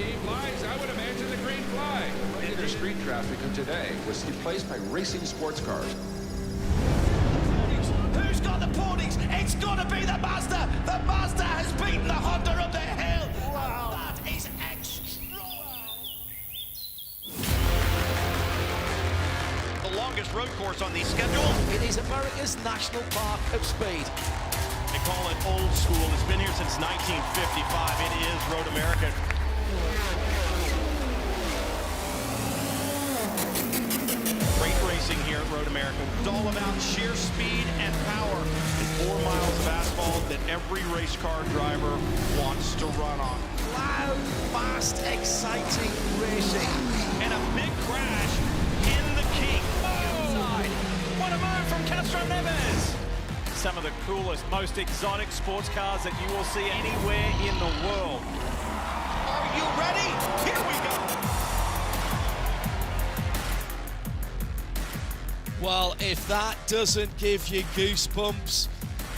Tandy flies, I would imagine, the green flag. Regular street traffic of today was replaced by racing sports cars. Who's got the Podiums? It's got to be the Mazda. The Mazda has beaten the Honda up the hill. Wow. That is extraordinary. The longest road course on the schedule. It is America's National Park of Speed. They call it old school. It's been here since 1955. It is Road America. Great racing here at Road America. It's all about sheer speed and power and 4 miles of asphalt that every race car driver wants to run on. Loud, fast, exciting racing. And a big crash in the key. Inside. What a move from Castro Neves. Some of the coolest, most exotic sports cars that you will see anywhere in the world. Are you ready? Here we go. Well, if that doesn't give you goosebumps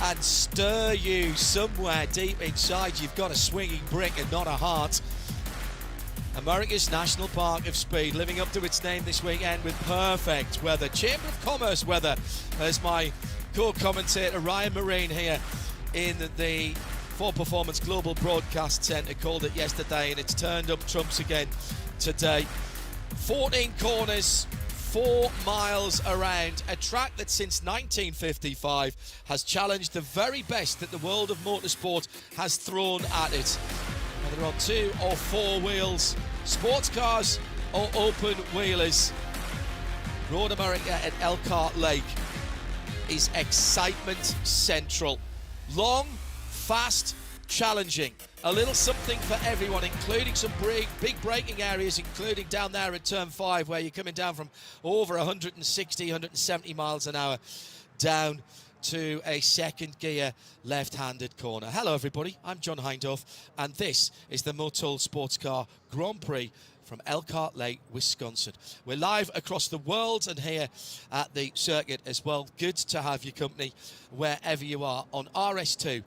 and stir you somewhere deep inside, you've got a swinging brick and not a heart. America's National Park of Speed, living up to its name this weekend with perfect weather. Chamber of Commerce weather, as my co-commentator Ryan Marine here in the For Performance Global Broadcast Centre called it yesterday, and it's turned up trumps again today. 14 corners, 4 miles around, a track that since 1955 has challenged the very best that the world of motorsport has thrown at it. Whether on 2 or 4 wheels, sports cars or open wheelers, Road America at Elkhart Lake is excitement central. Long, fast, challenging. A little something for everyone, including some big braking areas, including down there at turn 5, where you're coming down from over 160, 170 miles an hour down to a second gear left-handed corner. Hello everybody, I'm John Hindhaugh, and this is the Motul SportsCar Grand Prix from Elkhart Lake, Wisconsin. We're live across the world and here at the circuit as well. Good to have your company wherever you are on RS2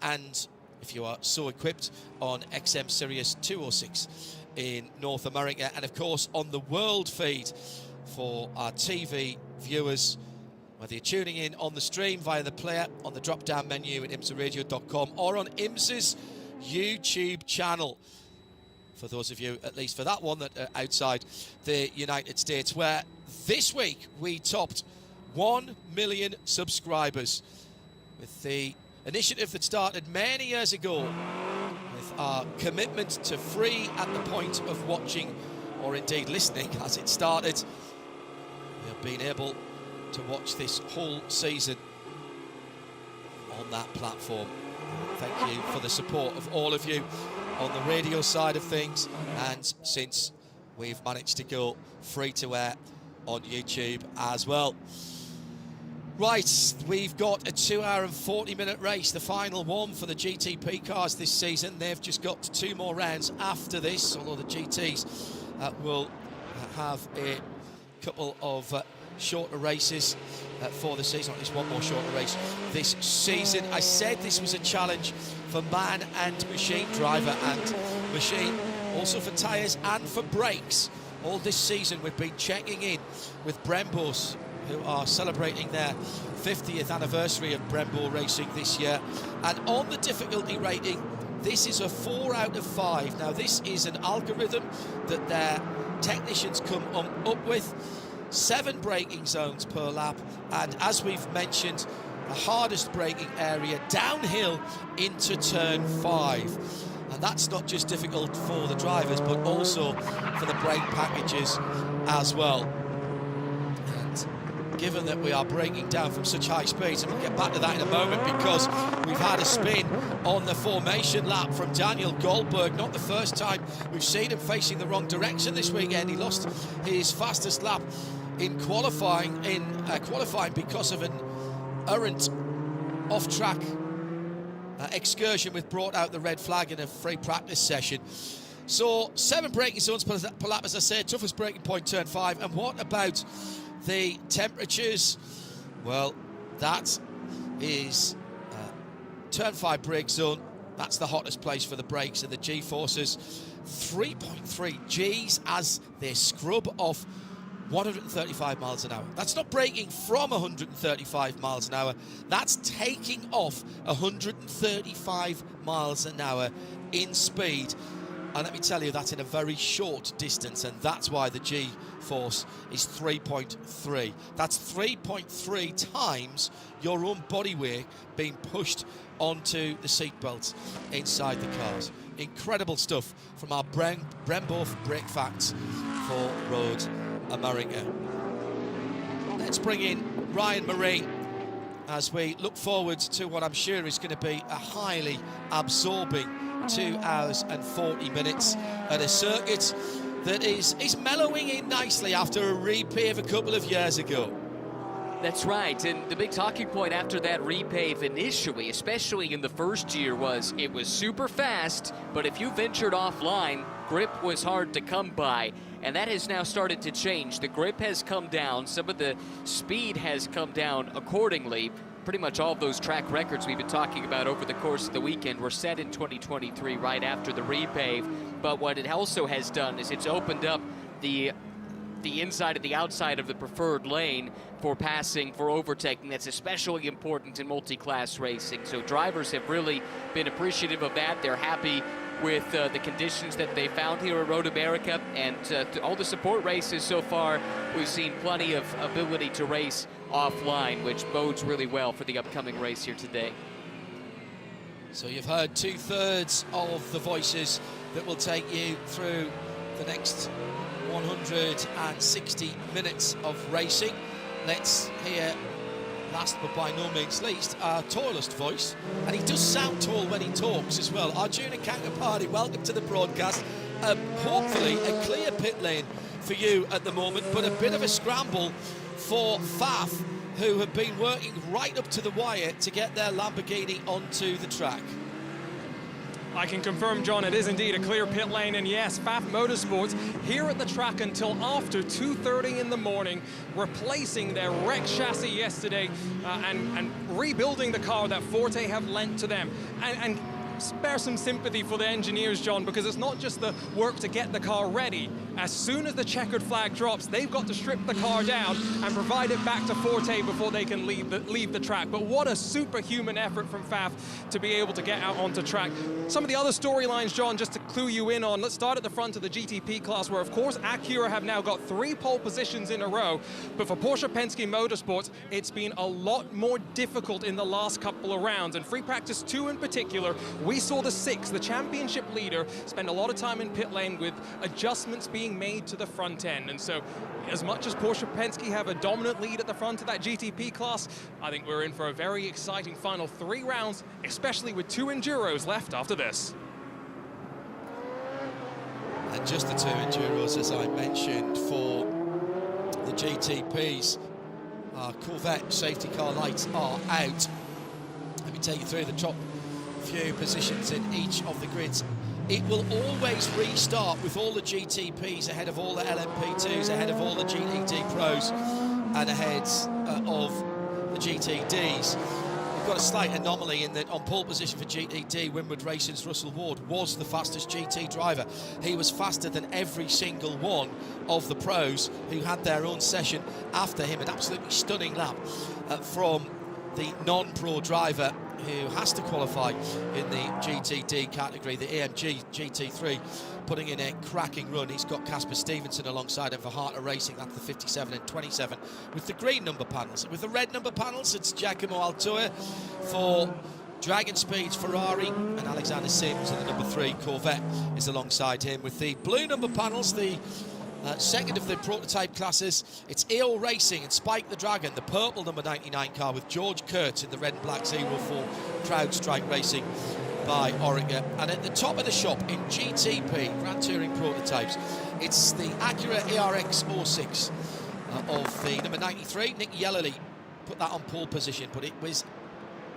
and if you are so equipped on XM Sirius 206 in North America, and of course on the world feed for our TV viewers, whether you're tuning in on the stream via the player on the drop-down menu at imsaradio.com or on IMSA's YouTube channel. For those of you, at least for that one, that are outside the United States, where this week we topped 1 million subscribers with the initiative that started many years ago with our commitment to free at the point of watching, or indeed listening as it started. We have been able to watch this whole season on that platform. Thank you for the support of all of you on the radio side of things, and since we've managed to go free to air on YouTube as well. Right, we've got a 2-hour and 40-minute race, the final one for the GTP cars this season. They've just got 2 more rounds after this, although the GTs will have a couple of shorter races for the season, or at least one more shorter race this season. I said this was a challenge for man and machine, driver and machine, also for tyres and for brakes. All this season we've been checking in with Brembos, who are celebrating their 50th anniversary of Brembo racing this year, and on the difficulty rating this is a 4 out of 5. Now this is an algorithm that their technicians come up with. 7 braking zones per lap, and as we've mentioned, the hardest braking area downhill into turn 5. And that's not just difficult for the drivers, but also for the brake packages as well. And given that we are braking down from such high speeds, and we'll get back to that in a moment, because we've had a spin on the formation lap from Daniel Goldberg. Not the first time we've seen him facing the wrong direction this weekend. He lost his fastest lap in qualifying because of an errant off-track excursion, which brought out the red flag in a free practice session. So 7 braking zones per lap, as I said, toughest braking point turn 5. And what about the temperatures? Well, that is turn 5 brake zone. That's the hottest place for the brakes and the G-forces. 3.3 Gs as they scrub off 135 miles an hour. That's not braking from 135 miles an hour. That's taking off 135 miles an hour in speed. And let me tell you, that's in a very short distance, and that's why the G-force is 3.3. That's 3.3 times your own body weight being pushed onto the seatbelts inside the cars. Incredible stuff from our Brembo Brake Facts for Road America. Let's bring in Ryan Marine as we look forward to what I'm sure is going to be a highly absorbing 2 hours and 40 minutes at a circuit that is mellowing in nicely after a repave a couple of years ago. That's right, and the big talking point after that repave initially, especially in the first year, was it was super fast, but if you ventured offline, grip was hard to come by, and that has now started to change. The grip has come down, some of the speed has come down accordingly. Pretty much all of those track records we've been talking about over the course of the weekend were set in 2023 right after the repave, but what it also has done is it's opened up the inside and the outside of the preferred lane for passing, for overtaking. That's especially important in multi-class racing. So drivers have really been appreciative of that. They're happy with the conditions that they found here at Road America, and all the support races so far, we've seen plenty of ability to race offline, which bodes really well for the upcoming race here today. So you've heard 2/3 of the voices that will take you through the next 160 minutes of racing. Let's hear, last but by no means least, our tallest voice, and he does sound tall when he talks as well. Arjuna Kankapati, welcome to the broadcast. Hopefully a clear pit lane for you at the moment, but a bit of a scramble for Faf, who have been working right up to the wire to get their Lamborghini onto the track. I can confirm, John, it is indeed a clear pit lane, and yes, Pfaff Motorsports here at the track until after 2:30 in the morning, replacing their wrecked chassis yesterday and rebuilding the car that Forte have lent to them. And spare some sympathy for the engineers, John, because it's not just the work to get the car ready. As soon as the checkered flag drops, they've got to strip the car down and provide it back to Forte before they can leave the track. But what a superhuman effort from Pfaff to be able to get out onto track. Some of the other storylines, John, just to clue you in on, let's start at the front of the GTP class, where of course Acura have now got 3 pole positions in a row, but for Porsche Penske Motorsports, it's been a lot more difficult in the last couple of rounds. And free practice 2 in particular, we saw the 6, the championship leader, spend a lot of time in pit lane with adjustments being made to the front end. And so as much as Porsche Penske have a dominant lead at the front of that GTP class, I think we're in for a very exciting final 3 rounds, especially with 2 Enduros left after this. And just the 2 Enduros, as I mentioned, for the GTPs. Our Corvette safety car lights are out. Let me take you through the top few positions in each of the grids. It will always restart with all the GTPs ahead of all the LMP2s, ahead of all the GTD Pros, and ahead of the GTDs. We've got a slight anomaly in that on pole position for GTD, Winward Racing's Russell Ward was the fastest GT driver. He was faster than every single one of the pros who had their own session after him. An absolutely stunning lap from the non-pro driver who has to qualify in the GTD category, the AMG GT3, putting in a cracking run. He's got Casper Stevenson alongside him for Heart of Racing. That's the 57 and 27 with the green number panels. With the red number panels, it's Giacomo Altoa for Dragon Speed's Ferrari, and Alexander Sims in the number 3 Corvette is alongside him. With the blue number panels, the second of the prototype classes, it's EO Racing and Spike the Dragon, the purple number 99 car with George Kurtz in the red and black 04 CrowdStrike Racing by Orica. And at the top of the shop in GTP, Grand Touring prototypes, it's the Acura ARX 06 of the number 93, Nick Yellowly put that on pole position, but it was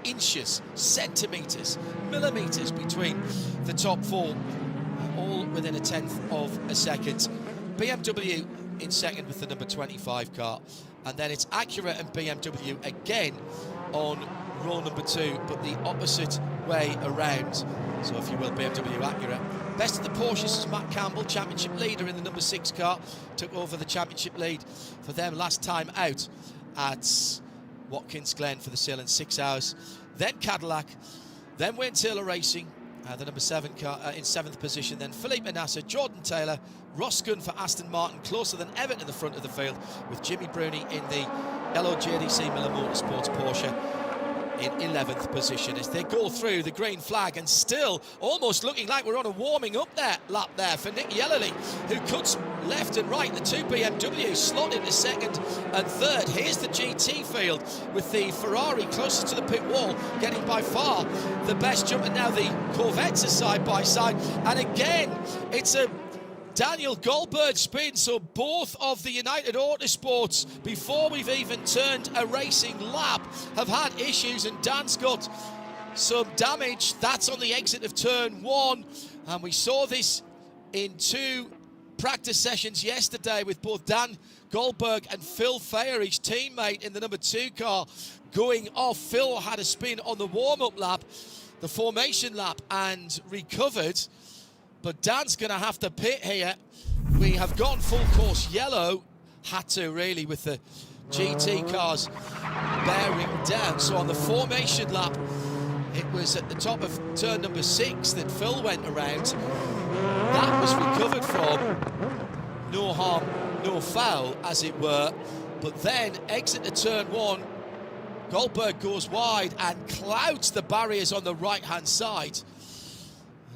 inches, centimetres, millimetres between the top 4, all within a tenth of a second. BMW in second with the number 25 car, and then it's Acura and BMW again on roll number 2, but the opposite way around. So if you will, BMW accurate. Best of the Porsches is Matt Campbell, championship leader in the number 6 car. Took over the championship lead for them last time out at Watkins Glen for the Salem 6 hours. Then Cadillac, then Wayne Taylor Racing, the number 7 car in 7th position. Then Felipe Nasser, Jordan Taylor, Ross Gunn for Aston Martin, closer than ever to the front of the field, with Jimmy Bruni in the LOJDC Miller Motorsports Porsche in 11th position as they go through the green flag, and still almost looking like we're on a warming up lap there for Nick Yellerly, who cuts left and right. The 2 BMWs slot into 2nd and 3rd. Here's the GT field with the Ferrari closest to the pit wall, getting by far the best jump, and now the Corvettes are side by side, and again it's a Daniel Goldberg spin. So both of the United Autosports, before we've even turned a racing lap, have had issues, and Dan's got some damage. That's on the exit of turn 1, and we saw this in 2 practice sessions yesterday with both Dan Goldberg and Phil Fayer, his teammate in the number 2 car, going off. Phil had a spin on the warm-up lap, the formation lap, and recovered. But Dan's going to have to pit here. We have gone full course yellow. Had to, really, with the GT cars bearing down. So on the formation lap, it was at the top of turn number 6 that Phil went around. That was recovered from. No harm, no foul, as it were. But then, exit to turn 1, Goldberg goes wide and clouds the barriers on the right-hand side.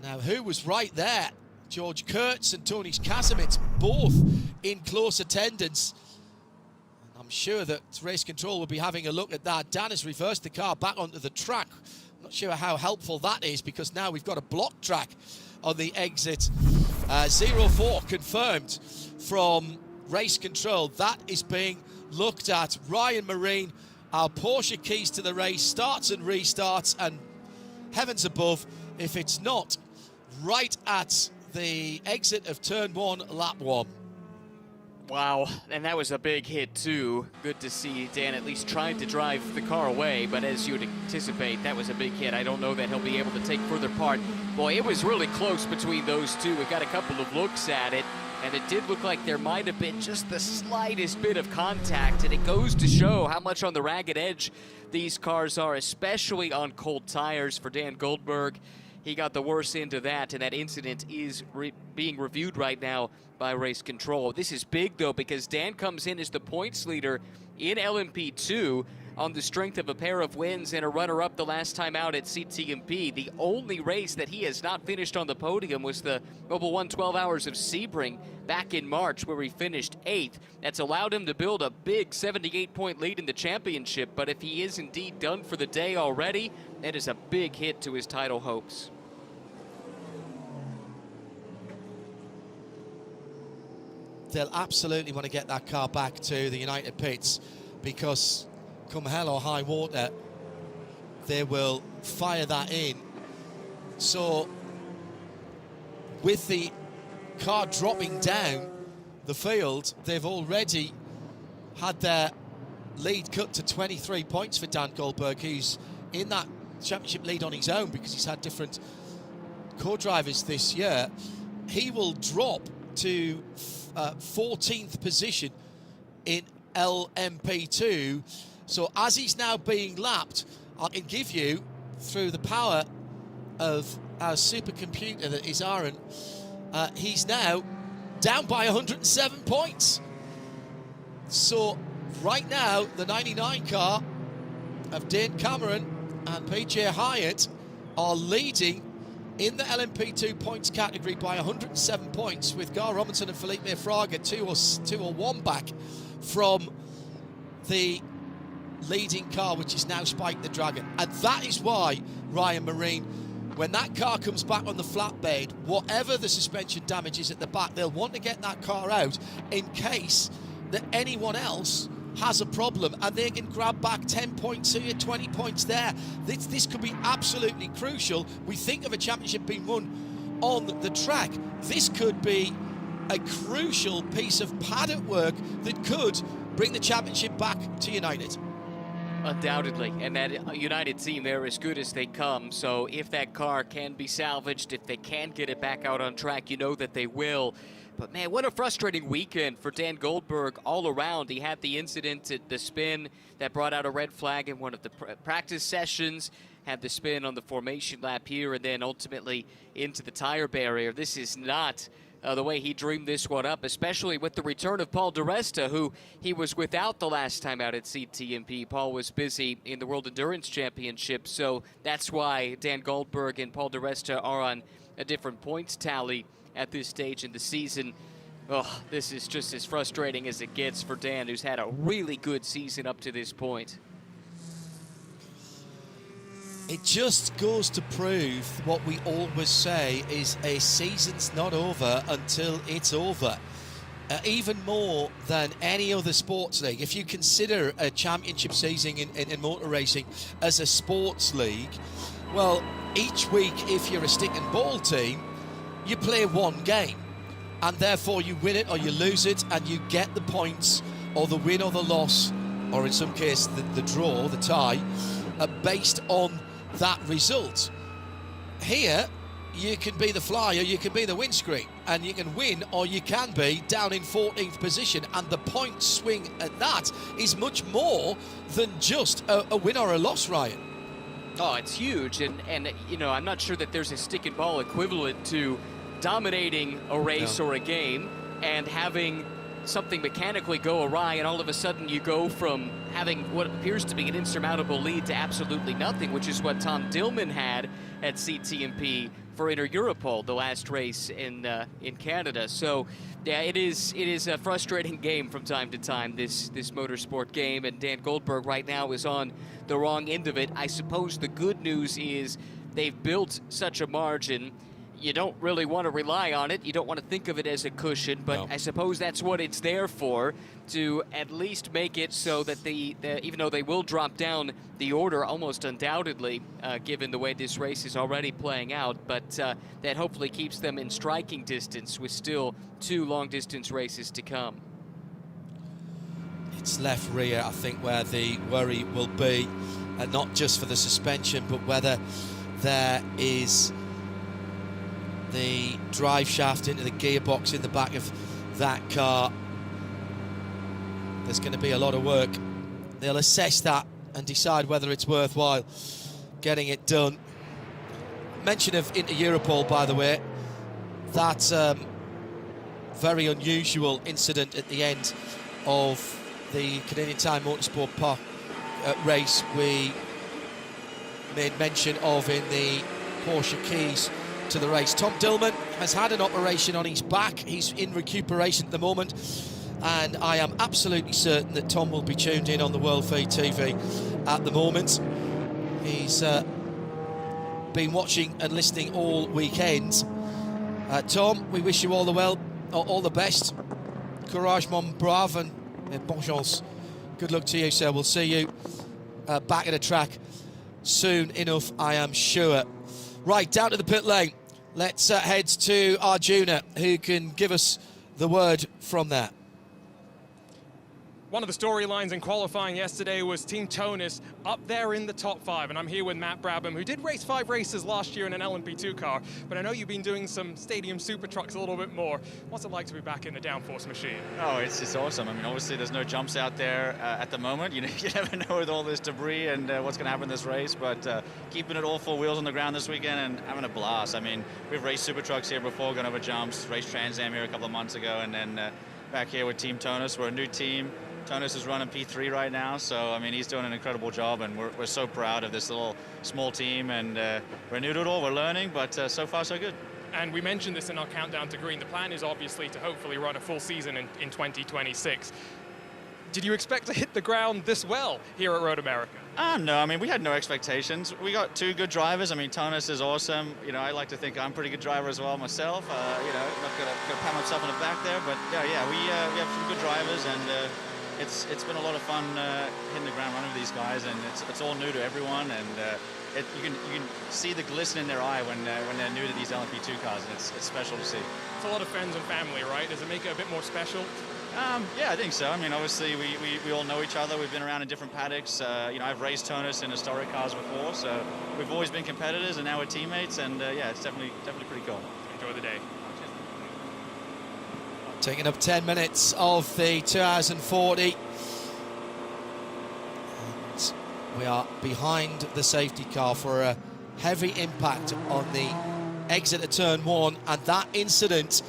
Now, who was right there? George Kurtz and Tony Kasimits, both in close attendance. And I'm sure that race control will be having a look at that. Dan has reversed the car back onto the track. I'm not sure how helpful that is, because now we've got a block track on the exit. 04 confirmed from race control. That is being looked at. Ryan Marine, our Porsche keys to the race, starts and restarts, and heavens above, if it's not right at the exit of turn 1, lap 1. Wow, and that was a big hit too. Good to see Dan at least trying to drive the car away, but as you would anticipate, that was a big hit. I don't know that he'll be able to take further part. Boy, it was really close between those two. We got a couple of looks at it, and it did look like there might have been just the slightest bit of contact, and it goes to show how much on the ragged edge these cars are, especially on cold tires. For Dan Goldberg, he got the worst end of that, and that incident is being reviewed right now by race control. This is big, though, because Dan comes in as the points leader in LMP2 on the strength of a pair of wins and a runner-up the last time out at CTMP. The only race that he has not finished on the podium was the Mobil 1 12 Hours of Sebring back in March, where he finished 8th. That's allowed him to build a big 78-point lead in the championship, but if he is indeed done for the day already, that is a big hit to his title hopes. They'll absolutely want to get that car back to the United pits, because come hell or high water, they will fire that in. So with the car dropping down the field, they've already had their lead cut to 23 points for Dan Goldberg, who's in that championship lead on his own because he's had different co-drivers this year. He will drop to 14th position in LMP2. So as he's now being lapped, I can give you, through the power of our supercomputer that is Aaron, he's now down by 107 points. So right now, the 99 car of Dane Cameron and PJ Hyatt are leading in the LMP2 points category by 107 points, with Gar Robinson and Felipe Fraga 2 or 1 back from the leading car, which is now Spike the Dragon. And that is why Ryan Marine, when that car comes back on the flatbed, whatever the suspension damage is at the back, they'll want to get that car out in case that anyone else has a problem, and they can grab back 10 points here, 20 points there. This could be absolutely crucial. We think of a championship being won on the track. This could be a crucial piece of paddock work that could bring the championship back to United. undoubtedly. And that United team, they're as good as they come. So if that car can be salvaged, if they can get it back out on track, you know that they will. But man, what a frustrating weekend for Dan Goldberg all around. He had the incident at the spin that brought out a red flag in one of the practice sessions, had the spin on the formation lap here, and then ultimately into the tire barrier. This is not the way he dreamed this one up, especially with the return of Paul di Resta, who he was without the last time out at CTMP. Paul was busy in the World Endurance Championship, so that's why Dan Goldberg and Paul di Resta are on a different points tally at this stage in the season. Oh, this is just as frustrating as it gets for Dan, who's had a really good season up to this point. It just goes to prove what we always say is a season's not over until it's over. Even more than any other sports league. If you consider a championship season in motor racing as a sports league, well, each week, if you're a stick and ball team, you play one game. And therefore you win it or you lose it, and you get the points or the win or the loss, or in some cases the draw, the tie, based on that result. Here, you can be the fly or you can be the windscreen, and you can win or you can be down in 14th position, and the point swing at that is much more than just a win or a loss, Ryan. Oh, it's huge, and you know, I'm not sure that there's a stick and ball equivalent to dominating a race or a game and having something mechanically go awry, and all of a sudden you go from having what appears to be an insurmountable lead to absolutely nothing, which is what Tom Dillman had at CTMP for Inter Europol, the last race in Canada. So yeah, it is a frustrating game from time to time, this motorsport game, and Dan Goldberg right now is on the wrong end of it. I suppose the good news is they've built such a margin. You don't really want to rely on it. You don't want to think of it as a cushion, but no. I suppose that's what it's there for, to at least make it so that even though they will drop down the order almost undoubtedly, given the way this race is already playing out, but that hopefully keeps them in striking distance with still 2 long-distance races to come. It's left rear, I think, where the worry will be, not just for the suspension, but whether there is the drive shaft into the gearbox in the back of that car. There's going to be a lot of work. They'll assess that and decide whether it's worthwhile getting it done. Mention of Inter Europol, by the way, that very unusual incident at the end of the Canadian Time Motorsport Park race we made mention of in the Porsche Keys to the race. Tom Dillman has had an operation on his back. He's in recuperation at the moment, and I am absolutely certain that Tom will be tuned in on the World Feed TV at the moment. He's been watching and listening all weekend. Tom, we wish you all the best. Courage, mon brave, and bon chance. Good luck to you, sir. We'll see you back at the track soon enough, I am sure. Right, down to the pit lane. Let's head to Arjuna, who can give us the word from there. One of the storylines in qualifying yesterday was Team Tonus up there in the top 5, and I'm here with Matt Brabham, who did race 5 races last year in an LMP2 car, but I know you've been doing some stadium super trucks a little bit more. What's it like to be back in the downforce machine? Oh, it's awesome. I mean, obviously there's no jumps out there at the moment. You never know with all this debris and what's going to happen in this race, but keeping it all 4 wheels on the ground this weekend and having a blast. I mean, we've raced super trucks here before, gone over jumps, raced Trans Am here a couple of months ago, and then back here with Team Tonus. We're a new team. Tonus is running P3 right now, so I mean, he's doing an incredible job, and we're so proud of this little small team, and we're new to it all, we're learning, but so far so good. And we mentioned this in our countdown to green. The plan is obviously to hopefully run a full season in 2026. Did you expect to hit the ground this well here at Road America? No, I mean, we had no expectations. We got 2 good drivers. I mean, Tonus is awesome. You know, I like to think I'm a pretty good driver as well myself. You know, not gonna pat myself on the back there, but yeah, we have some good drivers, and it's been a lot of fun hitting the ground running with these guys, and it's all new to everyone, and you can see the glisten in their eye when they're new to these LMP2 cars, and it's special to see. It's a lot of friends and family, right? Does it make it a bit more special? Yeah, I think so. I mean, obviously, we all know each other. We've been around in different paddocks. You know, I've raced Tonus in historic cars before, so we've always been competitors, and now we're teammates. And yeah, it's definitely pretty cool. Enjoy the day. Taking up 10 minutes of the 2040. And we are behind the safety car for a heavy impact on the exit of turn 1, and that incident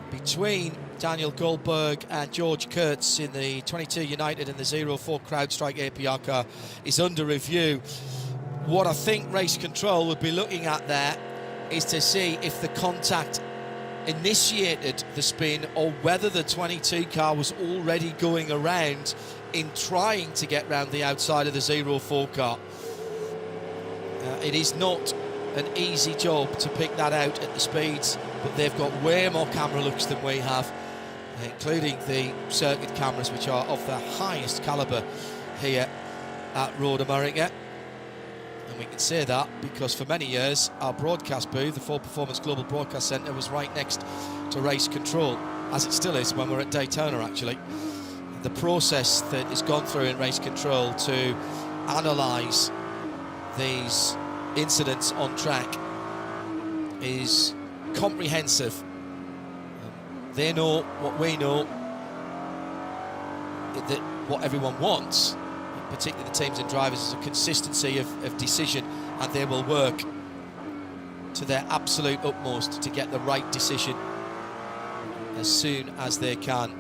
between Daniel Goldberg and George Kurtz in the 22 United and the 04 CrowdStrike APR car is under review. What I think race control would be looking at there is to see if the contact initiated the spin or whether the 22 car was already going around in trying to get round the outside of the 04 car. It is not an easy job to pick that out at the speeds, but they've got way more camera looks than we have, including the circuit cameras, which are of the highest caliber here at Road America. And we can say that because for many years our broadcast booth, the Full Performance Global Broadcast Centre, was right next to race control, as it still is when we're at Daytona. Actually, the process that is gone through in race control to analyse these incidents on track is comprehensive. They know what we know, that what everyone wants, particularly the teams and drivers, is a consistency of decision, and they will work to their absolute utmost to get the right decision as soon as they can.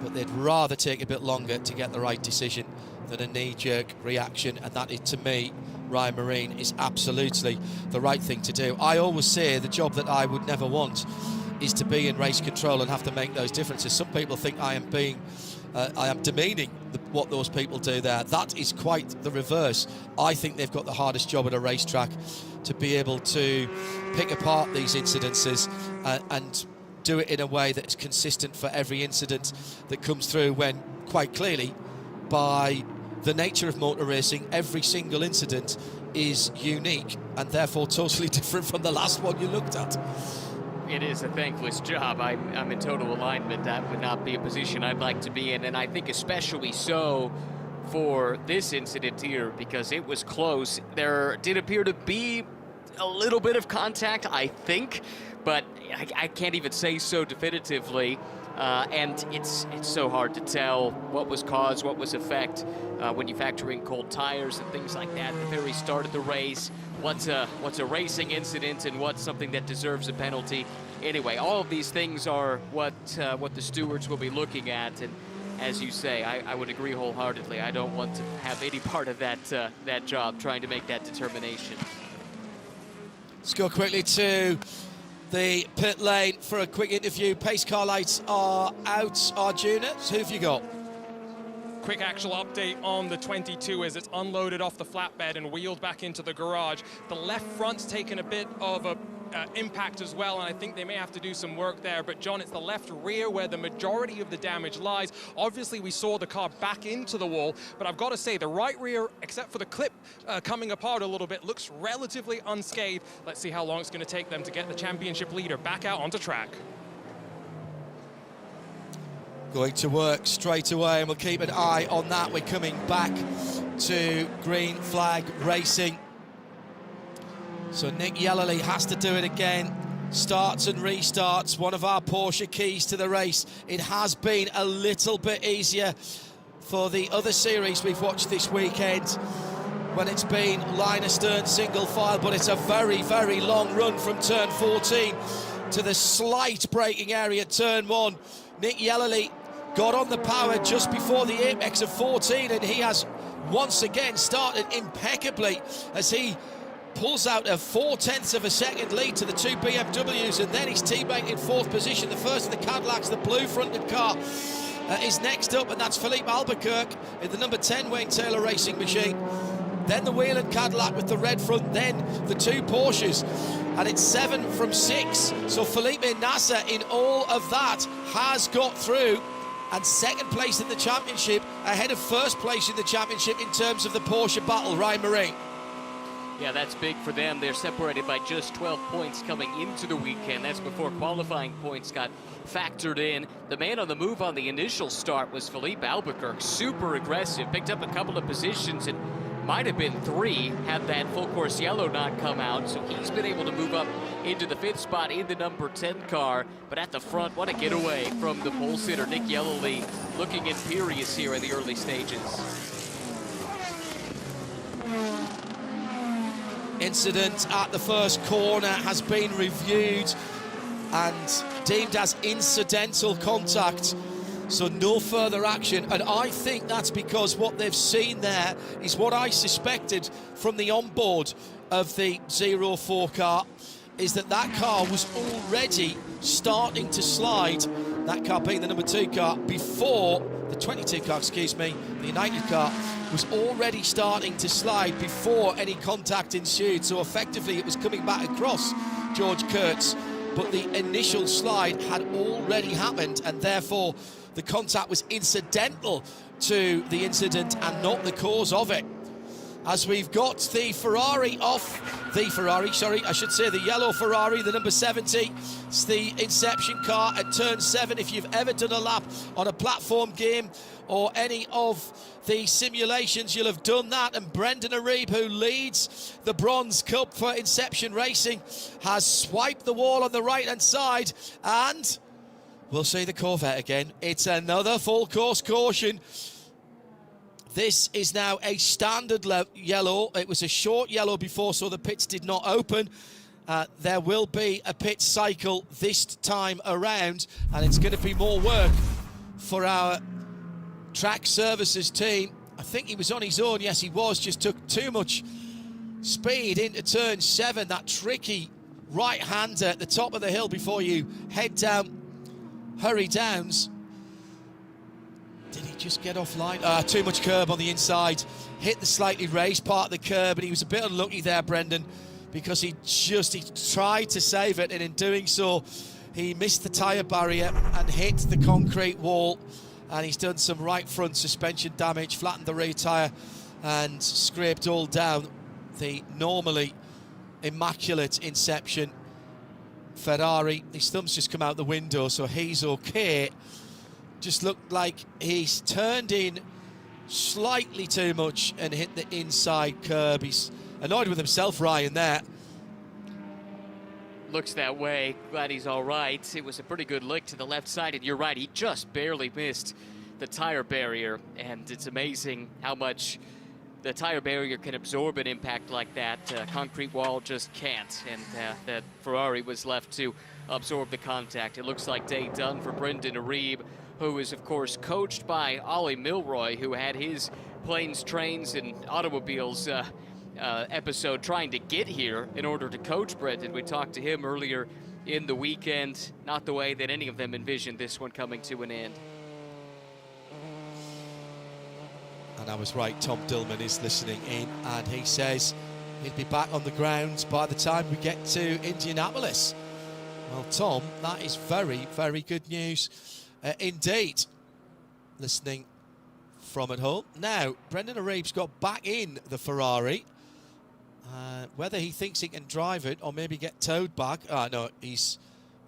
But they'd rather take a bit longer to get the right decision than a knee-jerk reaction, and that is, to me, Ryan Marine, is absolutely the right thing to do. I always say the job that I would never want is to be in race control and have to make those differences. Some people think I am demeaning what those people do there. That is quite the reverse. I think they've got the hardest job at a racetrack, to be able to pick apart these incidences and do it in a way that is consistent for every incident that comes through, when quite clearly, by the nature of motor racing, every single incident is unique and therefore totally different from the last one you looked at. It is a thankless job. I'm in total alignment. That would not be a position I'd like to be in, and I think especially so for this incident here, because it was close. There did appear to be a little bit of contact, I think, but I can't even say so definitively. And it's so hard to tell what was cause, what was effect, when you factor in cold tires and things like that at the very start of the race. What's a racing incident and what's something that deserves a penalty? Anyway, all of these things are what the stewards will be looking at, and as you say, I would agree wholeheartedly. I don't want to have any part of that job, trying to make that determination. Let's go quickly to the pit lane for a quick interview. Pace car lights are out. Arjuna, who have you got? Quick actual update on the 22 as it's unloaded off the flatbed and wheeled back into the garage. The left front's taken a bit of a impact as well, and I think they may have to do some work there. But John, it's the left rear where the majority of the damage lies. Obviously, we saw the car back into the wall, but I've got to say the right rear, except for the clip coming apart a little bit, looks relatively unscathed. Let's see how long it's going to take them to get the championship leader back out onto track. Going to work straight away, and we'll keep an eye on that. We're coming back to green flag racing. So Nick Yellerly has to do it again. Starts and restarts, one of our Porsche keys to the race. It has been a little bit easier for the other series we've watched this weekend, when it's been line astern single file, but it's a very, very long run from turn 14 to the slight braking area, turn 1. Nick Yellerly got on the power just before the apex of 14, and he has once again started impeccably as he pulls out a 0.4 of a second lead to the two BMWs, and then his teammate in 4th position. The first of the Cadillacs, the blue-fronted car, is next up, and that's Philippe Albuquerque in the number 10 Wayne Taylor Racing machine. Then the Whelen Cadillac with the red front, then the two Porsches, and it's 7 from 6. So Felipe Nasser in all of that has got through, and second place in the championship, ahead of first place in the championship in terms of the Porsche battle. Ryan Marine. Yeah, that's big for them. They're separated by just 12 points coming into the weekend. That's before qualifying points got factored in. The man on the move on the initial start was Philippe Albuquerque. Super aggressive, picked up a couple of positions and might have been 3 had that full course yellow not come out. So he's been able to move up into the 5th spot in the number 10 car. But at the front, what a getaway from the pole sitter, Nick Yellowly, looking imperious here in the early stages. Incident at the first corner has been reviewed and deemed as incidental contact, so no further action. And I think that's because what they've seen there is what I suspected from the onboard of the 04 car, is that car was already starting to slide, that car being the number 2 car, before the 22 car, excuse me, the United car, was already starting to slide before any contact ensued. So effectively it was coming back across George Kurtz, but the initial slide had already happened, and therefore the contact was incidental to the incident and not the cause of it. As we've got the Ferrari off, the yellow Ferrari, the number 70. It's the Inception car at turn 7. If you've ever done a lap on a platform game or any of the simulations, you'll have done that. And Brendan Arieb, who leads the Bronze Cup for Inception Racing, has swiped the wall on the right-hand side, and we'll see the Corvette again. It's another full course caution. This is now a standard yellow. It was a short yellow before, so the pits did not open. There will be a pit cycle this time around, and it's going to be more work for our track services team. I think he was on his own. Yes, he was. Just took too much speed into turn 7. That tricky right-hander at the top of the hill before you head down Hurry Downs. Did he just get offline? Too much curb on the inside. Hit the slightly raised part of the curb, and he was a bit unlucky there, Brendan, because he tried to save it, and in doing so, he missed the tyre barrier and hit the concrete wall, and he's done some right front suspension damage, flattened the rear tyre, and scraped all down the normally immaculate Inception Ferrari. His thumb's just come out the window, so he's okay. Just looked like he's turned in slightly too much and hit the inside curb. He's annoyed with himself, Ryan, there. Looks that way. Glad he's all right. It was a pretty good lick to the left side, and you're right, he just barely missed the tire barrier, and it's amazing how much the tire barrier can absorb an impact like that. Concrete wall just can't, and that Ferrari was left to absorb the contact. It looks like day done for Brendan Arieb, who is, of course, coached by Ollie Milroy, who had his planes, trains, and automobiles episode trying to get here in order to coach Brendan. We talked to him earlier in the weekend. Not the way that any of them envisioned this one coming to an end. And I was right, Tom Dillman is listening in, and he says he'll be back on the ground by the time we get to Indianapolis. Well, Tom, that is very, very good news indeed. Listening from at home. Now, Brendan Arieb's got back in the Ferrari. Whether he thinks he can drive it or maybe get towed back. No, is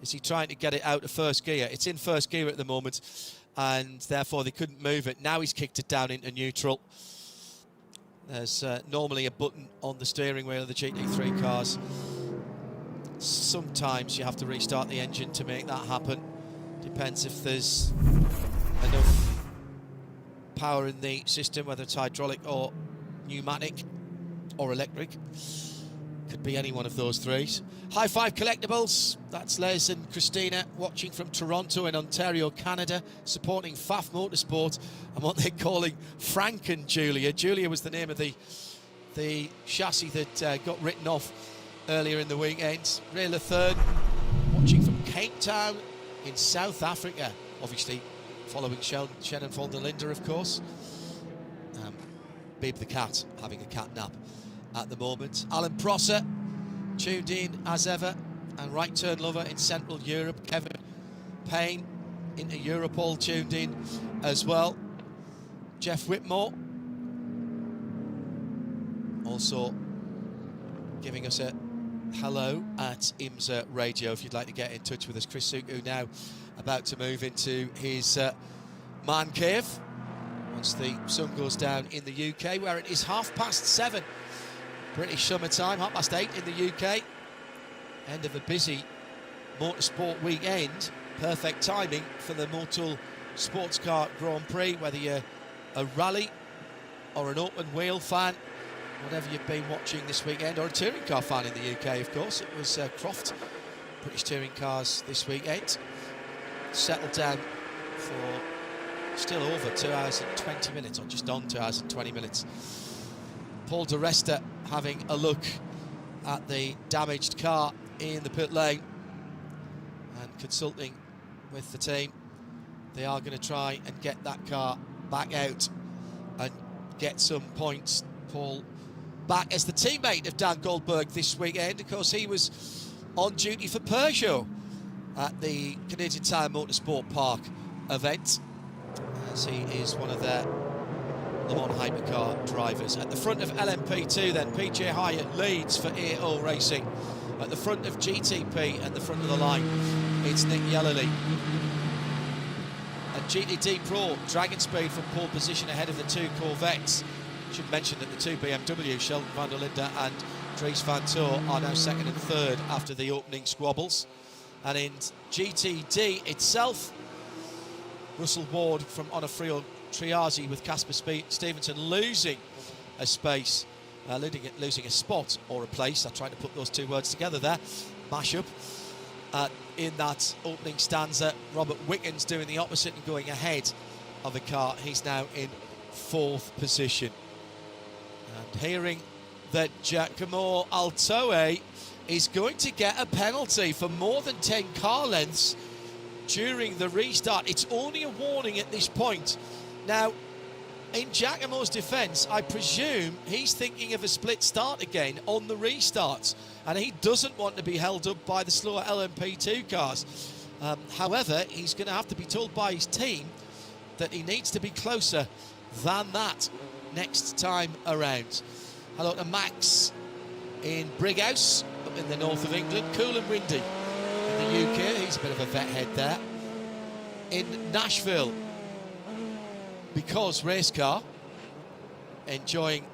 he trying to get it out of first gear? It's in first gear at the moment, and therefore they couldn't move it. Now he's kicked it down into neutral. There's normally a button on the steering wheel of the GT3 cars. Sometimes you have to restart the engine to make that happen. Depends if there's enough power in the system, whether it's hydraulic or pneumatic or electric. Could be any one of those three. High Five Collectibles, that's Les and Christina watching from Toronto in Ontario, Canada, supporting FAF Motorsport and what they're calling Frank and Julia. Julia was the name of the chassis that got written off earlier in the weekend. Ray Lathern watching from Cape Town in South Africa, obviously following Shannon von der Linde, of course. Beeb the cat having a cat nap at the moment. Alan Prosser tuned in as ever, and Right Turn Lover in Central Europe. Kevin Payne into Europe all tuned in as well. Jeff Whitmore also giving us a hello at IMSA Radio if you'd like to get in touch with us. Chris Suku now about to move into his man cave once the sun goes down in the UK, where it is 7:30 British summertime, 8:30 in the UK. End of a busy motorsport weekend. Perfect timing for the Motul SportsCar Grand Prix, whether you're a rally or an open wheel fan, whatever you've been watching this weekend, or a touring car fan in the UK, of course. It was Croft British touring cars this weekend. Settled down for still over 2 hours and 20 minutes, or just on 2 hours and 20 minutes. Paul de Resta having a look at the damaged car in the pit lane and consulting with the team. They are going to try and get that car back out and get some points. Paul back as the teammate of Dan Goldberg this weekend, because he was on duty for Peugeot at the Canadian Tire Motorsport Park event, as he is one of their Le Mans hypercar drivers. At the front of LMP2 then, PJ Hyatt leads for AO Racing. At the front of GTP and the front of the line, it's Nick Yellerly. At GTD Pro, Dragon Speed from pole position ahead of the two Corvettes. Should mention that the two BMW, Sheldon van der Linde and Dries van Tor, are now second and third after the opening squabbles. And in GTD itself, Russell Ward from Onofrio Triazi with Casper Stevenson losing a space, losing a spot or a place. I'm trying to put those two words together there, mash up. In that opening stanza, Robert Wickens doing the opposite and going ahead of the car. He's now in fourth position. And hearing that Giacomo Altoe is going to get a penalty for more than 10 car lengths during the restart. It's only a warning at this point. Now, in Giacomo's defence, I presume he's thinking of a split start again on the restarts, and he doesn't want to be held up by the slower LMP2 cars. However, he's going to have to be told by his team that he needs to be closer than that next time around. Hello to Max in Brighouse, up in the north of England. Cool and windy in the UK. He's a bit of a vet head there. In Nashville, because race car, enjoying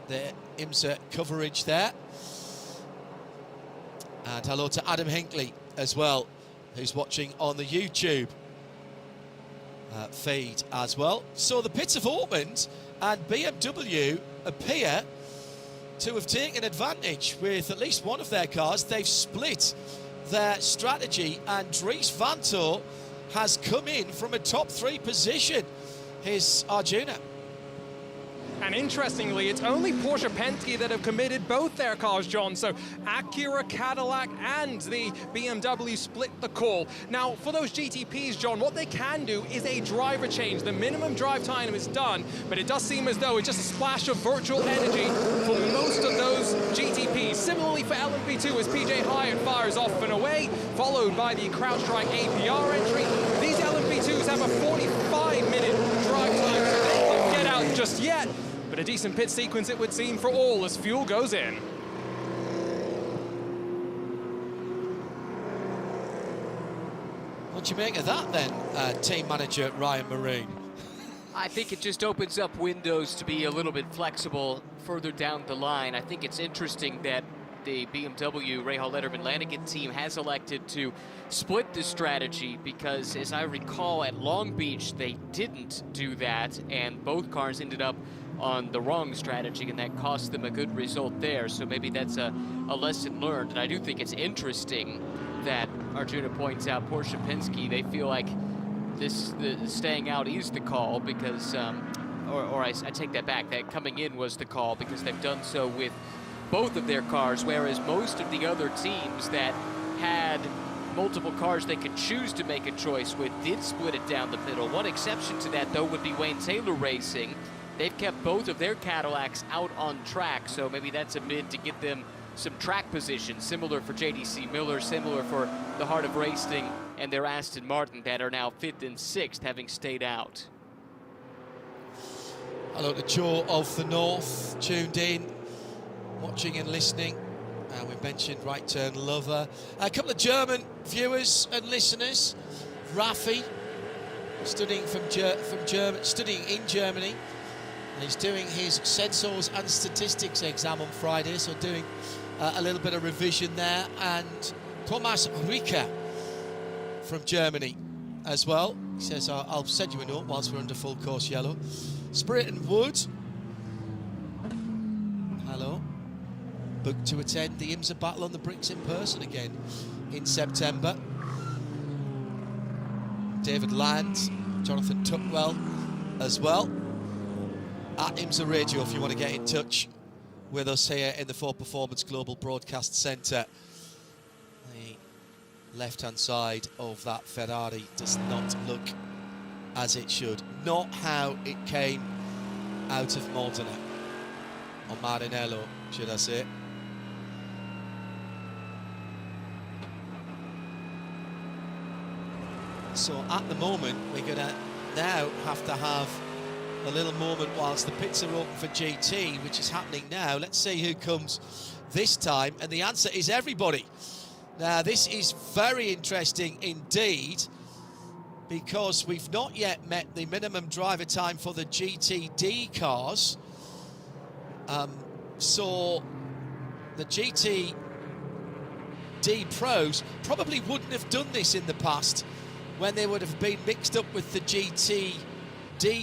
the IMSA coverage there. And hello to Adam Hinckley as well, who's watching on the YouTube feed as well. So the pits have opened, and BMW appear to have taken advantage with at least one of their cars. They've split their strategy, and Dries van Tor has come in from a top 3 position. Here's Arjuna. And interestingly, it's only Porsche Penske that have committed both their cars, John. So Acura, Cadillac, and the BMW split the call. Now, for those GTPs, John, what they can do is a driver change. The minimum drive time is done, but it does seem as though it's just a splash of virtual energy for most of those GTPs. Similarly for LMP2, as PJ Hyatt fires off and away, followed by the CrowdStrike APR entry. These LMP2s have a 45-minute drive time, so they won't get out just yet. But a decent pit sequence, it would seem, for all as fuel goes in. What do you make of that then, team manager Ryan Marine? I think it just opens up windows to be a little bit flexible further down the line. I think it's interesting that the BMW Rahal Letterman Lanigan team has elected to split the strategy, because as I recall at Long Beach they didn't do that, and both cars ended up on the wrong strategy, and that cost them a good result there. So maybe that's a lesson learned. And I do think it's interesting that Arjuna points out Porsche Penske, they feel like the staying out is the call, because I take that back, that coming in was the call, because they've done so with both of their cars, whereas most of the other teams that had multiple cars they could choose to make a choice with did split it down the middle. One exception to that, though, would be Wayne Taylor Racing. They've kept both of their Cadillacs out on track, so maybe that's a bid to get them some track position, similar for JDC Miller, similar for the Heart of Racing and their Aston Martin that are now 5th and 6th, having stayed out. Hello to Joe of the North, tuned in. watching and listening. We've mentioned Right Turn Lover. A couple of German viewers and listeners. Rafi, studying in Germany. He's doing his sensors and statistics exam on Friday, so doing a little bit of revision there. And Thomas Ricker from Germany as well. He says, I'll send you a note whilst we're under full course yellow. Spirit and Wood. Hello. Booked to attend the IMSA Battle on the Bricks in person again in September. David Land, Jonathan Tuckwell as well. At IMSA Radio if you want to get in touch with us here in the Ford Performance Global Broadcast Centre. The left-hand side of that Ferrari does not look as it should. Not how it came out of Modena, or Maranello, should I say. So at the moment, we're going to now have to have a little moment whilst the pits are open for GT, which is happening now. Let's see who comes this time, and the answer is everybody. Now, this is very interesting indeed, because we've not yet met the minimum driver time for the GTD cars. So the GTD pros probably wouldn't have done this in the past when they would have been mixed up with the GTD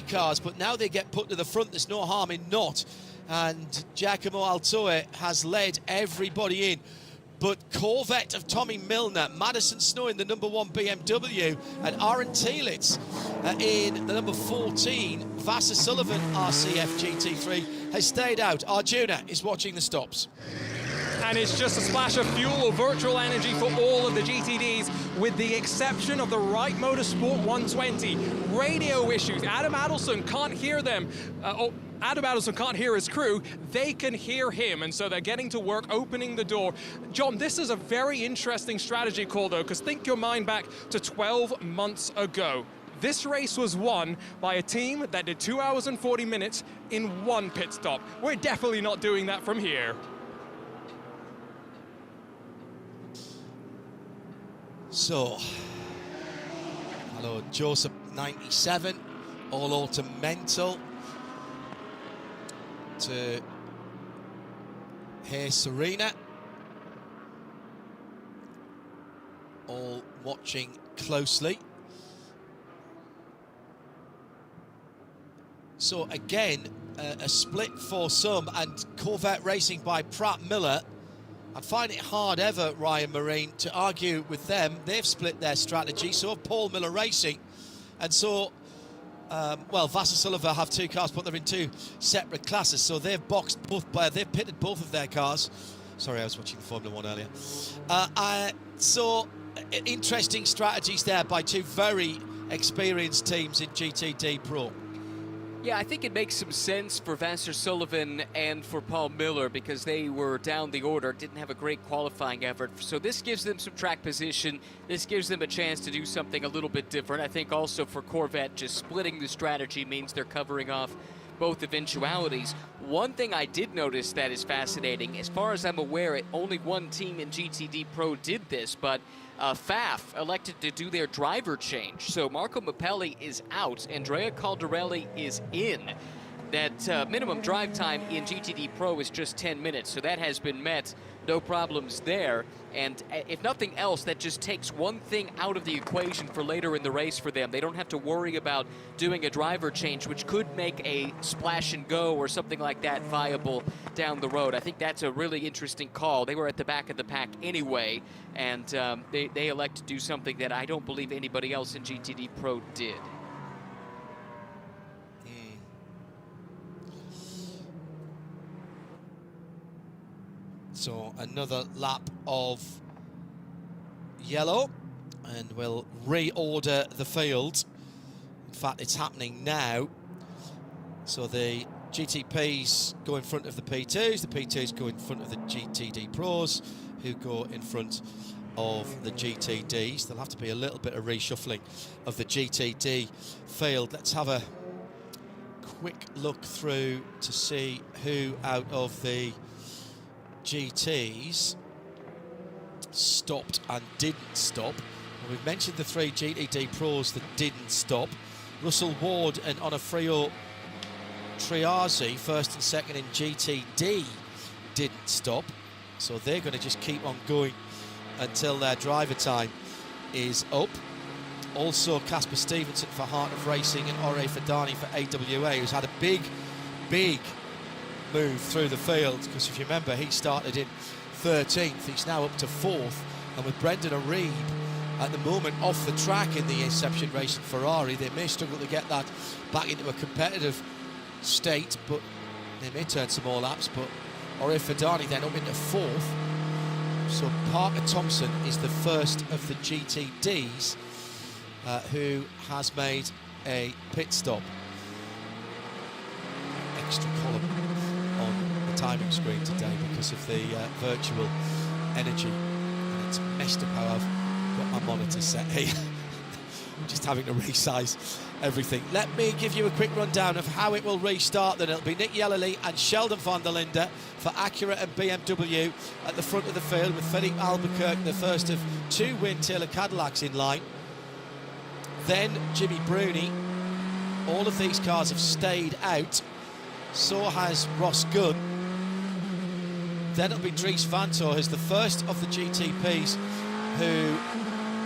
cars, but now they get put to the front. There's no harm in not, and Giacomo Altoe has led everybody in. But Corvette of Tommy Milner, Madison Snow in the number 1 BMW, and Aaron Thielitz in the number 14 Vassar Sullivan RCF GT3 has stayed out. Arjuna is watching the stops. And it's just a splash of fuel or virtual energy for all of the GTDs, with the exception of the Wright Motorsport 120. Radio issues. Adam Adelson can't hear them. Adam Adelson can't hear his crew. They can hear him, and so they're getting to work opening the door. John, this is a very interesting strategy call, though, because think your mind back to 12 months ago. This race was won by a team that did 2 hours and 40 minutes in one pit stop. We're definitely not doing that from here. So, hello, Joseph 97, all autumn mental. To Hey Serena, all watching closely. So again, a split for some, and Corvette Racing by Pratt Miller. I find it hard ever, Ryan Marine, to argue with them. They've split their strategy, so have Paul Miller Racing. And so, well, Vassar Sullivan have two cars, but they're in two separate classes, so they've boxed both, they've pitted both of their cars. Sorry, I was watching Formula 1 earlier. So, interesting strategies there by two very experienced teams in GTD Pro. Yeah, I think it makes some sense for Vassar Sullivan and for Paul Miller, because they were down the order, didn't have a great qualifying effort. So this gives them some track position. This gives them a chance to do something a little bit different. I think also for Corvette, just splitting the strategy means they're covering off both eventualities. One thing I did notice that is fascinating, as far as I'm aware, only one team in GTD Pro did this, but FAF elected to do their driver change. So Marco Mappelli is out, Andrea Caldarelli is in. That minimum drive time in GTD Pro is just 10 minutes, so that has been met, no problems there. And if nothing else, that just takes one thing out of the equation for later in the race for them. They don't have to worry about doing a driver change, which could make a splash and go or something like that viable down the road. I think that's a really interesting call. They were at the back of the pack anyway, and they elect to do something that I don't believe anybody else in GTD Pro did. So another lap of yellow, and we'll reorder the field. In fact, it's happening now. So the GTPs go in front of the P2s, the P2s go in front of the GTD Pros, who go in front of the GTDs. There'll have to be a little bit of reshuffling of the GTD field. Let's have a quick look through to see who out of the GTs stopped and didn't stop. And we've mentioned the 3 GTD Pros that didn't stop. Russell Ward and Onofrio Triazi, first and second in GTD, didn't stop. So they're going to just keep on going until their driver time is up. Also Casper Stevenson for Heart of Racing and Ore Fadani for AWA, who's had a big move through the field, because if you remember, he started in 13th, he's now up to 4th, and with Brendan Arieb at the moment off the track in the Inception Racing Ferrari, they may struggle to get that back into a competitive state, but they may turn some more laps. But Ore Fadani then up into 4th, so Parker Thompson is the first of the GTDs who has made a pit stop. Extra column on the timing screen today because of the virtual energy, and it's messed up how I've got my monitor set here. I'm just having to resize everything. Let me give you a quick rundown of how it will restart. Then it'll be Nick Yellerly and Sheldon van der Linde for Acura and BMW at the front of the field, with Philippe Albuquerque, the first of 2 Win-Taylor Cadillacs, in line. Then Jimmy Bruni. All of these cars have stayed out, so has Ross Gunn. Then it'll be Dries Vanthoor, who's the first of the GTPs who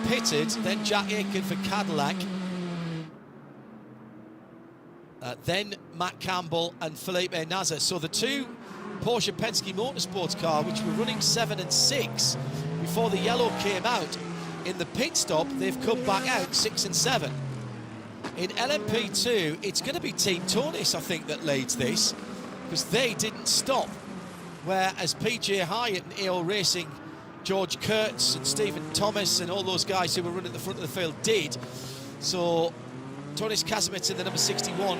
pitted. Then Jack Aitken for Cadillac. Then Matt Campbell and Felipe Nasr. So the 2 Porsche Penske Motorsports car, which were running 7 and 6 before the yellow came out, in the pit stop they've come back out 6 and 7. In LMP2, it's going to be Team Tonis, I think, that leads this, because they didn't stop, whereas PJ Hyatt and EO Racing, George Kurtz and Stephen Thomas and all those guys who were running at the front of the field did. So Tonis Kasemets in the number 61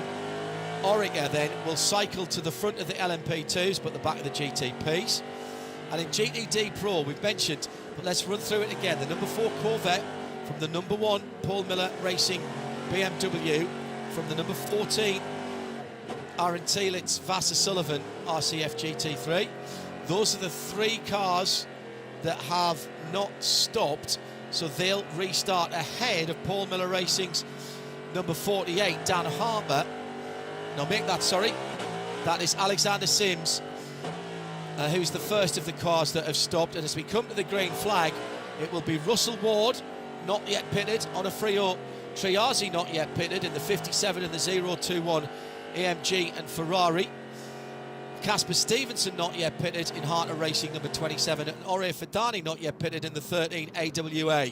Orica then will cycle to the front of the LMP2s, but the back of the GTPs. And in GTD Pro, we've mentioned, but let's run through it again. The number 4 Corvette from the number 1 Paul Miller Racing BMW, from the number 14 Aaron Telitz Vassar Sullivan RCF GT3. Those are the 3 cars that have not stopped, so they'll restart ahead of Paul Miller Racing's number 48 Dan Harper. No, make that, sorry, that is Alexander Sims, who's the first of the cars that have stopped. And as we come to the green flag, it will be Russell Ward, not yet pitted, Onofrio Triazi, not yet pitted in the 57 and the 021 AMG and Ferrari. Casper Stevenson not yet pitted in Heart of Racing number 27, and Ore Fadani not yet pitted in the 13 AWA,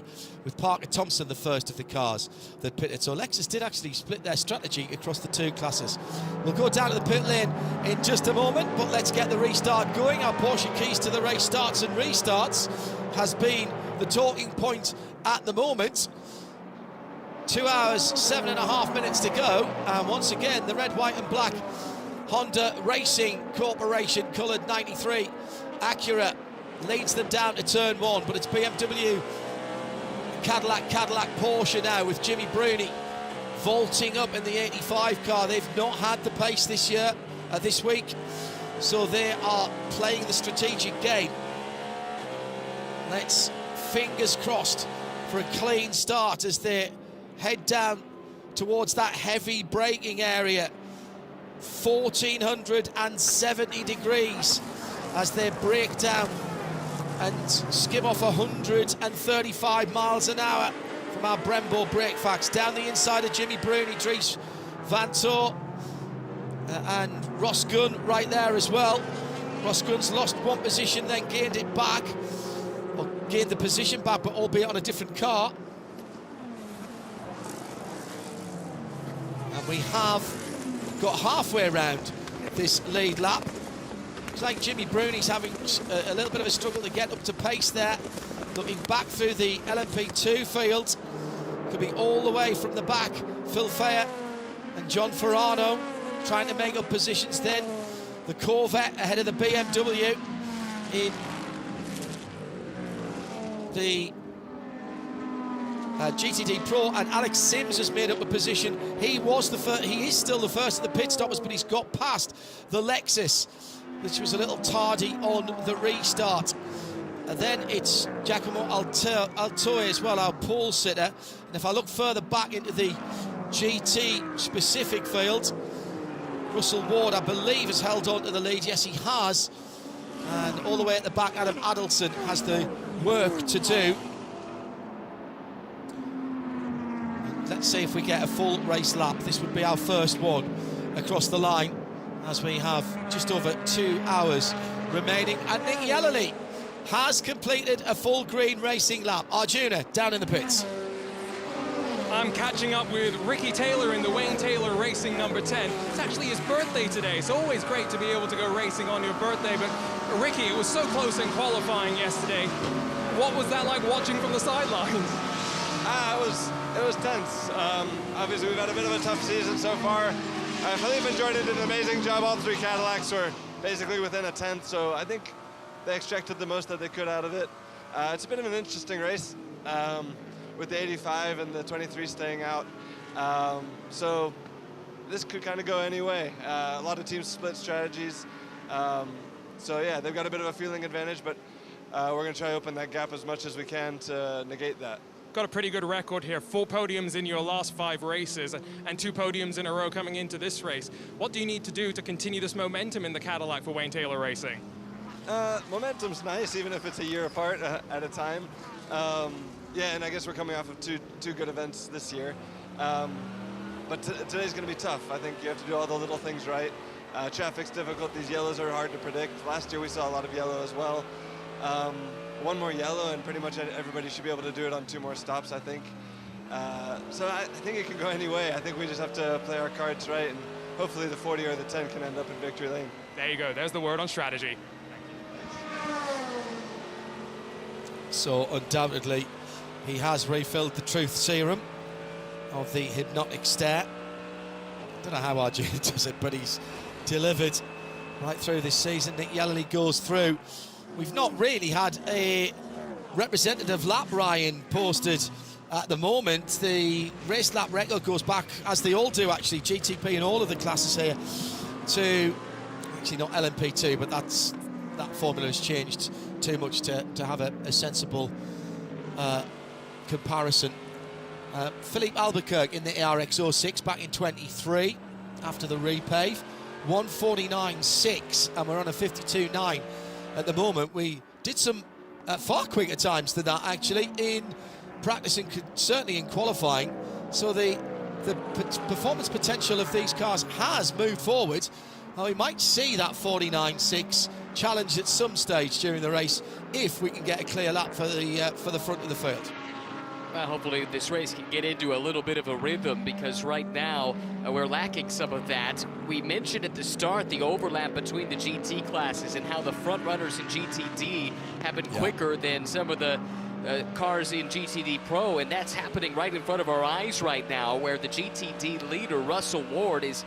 with Parker Thompson the first of the cars that pitted. So Lexus did actually split their strategy across the 2 classes. We'll go down to the pit lane in just a moment, but let's get the restart going. Our Porsche keys to the race starts and restarts has been the talking point at the moment. 2 hours, 7.5 minutes to go, and once again the red, white and black Honda Racing Corporation coloured 93 Acura leads them down to turn 1, but it's BMW, Cadillac, Porsche now, with Jimmy Bruni vaulting up in the 85 car. They've not had the pace this year, this week, so they are playing the strategic game. Let's fingers crossed for a clean start as they head down towards that heavy braking area. 1470 degrees as they break down and skim off 135 miles an hour from our Brembo brake facts. Down the inside of Jimmy Bruni, Dries Vanthoor and Ross Gunn right there as well. Ross Gunn's lost 1 position, then gained it back, or gained the position back, but albeit on a different car. And we have got halfway around this lead lap. Looks like Jimmy Bruni's having a little bit of a struggle to get up to pace there. Looking back through the LMP2 field. Could be all the way from the back. Phil Fair and John Ferrano trying to make up positions then. The Corvette ahead of the BMW in the GTD Pro, and Alex Sims has made up a position. He was the first, he is still the first of the pit stoppers, but he's got past the Lexus which was a little tardy on the restart. And then it's Giacomo Altoe as well, our pole sitter. And if I look further back into the GT specific field, Russell Ward, I believe, has held on to the lead. Yes, he has. And all the way at the back, Adam Adelson has the work to do. Let's see if we get a full race lap. This would be our first one across the line, as we have just over 2 hours remaining. And Nick Yellowly has completed a full green racing lap. Arjuna down in the pits. I'm catching up with Ricky Taylor in the Wayne Taylor Racing number 10. It's actually his birthday today. It's always great to be able to go racing on your birthday, but Ricky, it was so close in qualifying yesterday. What was that like watching from the sidelines? It was tense. Obviously, we've had a bit of a tough season so far. Philippe and Jordan did an amazing job. All three Cadillacs were basically within a tenth, so I think they extracted the most that they could out of it. It's a bit of an interesting race. With the 85 and the 23 staying out. So this could kind of go any way. A lot of teams split strategies. So yeah, they've got a bit of a feeling advantage, but we're going to try to open that gap as much as we can to negate that. Got a pretty good record here. 4 podiums in your last 5 races and 2 podiums in a row coming into this race. What do you need to do to continue this momentum in the Cadillac for Wayne Taylor Racing? Momentum's nice, even if it's a year apart at a time. Yeah, and I guess we're coming off of two good events this year. But today's going to be tough. I think you have to do all the little things right. Traffic's difficult. These yellows are hard to predict. Last year we saw a lot of yellow as well. One more yellow and pretty much everybody should be able to do it on 2 more stops, I think. So I think it can go any way. I think we just have to play our cards right, and hopefully the 40 or the 10 can end up in victory lane. There you go. There's the word on strategy. So undoubtedly, he has refilled the truth serum of the hypnotic stare. I don't know how Arjuna does it, but he's delivered right through this season. Nick Yellowly goes through. We've not really had a representative lap, Ryan, posted at the moment. The race lap record goes back, as they all do actually, GTP and all of the classes here, to actually not LMP2, but that formula has changed too much to have a sensible comparison. Philippe Albuquerque in the ARX-06 back in 23 after the repave, 1:49.6, and we're on a 52.9 at the moment. We did some far quicker times than that actually in practice and certainly in qualifying, so the performance potential of these cars has moved forward. We might see that 49.6 challenged at some stage during the race if we can get a clear lap for the front of the field. Well, hopefully this race can get into a little bit of a rhythm, because right now we're lacking some of that. We mentioned at the start the overlap between the GT classes and how the front runners in GTD have been quicker than some of the cars in GTD Pro, and that's happening right in front of our eyes right now, where the GTD leader, Russell Ward, he's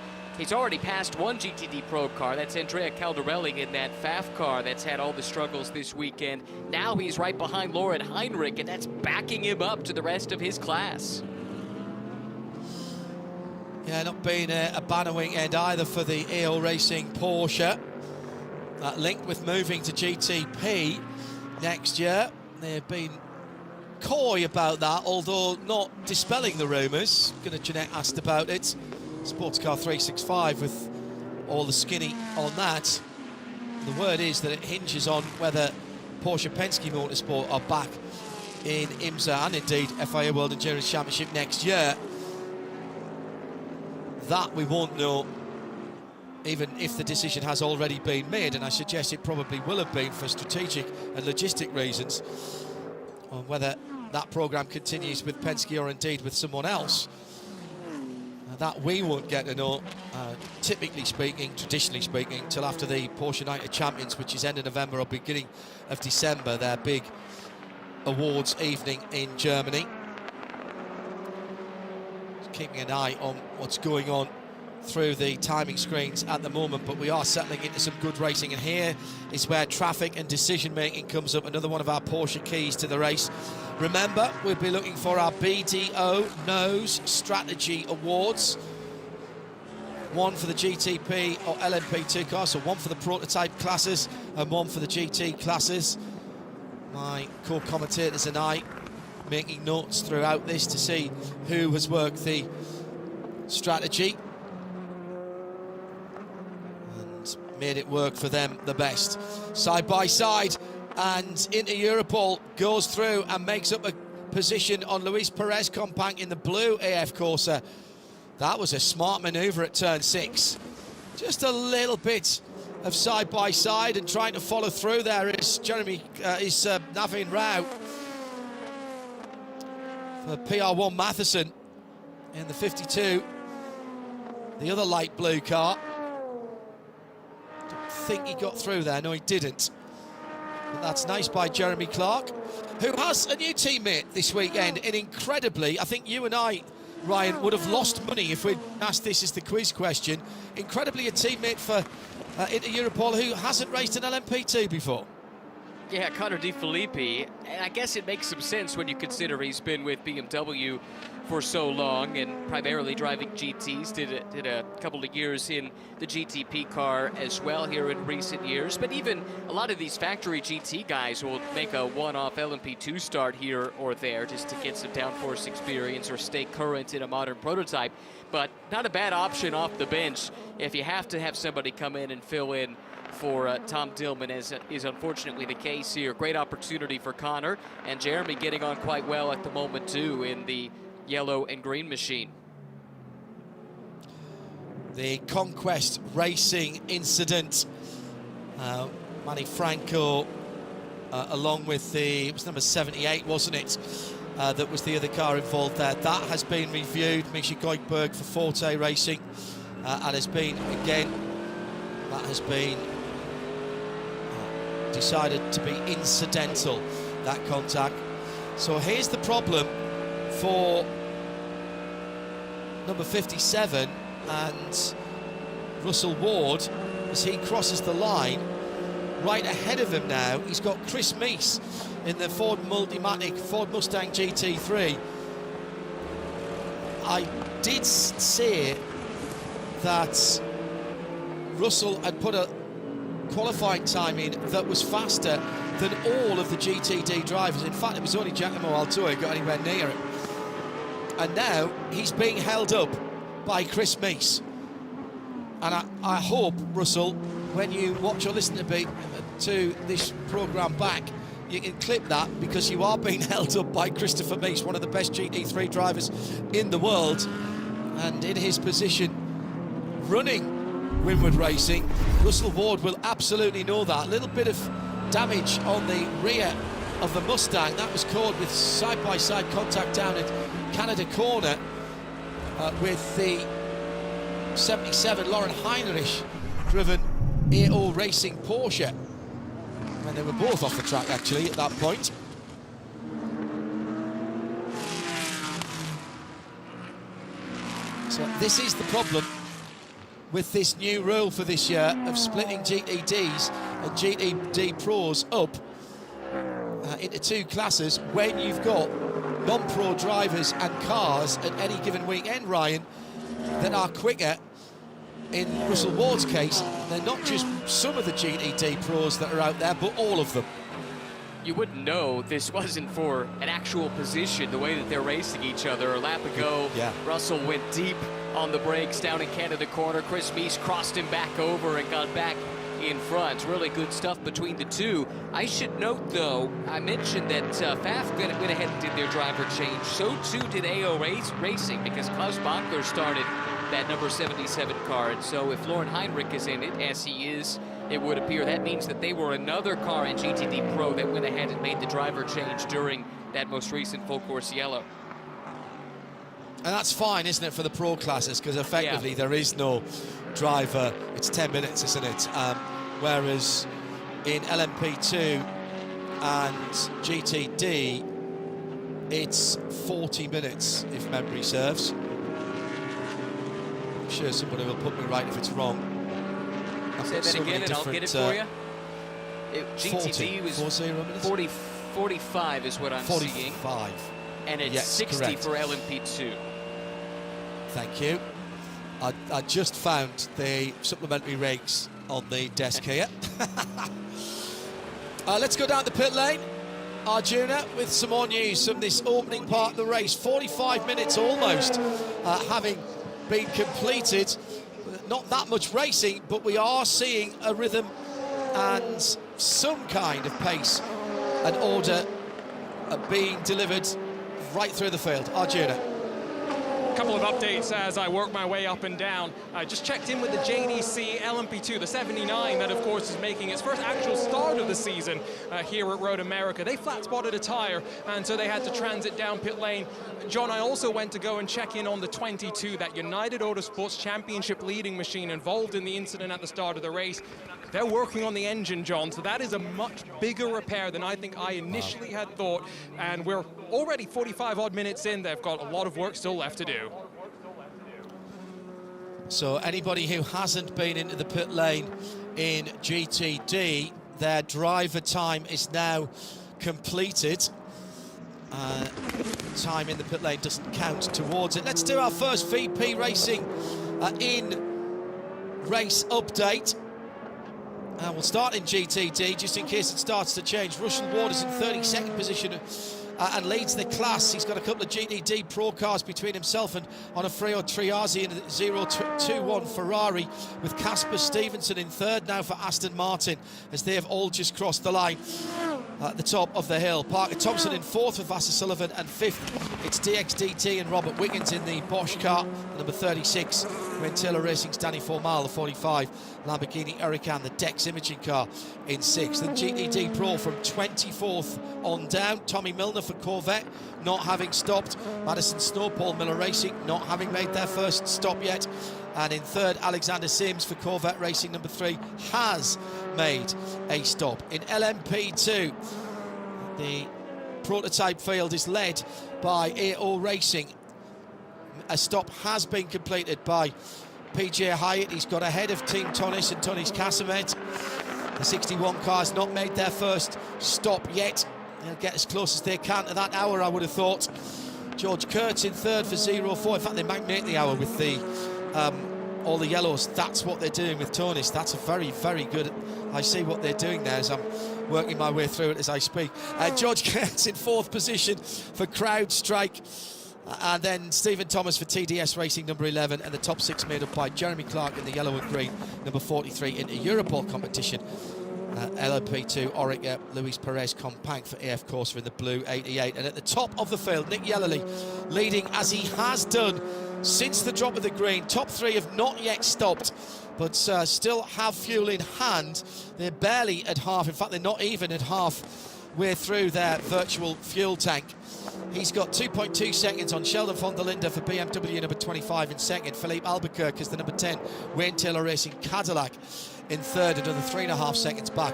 already passed one GTD Pro car. That's Andrea Caldarelli in that FAF car that's had all the struggles this weekend. Now he's right behind Lauren Heinrich, and that's backing him up to the rest of his class. Yeah, not been a banner weekend either for the EO Racing Porsche. That linked with moving to GTP next year. They've been coy about that, although not dispelling the rumours. Gunnar Jeanette asked about it. SportsCar 365 with all the skinny on that. The word is that it hinges on whether Porsche Penske Motorsport are back in IMSA and indeed FIA World Endurance Championship next year. That we won't know, even if the decision has already been made, and I suggest it probably will have been for strategic and logistic reasons, on whether that programme continues with Penske or indeed with someone else. That we won't get to know, typically speaking, traditionally speaking, till after the Porsche Night of Champions, which is end of November or beginning of December, their big awards evening in Germany. Just keeping an eye on what's going on through the timing screens at the moment, but we are settling into some good racing, and here is where traffic and decision making comes up, another one of our Porsche keys to the race. Remember, we'll be looking for our BDO Nose Strategy Awards. one for the GTP or LMP2 cars, so one for the prototype classes and one for the GT classes. My co-commentators and I making notes throughout this to see who has worked the strategy and made it work for them the best. Side by side, and into Europol goes through and makes up a position on Luis Perez Companc in the blue AF Corsa. That was a smart manoeuvre at turn 6. Just a little bit of side by side and trying to follow through. There is Navin Rao for PR1 Matheson in the 52, the other light blue car. Don't think he got through there. No, he didn't. But that's nice by Jeremy Clark, who has a new teammate this weekend. And incredibly, I think you and I, Ryan, would have lost money if we'd asked this as the quiz question. Incredibly, a teammate for Inter Europol who hasn't raced an LMP2 before. Yeah, Connor De Filippi, and I guess it makes some sense when you consider he's been with BMW for so long and primarily driving GTs, did a couple of years in the GTP car as well here in recent years. But even a lot of these factory GT guys will make a one-off LMP2 start here or there just to get some downforce experience or stay current in a modern prototype. But not a bad option off the bench if you have to have somebody come in and fill in for Tom Dillman, as is unfortunately the case here. Great opportunity for Connor, and Jeremy getting on quite well at the moment too in the yellow and green machine. The Conquest Racing incident. Manny Franco, along with it was number 78, wasn't it? That was the other car involved there. That has been reviewed. Misha Goikberg for Forte Racing, and has been, again, that has been decided to be incidental, that contact. So here's the problem for number 57 and Russell Ward as he crosses the line. Right ahead of him now, he's got Chris Meese in the Ford Multimatic Ford Mustang GT3. I did say that Russell had put a qualifying time in that was faster than all of the GTD drivers. In fact, it was only Giacomo Altua who got anywhere near him. And now he's being held up by Chris Meese. And I hope, Russell, when you watch or listen to this programme back, you can clip that, because you are being held up by Christopher Meese, one of the best GT3 drivers in the world. And in his position, running Winward Racing, Russell Ward will absolutely know that. A little bit of damage on the rear of the Mustang. That was caught with side-by-side contact down at Canada Corner with the 77 Lauren Heinrich driven AO Racing Porsche. And they were both off the track actually at that point. So this is the problem with this new rule for this year of splitting GTDs and GTD Pros up into two classes when you've got non-pro drivers and cars at any given weekend, Ryan, that are quicker. In Russell Ward's case, they're not just some of the GTD Pros that are out there, but all of them. You wouldn't know this wasn't for an actual position, the way that they're racing each other. A lap ago, yeah. Russell went deep on the brakes down in Canada Corner. Chris Meese crossed him back over and got back in front. Really good stuff between the two. I should note, though, I mentioned that Pfaff went ahead and did their driver change. So, too, did AO Racing, because Klaus Bachler started that number 77 car. And so if Lauren Heinrich is in it, as he is, it would appear that means that they were another car in GTD Pro that went ahead and made the driver change during that most recent full course yellow. And that's fine, isn't it, for the pro classes, because effectively there is no driver. It's 10 minutes, isn't it? Whereas in LMP2 and GTD, it's 40 minutes, if memory serves. I'm sure somebody will put me right if it's wrong. Say that again and I'll get it for you. GTD 40, was 45 is what I'm 45. seeing. And it's 60 correct. for LMP2. Thank you. I just found the supplementary rigs on the desk here. Let's go down the pit lane. Arjuna with some more news from this opening part of the race. 45 minutes almost having been completed. Not that much racing, but we are seeing a rhythm and some kind of pace and order being delivered right through the field. Arjuna. A couple of updates as I work my way up and down. I just checked in with the JDC LMP2, the 79, that of course is making its first actual start of the season here at Road America. They flat spotted a tire, and so they had to transit down pit lane. John, I also went to go and check in on the 22, that United Autosports Championship leading machine involved in the incident at the start of the race. They're working on the engine, John, so that is a much bigger repair than I think I initially had thought, and we're already 45 odd minutes in. They've got a lot of work still left to do. So anybody who hasn't been into the pit lane in GTD, their driver time is now completed. Time in the pit lane doesn't count towards it. Let's do our first VP Racing in race update. We'll start in GTD, just in case it starts to change. Russell Ward is in 32nd position and leads the class. He's got a couple of GTD Pro cars between himself and Onofrio Triazzi in a 0-2-1 Ferrari, with Casper Stevenson in third now for Aston Martin, as they have all just crossed the line at the top of the hill. Parker Thompson in fourth with Vassar Sullivan, and fifth it's DXDT and Robert Wiggins in the Bosch car, number 36. When Taylor Racing's Danny Formal, the 45. Lamborghini Huracan, the Dex Imaging car, in sixth. Then GTD Pro from 24th on down. Tommy Milner for Corvette, not having stopped. Madison Snow, Paul Miller Racing, not having made their first stop yet. And in third, Alexander Sims for Corvette Racing, number 3, has made a stop. In LMP2, the prototype field is led by AO Racing. A stop has been completed by PJ Hyatt. He's got ahead of Team Tonis and Tonis Casamet. The 61 cars not made their first stop yet. They'll get as close as they can to that hour, I would have thought. George Kurtz in third for 0-4. In fact, they might make the hour with the all the yellows. That's what they're doing with Tonis. That's a very, very good. I see what they're doing there as I'm working my way through it as I speak. George Kurtz in fourth position for CrowdStrike. And then Stephen Thomas for TDS Racing, number 11, and the top 6 made up by Jeremy Clark in the yellow and green, number 43 in a Europol competition. LMP2 Orica, Luis Perez Compank for AF Corsa in the blue 88. And at the top of the field, Nick Yellerly leading as he has done since the drop of the green. Top 3 have not yet stopped, but still have fuel in hand. They're barely at half. In fact, they're not even at half way through their virtual fuel tank. He's got 2.2 seconds on Sheldon von der Linde for BMW number 25 in second. Philippe Albuquerque is the number 10. Wayne Taylor Racing Cadillac in third, another 3.5 seconds back.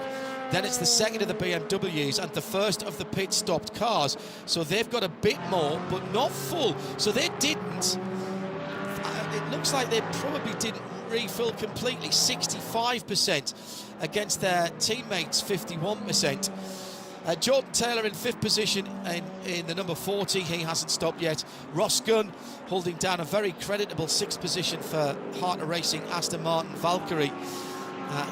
Then it's the second of the BMWs and the first of the pit-stopped cars. So they've got a bit more, but not full. So they didn't. It looks like they probably didn't refill completely. 65% against their teammates' 51%. Jordan Taylor in fifth position in the number 40. He hasn't stopped yet. Ross Gunn holding down a very creditable sixth position for Hartner Racing Aston Martin Valkyrie.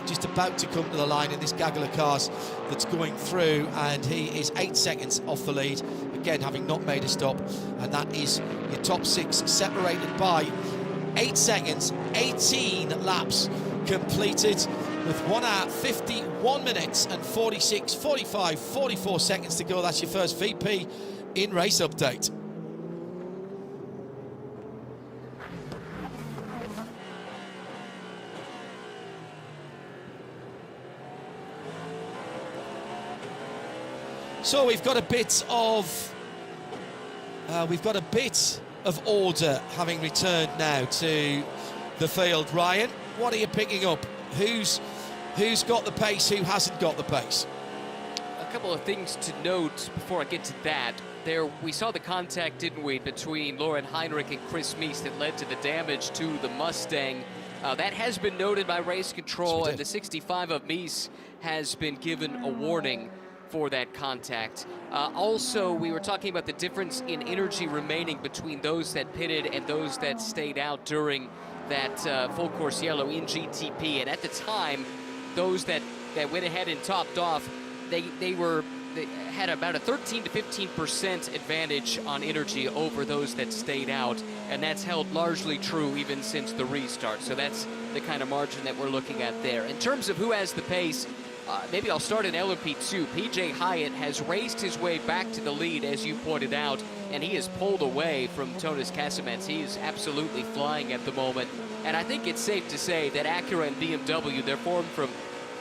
Just about to come to the line in this gaggle of cars that's going through, and he is 8 seconds off the lead, again having not made a stop. And that is your top 6 separated by 8 seconds, 18 laps completed, with 1 hour, 51 minutes and 46, 45, 44 seconds to go. That's your first VP in race update. So we've got a bit of order having returned now to the field. Ryan, what are you picking up? Who's got the pace, who hasn't got the pace? A couple of things to note before I get to that. There, we saw the contact, didn't we, between Lauren Heinrich and Chris Meese that led to the damage to the Mustang. That has been noted by race control, and the 65 of Meese has been given a warning for that contact. Also, we were talking about the difference in energy remaining between those that pitted and those that stayed out during that full course yellow in GTP. And at the time, those that went ahead and topped off, they had about a 13 to 15% advantage on energy over those that stayed out, and that's held largely true even since the restart. So that's the kind of margin that we're looking at there. In terms of who has the pace, maybe I'll start in LMP2. PJ Hyatt has raced his way back to the lead, as you pointed out, and he has pulled away from Tonis Kasemets. He is absolutely flying at the moment. And I think it's safe to say that Acura and BMW, their form from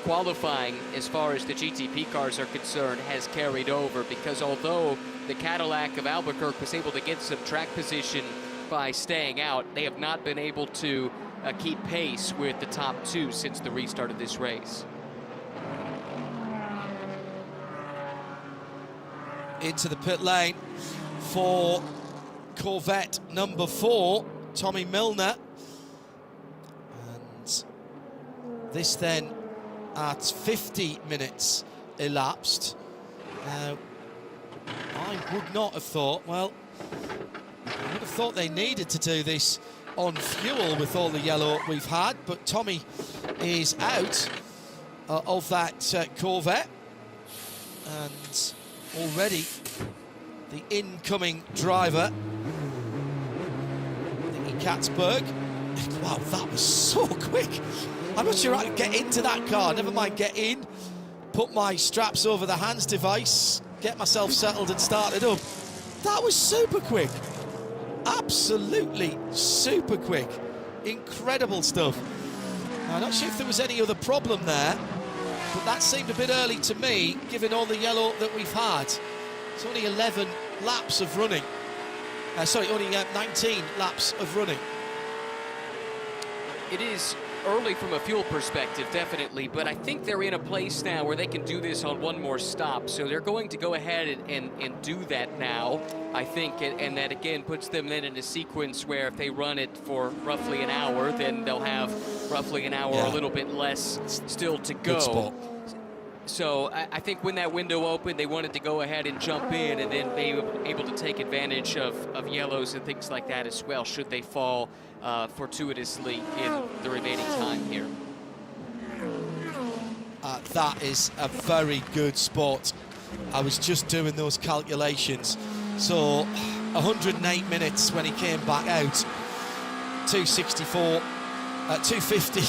qualifying as far as the GTP cars are concerned has carried over, because although the Cadillac of Albuquerque was able to get some track position by staying out, they have not been able to keep pace with the top two since the restart of this race. Into the pit lane for Corvette number 4, Tommy Milner. And this then at 50 minutes elapsed. Now, I would not have thought, well, I would have thought they needed to do this on fuel with all the yellow we've had, but Tommy is out of that Corvette. And already the incoming driver, Nicky Katzberg. Wow, that was so quick. I'm not sure I can get into that car. Never mind get in, put my straps over the hands device, get myself settled and started up. That was super quick. Absolutely super quick. Incredible stuff. I'm not sure if there was any other problem there, but that seemed a bit early to me, given all the yellow that we've had. It's only 11 laps of running. Only 19 laps of running. It is early from a fuel perspective, definitely, but I think they're in a place now where they can do this on one more stop. So they're going to go ahead and do that now, I think, and that again puts them then in a sequence where if they run it for roughly an hour, then they'll have roughly an hour, a little bit less still to go. Good spot. So I think when that window opened, they wanted to go ahead and jump in and then be able to take advantage of yellows and things like that as well, should they fall fortuitously in the remaining time here. That is a very good spot. I was just doing those calculations. So 108 minutes when he came back out, 264, 250.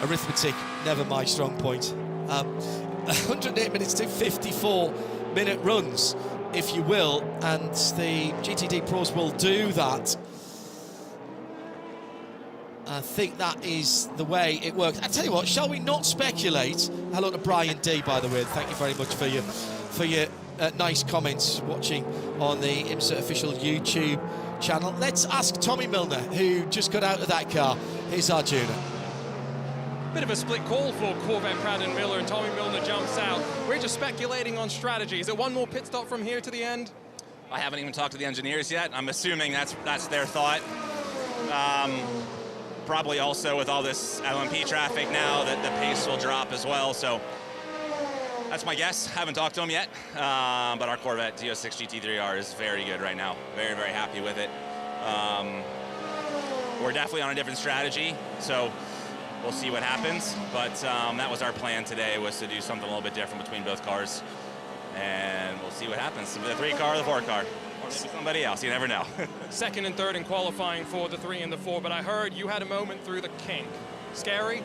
Arithmetic, never my strong point. 108 minutes to 54-minute runs, if you will, and the GTD Pros will do that. I think that is the way it works. I tell you what, shall we not speculate? Hello to Brian D, by the way. Thank you very much for your nice comments watching on the IMSA official YouTube channel. Let's ask Tommy Milner, who just got out of that car. Here's Arjuna. Bit of a split call for Corvette Pratt and Miller, and Tommy Milner jumps out. We're just speculating on strategy. Is it one more pit stop from here to the end? I haven't even talked to the engineers yet. I'm assuming that's their thought. Probably also with all this LMP traffic now that the pace will drop as well. So that's my guess. Haven't talked to them yet. But our Corvette Z06 GT3R is very good right now. Very, very happy with it. We're definitely on a different strategy. So we'll see what happens, but that was our plan today, was to do something a little bit different between both cars, and we'll see what happens. The 3 car or the 4 car, or maybe somebody else, you never know. Second and third in qualifying for the 3 and the 4, but I heard you had a moment through the kink. Scary?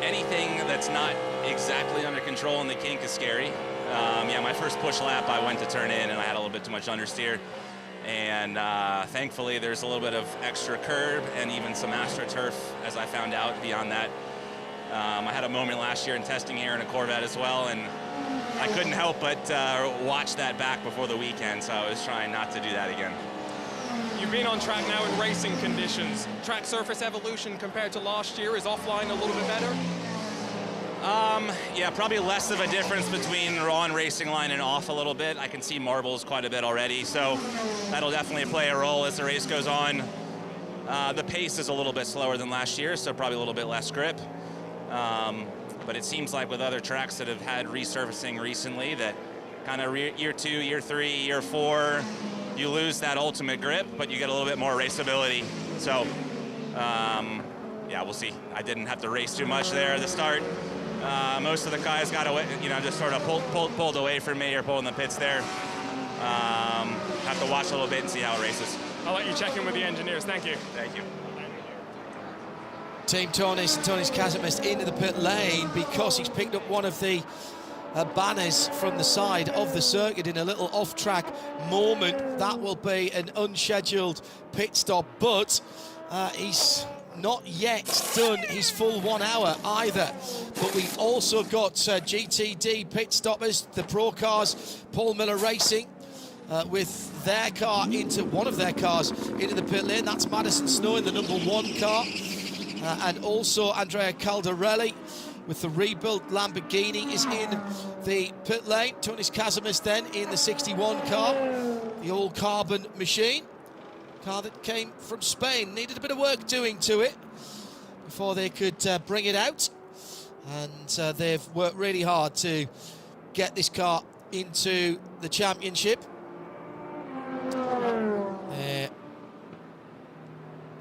Anything that's not exactly under control in the kink is scary. Yeah, my first push lap, I went to turn in, and I had a little bit too much understeer. And thankfully, there's a little bit of extra curb and even some AstroTurf, as I found out beyond that. I had a moment last year in testing here in a Corvette as well, and I couldn't help but watch that back before the weekend, so I was trying not to do that again. You've been on track now in racing conditions. Track surface evolution compared to last year is offline a little bit better? Yeah, probably less of a difference between on racing line and off a little bit. I can see marbles quite a bit already, so that'll definitely play a role as the race goes on. The pace is a little bit slower than last year, so probably a little bit less grip. But it seems like with other tracks that have had resurfacing recently, that kind of year 2, year 3, year 4, you lose that ultimate grip, but you get a little bit more raceability So, yeah, we'll see. I didn't have to race too much there at the start. Most of the guys got away, just sort of pulled away from me or pulling the pits there. Have to watch a little bit and see how it races. I'll let you check in with the engineers. Thank you. Thank you. Team Tonis Kazimest into the pit lane because he's picked up one of the banners from the side of the circuit in a little off-track moment. That will be an unscheduled pit stop, but he's not yet done his full 1 hour either. But we've also got GTD pit stoppers, the Pro cars, Paul Miller Racing, with their car into one of their cars into the pit lane. That's Madison Snow in the number 1 car, and also Andrea Caldarelli with the rebuilt Lamborghini is in the pit lane. Tonis Kazimest then in the 61 car, the all-carbon machine. Car that came from Spain, needed a bit of work doing to it before they could bring it out, and they've worked really hard to get this car into the championship.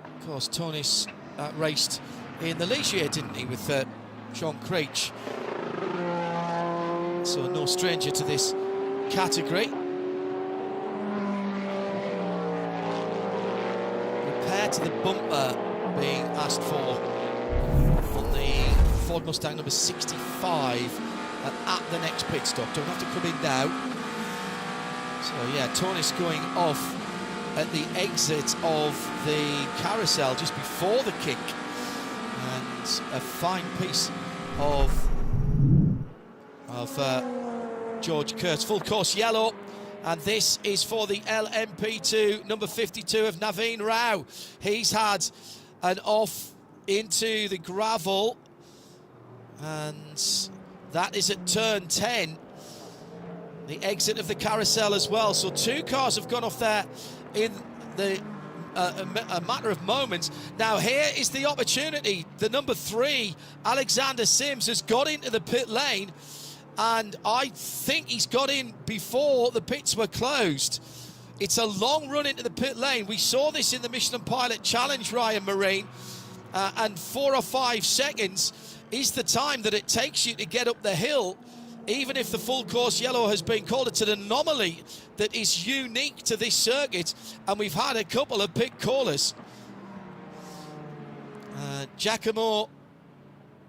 Of course, Tonis raced in the Ligier, didn't he, with Sean Creech, so no stranger to this category. To the bumper being asked for on the Ford Mustang number 65 at the next pit stop. Don't have to come in now. So yeah, Tonis going off at the exit of the carousel just before the kick, and a fine piece of George Kurtz. Full course yellow. And this is for the LMP2, number 52 of Naveen Rao. He's had an off into the gravel, and that is at turn 10, the exit of the carousel as well. So 2 cars have gone off there in the a matter of moments. Now here is the opportunity. The number 3, Alexander Sims, has got into the pit lane, and I think he's got in before the pits were closed. It's a long run into the pit lane. We saw this in the Michelin Pilot Challenge, Ryan Marine, and 4 or 5 seconds is the time that it takes you to get up the hill, even if the full course yellow has been called. It's an anomaly that is unique to this circuit, and we've had a couple of pit callers. Giacomo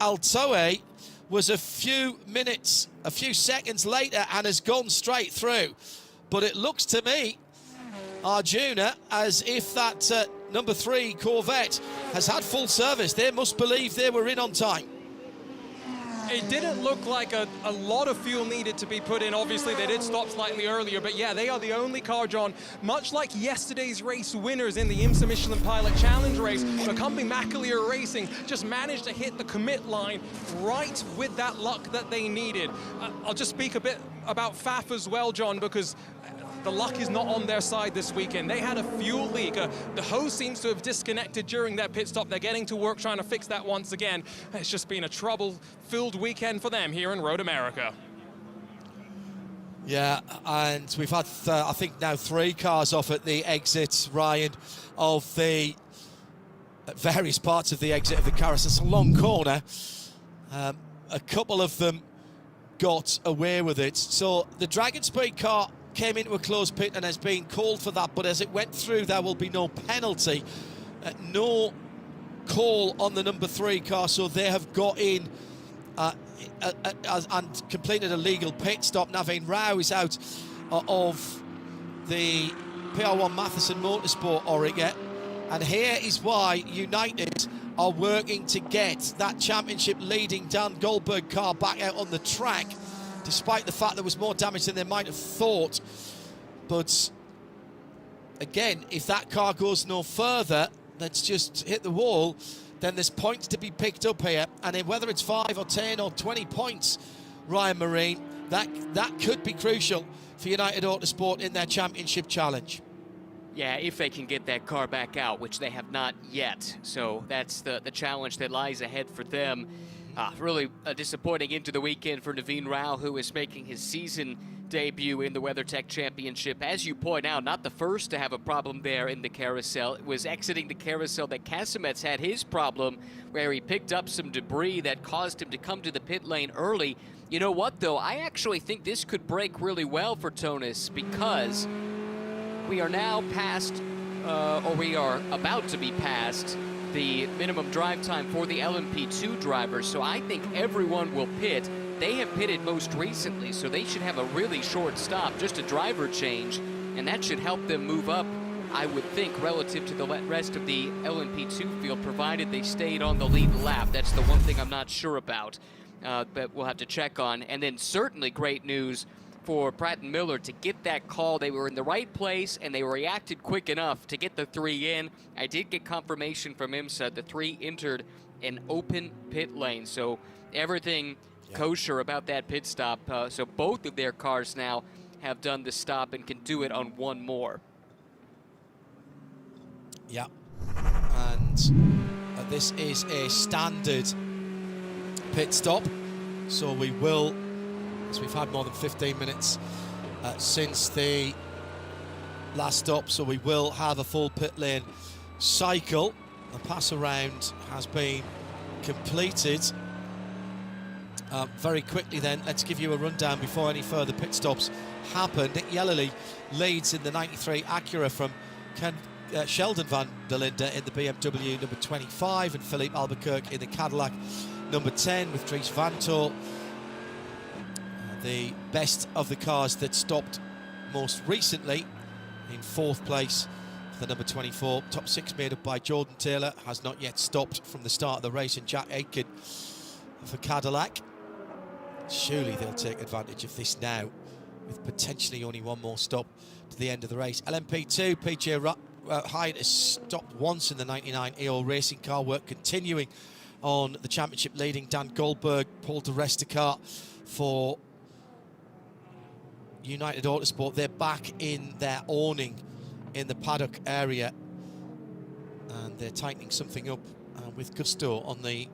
Altoe was a few seconds later and has gone straight through. But it looks to me, Arjuna, as if that number 3 Corvette has had full service. They must believe they were in on time. It didn't look like a lot of fuel needed to be put in. Obviously, they did stop slightly earlier, but yeah, they are the only car, John, much like yesterday's race winners in the IMSA Michelin Pilot Challenge race. The company McAleer Racing just managed to hit the commit line right with that luck that they needed. I'll just speak a bit about Pfaff as well, John, because the luck is not on their side this weekend. They had a fuel leak. The hose seems to have disconnected during their pit stop. They're getting to work trying to fix that once again. It's just been a trouble-filled weekend for them here in Road America. Yeah, and we've had, I think, now 3 cars off at the exit, Ryan, of the various parts of the exit of the carousel. It's a long corner. A couple of them got away with it. So the Dragon Speed car came into a closed pit and has been called for that, but as it went through, there will be no penalty, no call on the number 3 car, so they have got in and completed a legal pit stop. Naveen Rao is out of the PR1 Matheson Motorsport Oregon, and here is why United are working to get that championship leading Dan Goldberg car back out on the track, despite the fact there was more damage than they might have thought. But again, if that car goes no further, let's just hit the wall, then there's points to be picked up here. And whether it's 5 or 10 or 20 points, Ryan Marine, that could be crucial for United Autosport in their championship challenge. Yeah, if they can get that car back out, which they have not yet. So that's the challenge that lies ahead for them. Really a disappointing into the weekend for Naveen Rao, who is making his season debut in the WeatherTech Championship. As you point out, not the first to have a problem there in the carousel. It was exiting the carousel that Casemets had his problem, where he picked up some debris that caused him to come to the pit lane early. You know what, though? I actually think this could break really well for Tonis, because we are now past, or we are about to be past, the minimum drive time for the LMP2 drivers, so I think everyone will pit. They have pitted most recently, so they should have a really short stop, just a driver change, and that should help them move up, I would think, relative to the rest of the LMP2 field, provided they stayed on the lead lap. That's the one thing I'm not sure about, but we'll have to check on. And then certainly great news for Pratt and Miller to get that call. They were in the right place, and they reacted quick enough to get the 3 in. I did get confirmation from IMSA. The 3 entered an open pit lane, so everything kosher about that pit stop. So both of their cars now have done the stop and can do it on one more. Yeah, and this is a standard pit stop, so we will, as we've had more than 15 minutes since the last stop, so we will have a full pit lane cycle. The pass around has been completed. Very quickly then, let's give you a rundown before any further pit stops happen. Nick Yellerly leads in the 93 Acura from Sheldon van der Linde in the BMW number 25, and Philippe Albuquerque in the Cadillac number 10, with Dries Vanthoor the best of the cars that stopped most recently in 4th place for the number 24. Top 6 made up by Jordan Taylor, has not yet stopped from the start of the race, and Jack Aitken for Cadillac. Surely they'll take advantage of this now, with potentially only one more stop to the end of the race. LMP2, PJ Hyde has stopped once in the 99 EO racing car, work continuing on the championship leading Dan Goldberg, Paul de Restacar for United Autosport. They're back in their awning in the paddock area, and they're tightening something up with gusto on the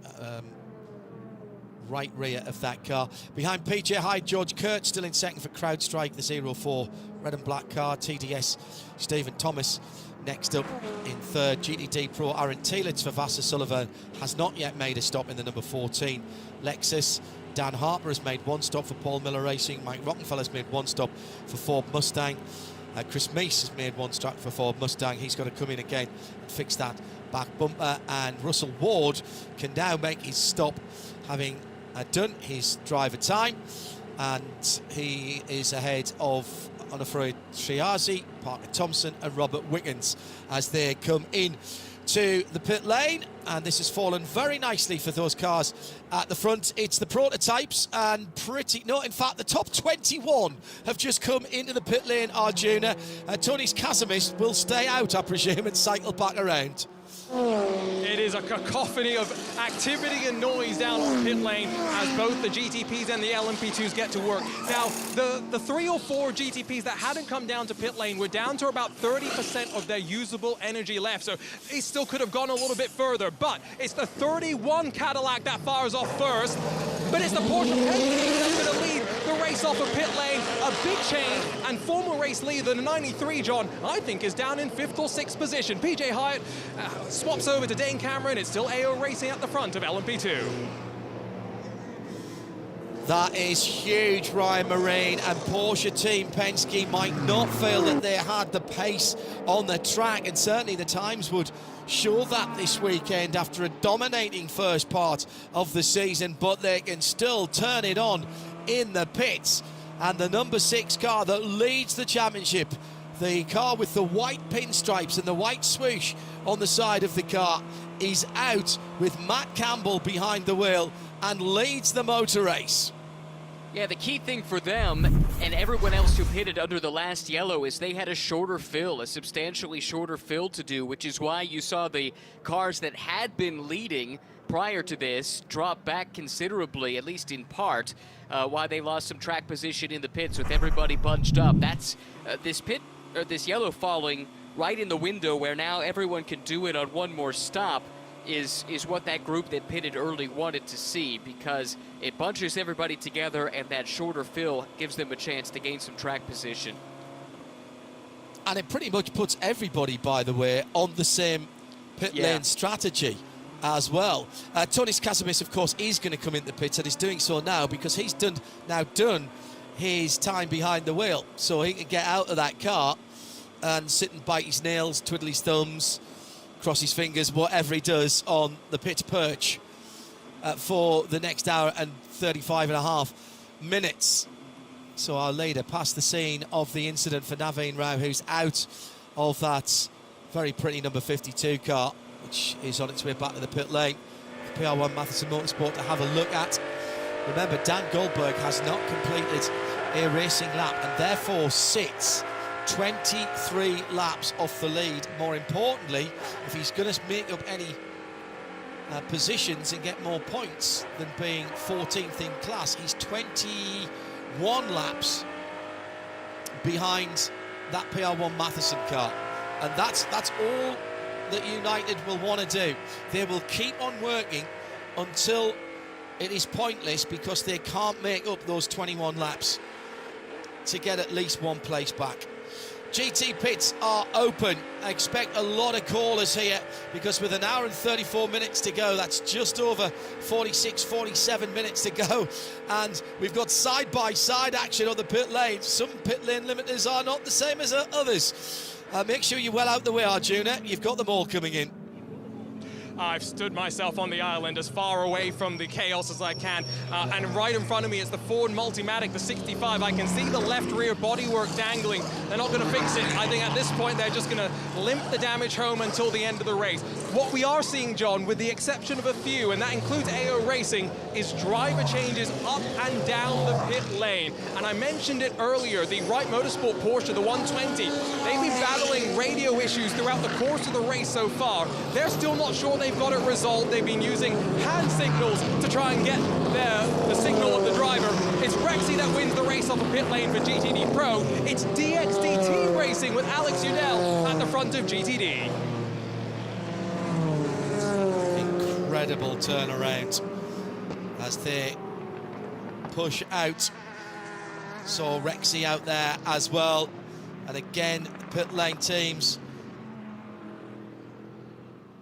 right rear of that car. Behind PJ Hyde, George Kurt still in second for CrowdStrike, the 04 red and black car. TDS, Stephen Thomas next up in 3rd. GTD Pro Aaron Tielitz for Vassar Sullivan has not yet made a stop in the number 14 Lexus. Dan Harper has made 1 stop for Paul Miller Racing. Mike Rockenfeller's made 1 stop for Ford Mustang. Chris Meese has made 1 stop for Ford Mustang. He's got to come in again and fix that back bumper. And Russell Ward can now make his stop, having done his driver time, and he is ahead of Onofre Triazi, Parker Thompson and Robert Wickens as they come in to the pit lane. And this has fallen very nicely for those cars at the front. It's the prototypes, and in fact the top 21 have just come into the pit lane, Arjuna. Tonis Kasemis will stay out, I presume, and cycle back around. It is a cacophony of activity and noise down on pit lane as both the GTPs and the LMP2s get to work. Now, the 3 or 4 GTPs that hadn't come down to pit lane were down to about 30% of their usable energy left, so it still could have gone a little bit further, but it's the 31 Cadillac that fires off first, but it's the Porsche that's going to lead the race off of pit lane. A big change, and former race leader, the 93, John, I think is down in 5th or 6th position. PJ Hyatt swaps over to Dane Cameron. It's still AO Racing at the front of LMP2. That is huge, Ryan Marine, and Porsche Team Penske might not feel that they had the pace on the track, and certainly the times would show that this weekend after a dominating first part of the season, but they can still turn it on in the pits. And the number 6 car that leads the championship, the car with the white pinstripes and the white swoosh on the side of the car, is out with Matt Campbell behind the wheel and leads the motor race. Yeah, the key thing for them and everyone else who pitted under the last yellow is they had a shorter fill, a substantially shorter fill to do, which is why you saw the cars that had been leading prior to this drop back considerably, at least in part, why they lost some track position in the pits with everybody bunched up. That's this yellow falling right in the window where now everyone can do it on one more stop. is what that group that pitted early wanted to see, because it bunches everybody together, and that shorter fill gives them a chance to gain some track position. And it pretty much puts everybody, by the way, on the same pit lane strategy as well. Tonis Kasemis, of course, is going to come into the pits, and he's doing so now because he's done his time behind the wheel, so he can get out of that car and sit and bite his nails, twiddle his thumbs, cross his fingers, whatever he does on the pit perch for the next hour and 35.5 minutes. So our leader passed the scene of the incident for Naveen Rao, who's out of that very pretty number 52 car, which is on its way back to the pit lane. PR1 Matheson Motorsport to have a look at. Remember, Dan Goldberg has not completed a racing lap and therefore sits 23 laps off the lead. More importantly, if he's going to make up any positions and get more points than being 14th in class, he's 21 laps behind that PR1 Matheson car. And that's all that United will want to do. They will keep on working until it is pointless, because they can't make up those 21 laps to get at least one place back. GT pits are open. I expect a lot of callers here, because with an hour and 34 minutes to go, that's just over 46, 47 minutes to go, and we've got side-by-side action on the pit lane. Some pit lane limiters are not the same as others. Make sure you're well out the way, Arjuna. You've got them all coming in. I've stood myself on the island as far away from the chaos as I can, and right in front of me is the Ford Multimatic, the 65. I can see the left rear bodywork dangling. They're not going to fix it. I think at this point they're just going to limp the damage home until the end of the race. What we are seeing, John, with the exception of a few, and that includes AO Racing, is driver changes up and down the pit lane. And I mentioned it earlier, the Wright Motorsport Porsche, the 120, they've been battling radio issues throughout the course of the race so far. They're still not sure they've got it resolved. They've been using hand signals to try and get the signal of the driver. It's Rexy that wins the race off the pit lane for GTD Pro. It's DXDT Racing with Alex Udell at the front of GTD. Incredible turnaround as they push out. Saw Rexy out there as well, and again the pit lane teams.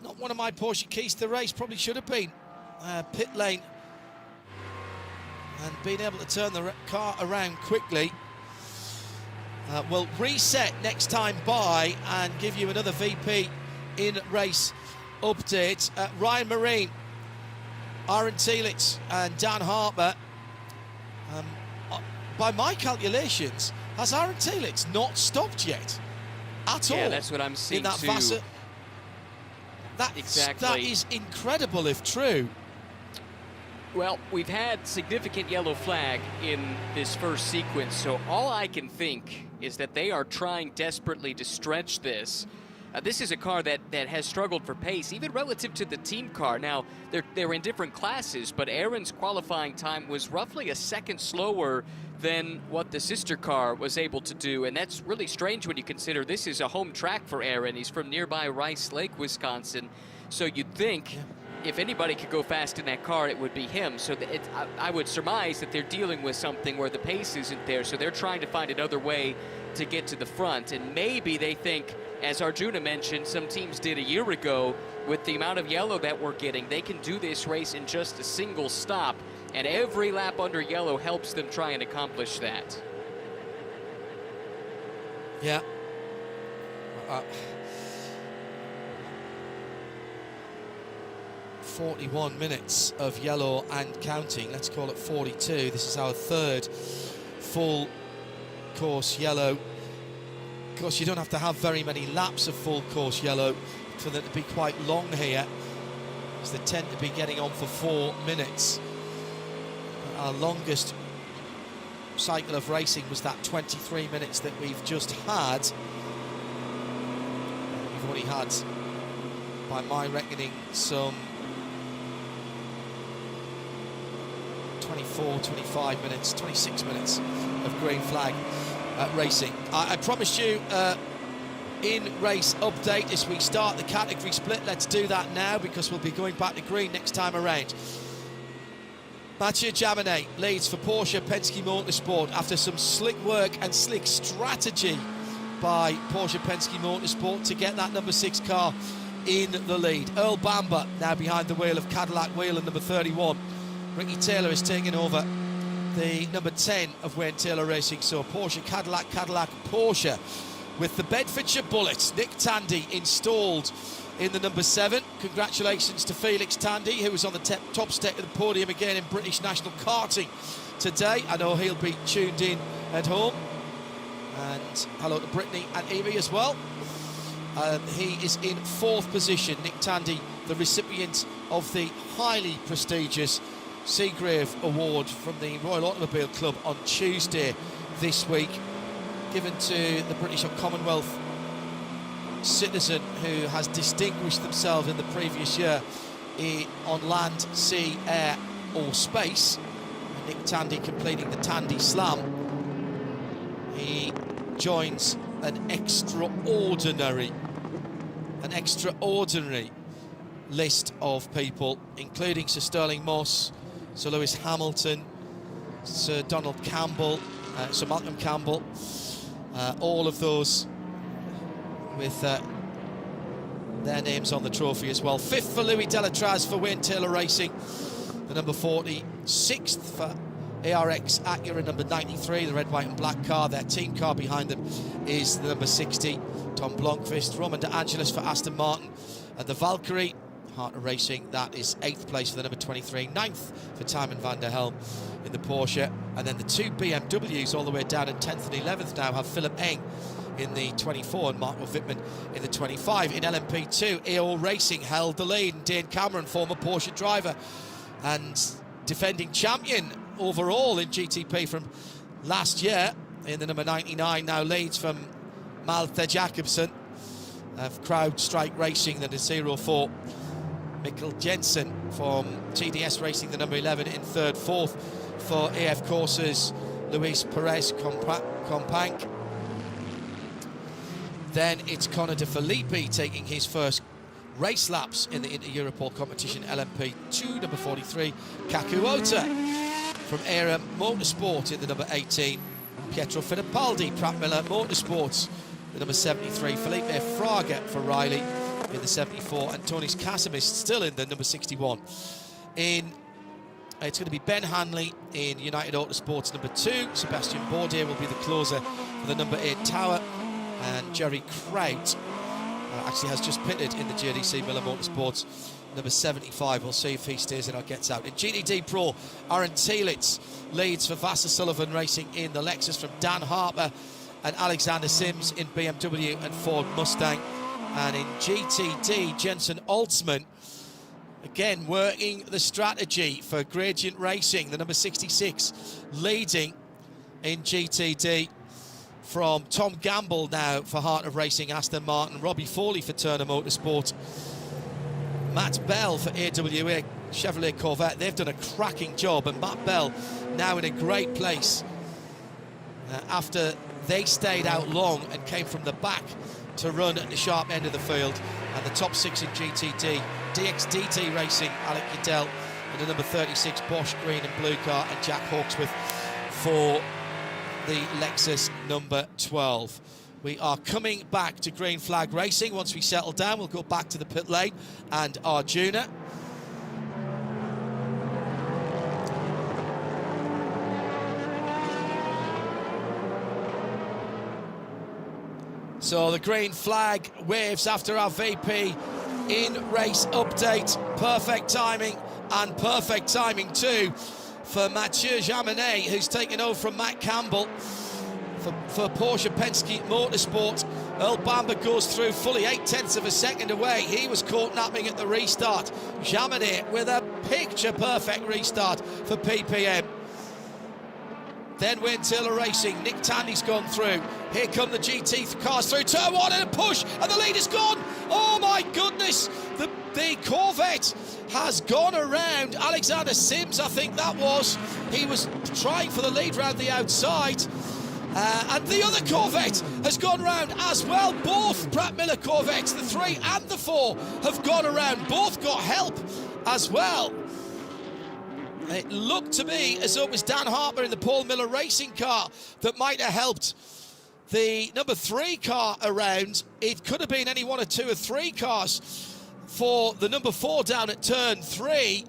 Not one of my Porsche keys to the race, probably should have been pit lane and being able to turn the car around quickly. We'll reset next time by and give you another VP in race update. Ryan Marine, Aaron Thielitz and Dan Harper. By my calculations, has Aaron Thielitz not stopped yet at all? Yeah, that's what I'm seeing in that too. Vassar. Exactly. That is incredible if true. Well, we've had significant yellow flag in this first sequence, so all I can think is that they are trying desperately to stretch this. This is a car that has struggled for pace, even relative to the team car. Now, they're in different classes, but Aaron's qualifying time was roughly a second slower than what the sister car was able to do, and that's really strange when you consider this is a home track for Aaron. He's from nearby Rice Lake, Wisconsin, so you'd think if anybody could go fast in that car, it would be him. So I would surmise that they're dealing with something where the pace isn't there, so they're trying to find another way to get to the front, and maybe they think, as Arjuna mentioned, some teams did a year ago, with the amount of yellow that we're getting, they can do this race in just a single stop, and every lap under yellow helps them try and accomplish that. Yeah. 41 minutes of yellow and counting. Let's call it 42. This is our third full course yellow. Of course, you don't have to have very many laps of full course yellow for them to be quite long here, because they tend to be getting on for 4 minutes. Our longest cycle of racing was that 23 minutes that we've just had. We've only had, by my reckoning, some 24, 25 minutes, 26 minutes of green flag racing. I promised you in-race update as we start the category split. Let's do that now because we'll be going back to green next time around. Mathieu Jaminet leads for Porsche Penske Motorsport after some slick work and slick strategy by Porsche Penske Motorsport to get that number 6 car in the lead. Earl Bamber now behind the wheel of Cadillac Wheel and number 31. Ricky Taylor is taking over the number 10 of Wayne Taylor Racing. So Porsche, Cadillac, Cadillac, Porsche. With the Bedfordshire Bullets, Nick Tandy installed in the number 7. Congratulations to Felix Tandy, who was on the top step of the podium again in British National Karting today. I know he'll be tuned in at home. And hello to Brittany and Amy as well. He is in 4th position. Nick Tandy, the recipient of the highly prestigious Seagrave Award from the Royal Automobile Club on Tuesday this week, given to the British or Commonwealth citizen who has distinguished themselves in the previous year on land, sea, air or space. And Nick Tandy completing the Tandy Slam. He joins an extraordinary list of people, including Sir Stirling Moss, Sir Lewis Hamilton, Sir Donald Campbell, Sir Malcolm Campbell, all of those with their names on the trophy as well. 5th for Louis Delatraz for Wayne Taylor Racing, the number 40. 6th for ARX Acura, number 93, the red, white and black car. Their team car behind them is the number 60, Tom Blomqvist. Roman De Angelis for Aston Martin, and the Valkyrie, Heart of Racing, that is 8th place for the number 23. 9th for Tymon van der Helm in the Porsche. And then the 2 BMWs all the way down in 10th and 11th now have Philip Eng in the 24 and Marco Wittmann in the 25. In LMP2, AO Racing held the lead, and Dane Cameron, former Porsche driver and defending champion overall in GTP from last year in the number 99, now leads from Malte Jakobsen of Crowd Strike Racing, the 04. Mikkel Jensen from TDS Racing, the number 11, in 3rd. 4th for AF Courses, Luis Perez Companc. Then it's Conor De Filippi taking his first race laps in the Inter-Europol competition, LMP2, number 43. Kaku Ota from Era Motorsport in the number 18. Pietro Fittipaldi, Pratt Miller Motorsports, the number 73. Felipe Fraga for Riley in the 74. Antonis Cassimis still in the number 61. It's going to be Ben Hanley in United Autosports, number 2. Sebastian Bourdais will be the closer for the number 8 Tower. And Jerry Kraut actually has just pitted in the JDC Miller Motorsports, number 75. We'll see if he stays in or gets out. In GTD Pro, Aaron Tielitz leads for Vassar Sullivan Racing in the Lexus from Dan Harper and Alexander Sims in BMW and Ford Mustang. And in GTD, Jensen Altsman, again working the strategy for Gradient Racing, the number 66, leading in GTD from Tom Gamble now for Heart of Racing, Aston Martin, Robbie Foley for Turner Motorsport, Matt Bell for AWA Chevrolet Corvette. They've done a cracking job, and Matt Bell now in a great place after they stayed out long and came from the back to run at the sharp end of the field. And the top 6 in GTD, DXDT Racing, Alec Udell, and the number 36 Bosch green and blue car, and Jack Hawksworth for the Lexus number 12. We are coming back to green flag racing. Once we settle down, we'll go back to the pit lane and Arjuna. So the green flag waves after our VP in-race update. Perfect timing, and perfect timing too for Mathieu Jaminet, who's taken over from Matt Campbell for Porsche Penske Motorsport. Earl Bamber goes through fully 0.8 of a second away. He was caught napping at the restart. Jaminet with a picture-perfect restart for PPM. Then Wayne Taylor Racing, Nick Tandy's gone through. Here come the GT cars through. Turn 1 and a push, and the lead is gone. Oh my goodness, the Corvette has gone around Alexander Sims, I think that was. He was trying for the lead round the outside. And the other Corvette has gone round as well. Both Pratt Miller Corvettes, the 3 and the 4, have gone around. Both got help as well. It looked to me as though it was Dan Harper in the Paul Miller racing car that might have helped the number 3 car around. It could have been any one of 2 or 3 cars for the number 4 down at turn 3.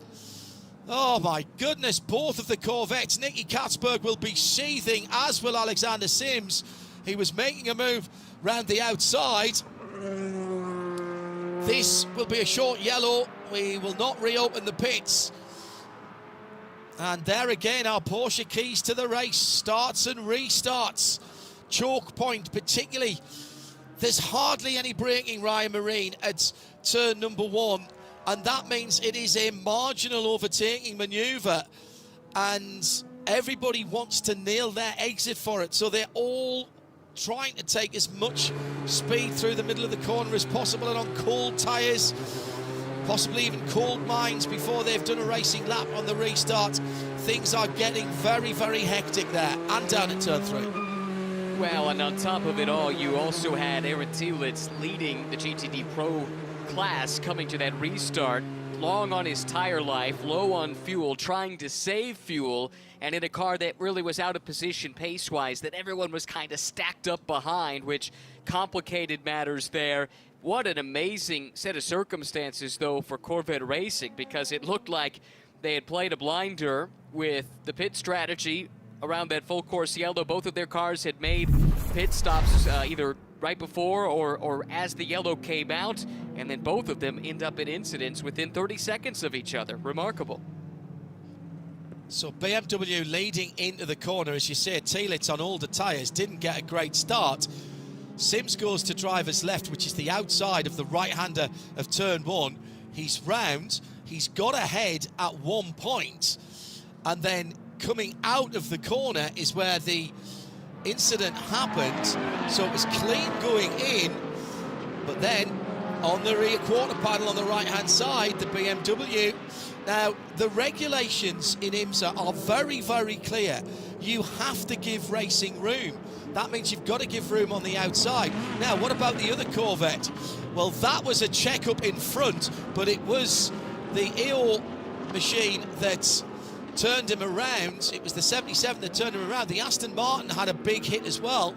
Oh my goodness, both of the Corvettes. Nicky Katzberg will be seething, as will Alexander Sims. He was making a move round the outside. This will be a short yellow. We will not reopen the pits. And there again, our Porsche keys to the race. Starts and restarts. Choke point, particularly. There's hardly any braking, Ryan Marine, at turn number 1. And that means it is a marginal overtaking manoeuvre. And everybody wants to nail their exit for it. So they're all trying to take as much speed through the middle of the corner as possible, and on cold tyres, possibly even cold mines before they've done a racing lap on the restart. Things are getting very, very hectic there, and down at turn 3. Well, and on top of it all, you also had Aaron Tielitz leading the GTD Pro class coming to that restart, long on his tire life, low on fuel, trying to save fuel, and in a car that really was out of position pace-wise, that everyone was kind of stacked up behind, which complicated matters there. What an amazing set of circumstances, though, for Corvette Racing, because it looked like they had played a blinder with the pit strategy around that full course yellow. Both of their cars had made pit stops either right before or as the yellow came out, and then both of them end up in incidents within 30 seconds of each other. Remarkable. So BMW leading into the corner, as you say. Tielitz on older tyres didn't get a great start. Sims goes to driver's left, which is the outside of the right-hander of turn 1. He's round, he's got ahead at one point, and then coming out of the corner is where the incident happened. So it was clean going in, but then on the rear quarter panel on the right-hand side, the BMW. Now, the regulations in IMSA are very, very clear. You have to give racing room. That means you've got to give room on the outside. Now, what about the other Corvette? Well, that was a check-up in front, but it was the EO machine that turned him around. It was the 77 that turned him around. The Aston Martin had a big hit as well.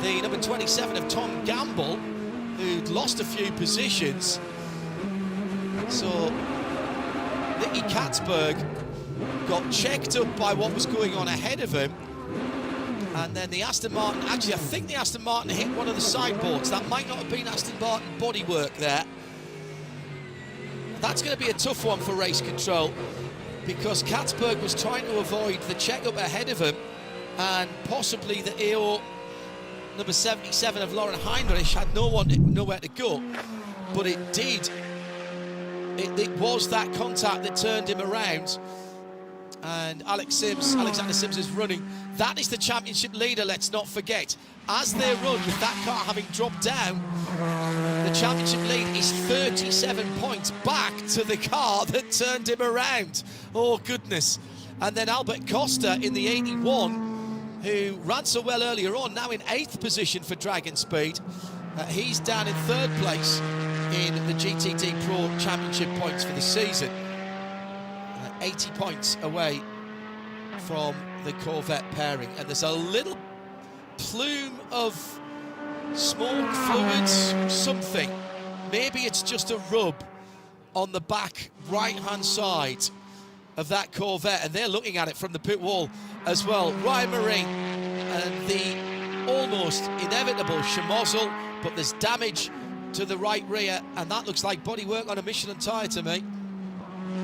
The number 27 of Tom Gamble, who'd lost a few positions. So Nicky Katzberg got checked up by what was going on ahead of him. And then the Aston Martin, actually I think the Aston Martin hit one of the sideboards. That might not have been Aston Martin bodywork there. That's going to be a tough one for race control, because Katzberg was trying to avoid the check-up ahead of him, and possibly the EO number 77 of Lauren Heinrich had nowhere to go. But it did. It was that contact that turned him around. And Alexander Sims is running. That is the championship leader, let's not forget. As they run, with that car having dropped down, the championship lead is 37 points back to the car that turned him around. Oh, goodness. And then Albert Costa in the 81, who ran so well earlier on, now in 8th position for Dragon Speed. He's down in 3rd place in the GTD Pro Championship points for the season. 80 points away from the Corvette pairing, and there's a little plume of smoke, fluids, something. Maybe it's just a rub on the back right-hand side of that Corvette, and they're looking at it from the pit wall as well. Ryan Marine and the almost inevitable Schmozzle, but there's damage to the right rear, and that looks like bodywork on a Michelin tyre to me.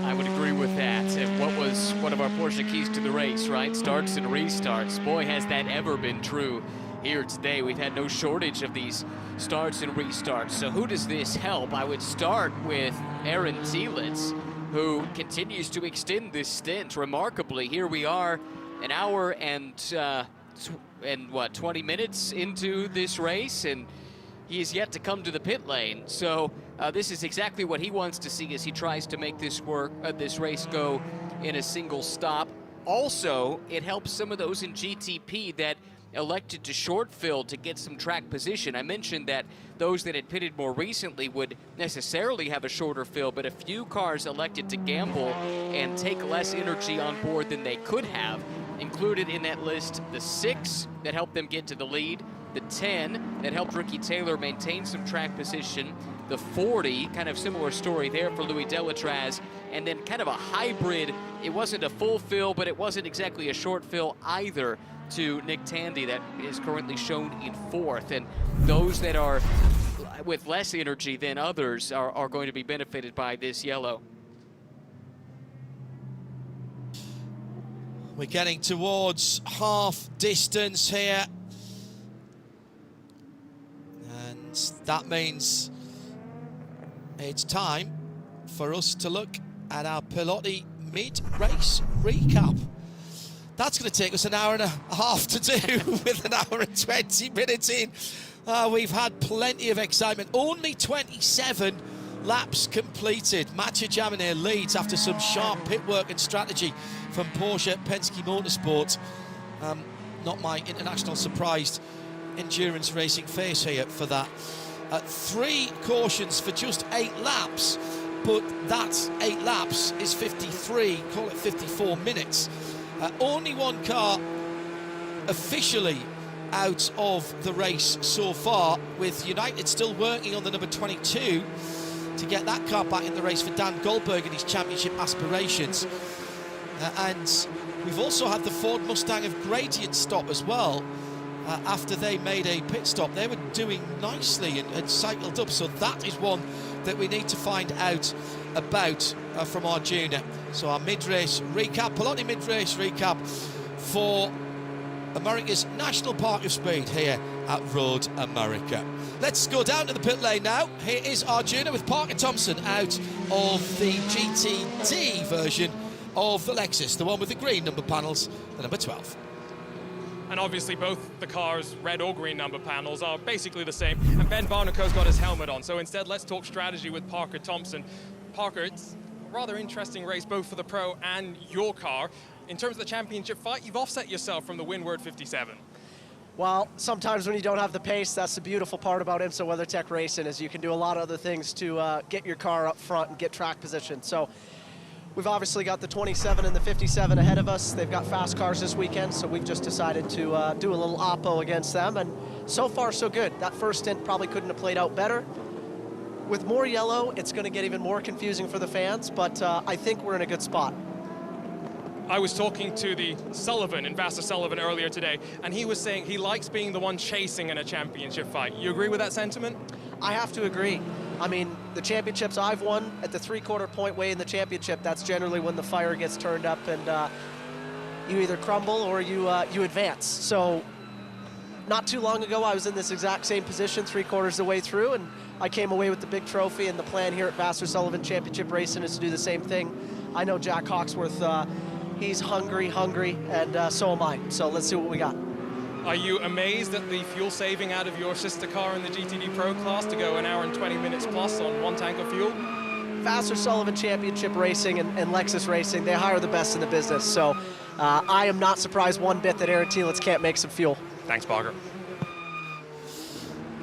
I would agree with that. And what was one of our Porsche keys to the race, right? Starts and restarts. Boy, has that ever been true here today. We've had no shortage of these starts and restarts. So who does this help? I would start with Aaron Tielitz, who continues to extend this stint remarkably. Here we are, an hour and 20 minutes into this race, and he is yet to come to the pit lane. So this is exactly what he wants to see as he tries to make this race go in a single stop. Also, it helps some of those in GTP that elected to short fill to get some track position. I mentioned that those that had pitted more recently would necessarily have a shorter fill, but a few cars elected to gamble and take less energy on board than they could have. Included in that list, the 6 that helped them get to the lead, the 10 that helped Ricky Taylor maintain some track position, the 40, kind of similar story there for Louis Delatraz, and then kind of a hybrid. It wasn't a full fill, but it wasn't exactly a short fill either, to Nick Tandy, that is currently shown in 4th. And those that are with less energy than others are going to be benefited by this yellow. We're getting towards half distance here. And that means it's time for us to look at our Pilotti mid-race recap. That's going to take us an hour and a half to do with an hour and 20 minutes in. We've had plenty of excitement. Only 27 laps completed. Mattia Jaminet leads after some sharp pit work and strategy from Porsche Penske Motorsport. Not my international surprised endurance racing face here for that. 3 cautions for just 8 laps, but that 8 laps is 53, call it 54 minutes. Only 1 car officially out of the race so far, with United still working on the number 22 to get that car back in the race for Dan Goldberg and his championship aspirations. And we've also had the Ford Mustang of Gradient stop as well. After they made a pit stop, they were doing nicely and cycled up, so that is one that we need to find out about from our junior. So our mid-race recap, Pilotti mid-race recap for America's National Park of Speed here at Road America. Let's go down to the pit lane now. Here is our junior with Parker Thompson out of the GTD version of the Lexus, the one with the green number panels, the number 12. And obviously both the cars, red or green number panels, are basically the same. And Ben Barnico's got his helmet on, so instead let's talk strategy with Parker Thompson. Parker, it's a rather interesting race both for the Pro and your car. In terms of the championship fight, you've offset yourself from the Windward 57. Well, sometimes when you don't have the pace, that's the beautiful part about IMSA WeatherTech racing, is you can do a lot of other things to get your car up front and get track position. So we've obviously got the 27 and the 57 ahead of us. They've got fast cars this weekend, so we've just decided to do a little oppo against them, and so far so good. That first stint probably couldn't have played out better. With more yellow, it's going to get even more confusing for the fans, but I think we're in a good spot. I was talking to the Sullivan, Ambassador Sullivan, earlier today, and he was saying he likes being the one chasing in a championship fight. You agree with that sentiment? I have to agree. I mean, the championships I've won at the 3/4 point way in the championship, that's generally when the fire gets turned up and you either crumble or you advance. So not too long ago, I was in this exact same position 3/4 of the way through, and I came away with the big trophy, and the plan here at Vassar Sullivan Championship Racing is to do the same thing. I know Jack Hawksworth, he's hungry, and so am I. So let's see what we got. Are you amazed at the fuel saving out of your sister car in the GTD Pro class to go 1 hour and 20 minutes plus on 1 tank of fuel? Vassar Sullivan Championship Racing and Lexus Racing, they hire the best in the business. So I am not surprised one bit that Aaron Telitz can't make some fuel. Thanks, Parker.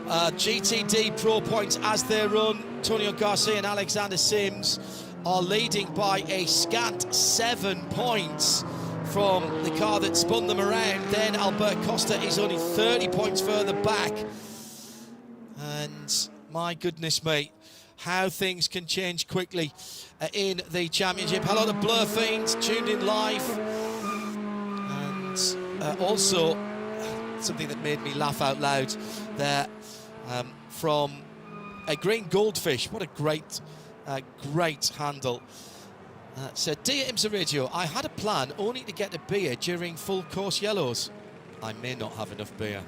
GTD Pro points as they run. Antonio Garcia and Alexander Sims are leading by a scant 7 points from the car that spun them around. Then Albert Costa is only 30 points further back. And my goodness me, how things can change quickly in the championship. Hello to Blur Fiends, tuned in live. And also, something that made me laugh out loud there, from a Green Goldfish. What a great handle. Said, dear IMSA Radio, I had a plan only to get a beer during full course yellows. I may not have enough beer.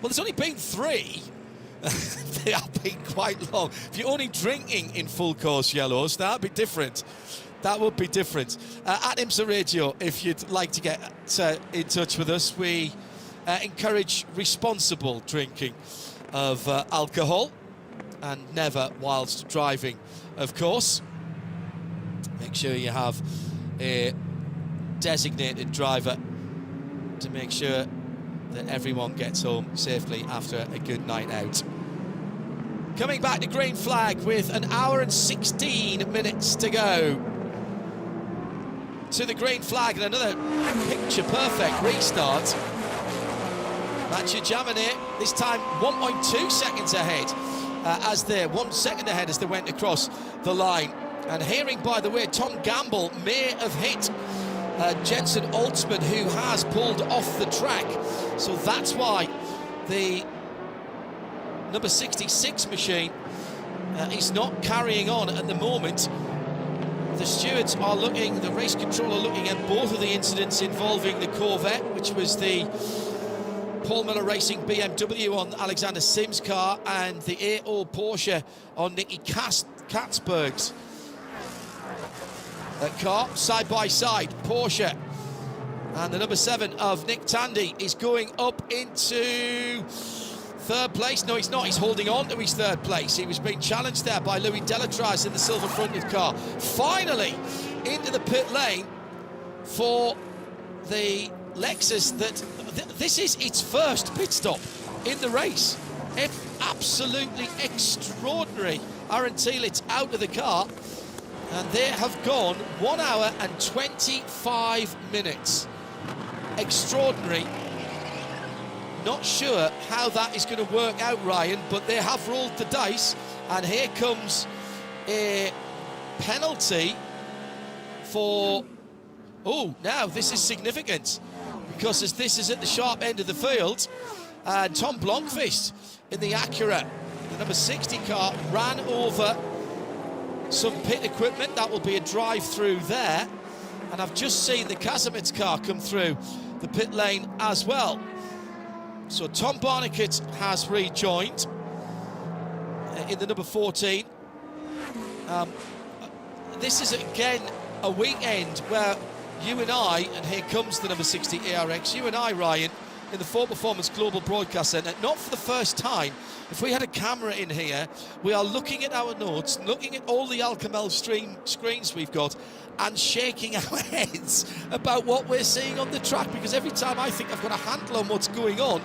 Well, there's only been 3. They have been quite long. If you're only drinking in full course yellows, that'd be different. That would be different. At IMSA Radio, if you'd like to get in touch with us, we encourage responsible drinking of alcohol, and never whilst driving, of course. Make sure you have a designated driver to make sure that everyone gets home safely after a good night out. Coming back to green flag with an hour and 16 minutes to go to the green flag, and another picture-perfect restart. Matthew Jaminet, this time 1.2 seconds ahead, as they're 1 second ahead as they went across the line. And hearing, by the way, Tom Gamble may have hit Jensen Altsman, who has pulled off the track. So that's why the number 66 machine is not carrying on at the moment. The stewards are looking, the race control are looking at both of the incidents involving the Corvette, which was the Paul Miller Racing BMW on Alexander Sims' car, and the AO Porsche on Nicky Katzberg's car, side by side. Porsche and the number 7 of Nick Tandy is going up into third place. No, he's not. He's holding on to his third place. He was being challenged there by Louis Delatraz in the silver fronted car. Finally into the pit lane for the Lexus. This is its first pit stop in the race. Absolutely extraordinary. Aaron Thielitz out of the car, and they have gone 1 hour and 25 minutes. Extraordinary. Not sure how that is going to work out, Ryan, but they have rolled the dice, and here comes a penalty for... Oh, now this is significant, because as this is at the sharp end of the field, and Tom Blomqvist in the Acura, the number 60 car, ran over some pit equipment. That will be a drive-through there, and I've just seen the Kazimit's car come through the pit lane as well. So Tom Barnicat has rejoined in the number 14. This is again a weekend where you and I, and here comes the number 60 ARX, you and I, Ryan, in the Ford Performance Global Broadcast Centre, not for the first time, if we had a camera in here, we are looking at our notes, looking at all the Alcamel screens we've got, and shaking our heads about what we're seeing on the track, because every time I think I've got a handle on what's going on,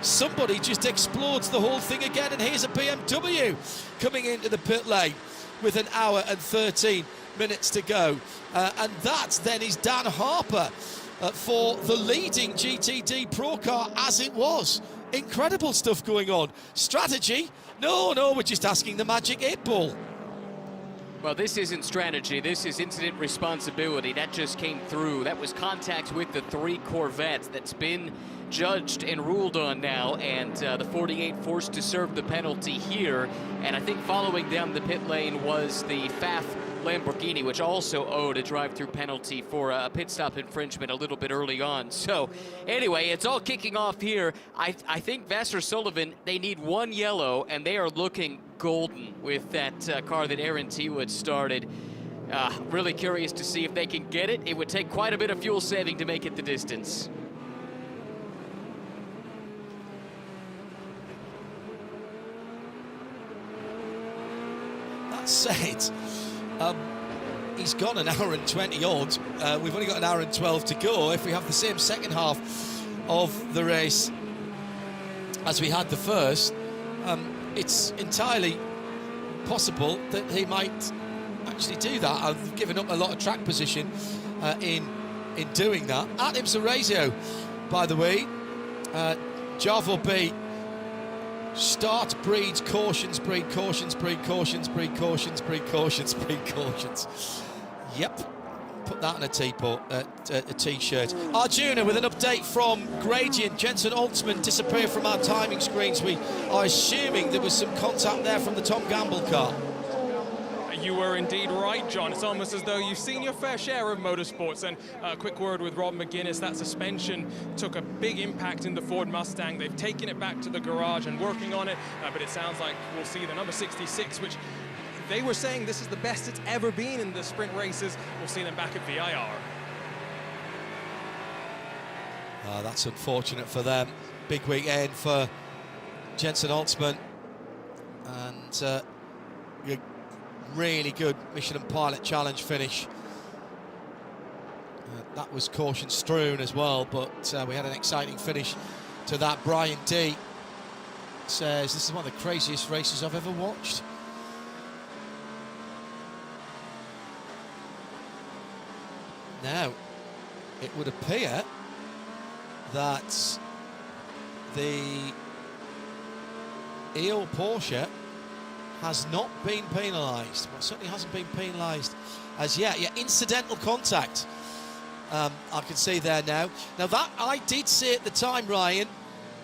somebody just explodes the whole thing again. And here's a BMW coming into the pit lane with an hour and 13 minutes to go. And that then is Dan Harper for the leading GTD Pro car as it was. Incredible stuff going on. Strategy? No, we're just asking the magic 8-ball. Well, this isn't strategy, this is incident responsibility. That just came through. That was contact with the 3 Corvettes that's been judged and ruled on now, and the 48 forced to serve the penalty here. And I think following down the pit lane was the Pfaff Lamborghini, which also owed a drive-through penalty for a pit stop infringement a little bit early on. So anyway, it's all kicking off here. I think Vassar Sullivan, they need 1 yellow, and they are looking golden with that car that Aaron Thielitz started. Really curious to see if they can get it. It would take quite a bit of fuel saving to make it the distance. That said, he's gone an hour and 20 odd. We've only got an hour and 12 to go. If we have the same second half of the race as we had the first, it's entirely possible that he might actually do that. I've given up a lot of track position in doing that. At IMSA Radio, by the way, Javo B, start breeds cautions, breed cautions, breed cautions, breed cautions, breed cautions, breed cautions. Yep, put that on a t-shirt. Arjuna with an update from Gradient. Jensen Altsman disappeared from our timing screens. We are assuming there was some contact there from the Tom Gamble car. You were indeed right, John. It's almost as though you've seen your fair share of motorsports. And a quick word with Rob McGuinness, that suspension took a big impact in the Ford Mustang. They've taken it back to the garage and working on it, but it sounds like we'll see the number 66, which they were saying this is the best it's ever been in the sprint races. We'll see them back at VIR. That's unfortunate for them. Big weekend for Jensen Altsman. And really good Michelin Pilot Challenge finish. That was caution strewn as well, but we had an exciting finish to that. Brian D says, this is one of the craziest races I've ever watched. Now, it would appear that the EO Porsche has not been penalised. Well, certainly hasn't been penalised as yet. Yeah, incidental contact. I can see there now. Now that I did say at the time, Ryan,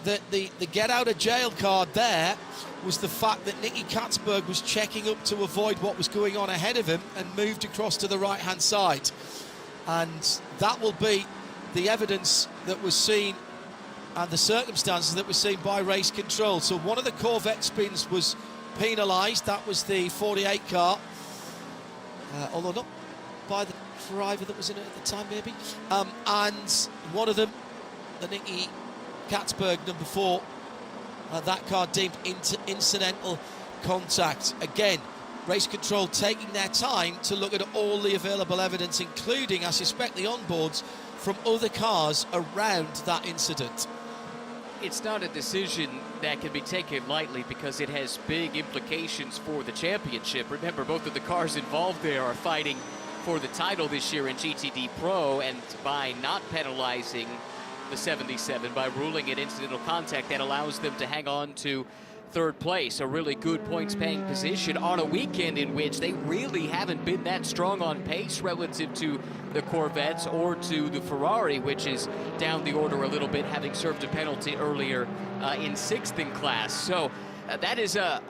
that the get out of jail card there was the fact that Nicky Katzberg was checking up to avoid what was going on ahead of him and moved across to the right hand side. And that will be the evidence that was seen and the circumstances that were seen by race control. So one of the Corvette spins was penalised. That was the 48 car, although not by the driver that was in it at the time, maybe. And one of them, the Nicky Katzberg, number 4, that car deemed incidental contact. Again, race control taking their time to look at all the available evidence, including, I suspect, the onboards from other cars around that incident. It's not a decision that can be taken lightly because it has big implications for the championship. Remember, both of the cars involved there are fighting for the title this year in GTD Pro, and by not penalizing the 77, by ruling it incidental contact, that allows them to hang on to third place, a really good points-paying position on a weekend in which they really haven't been that strong on pace relative to the Corvettes or to the Ferrari, which is down the order a little bit, having served a penalty earlier in 6th in class. So that is a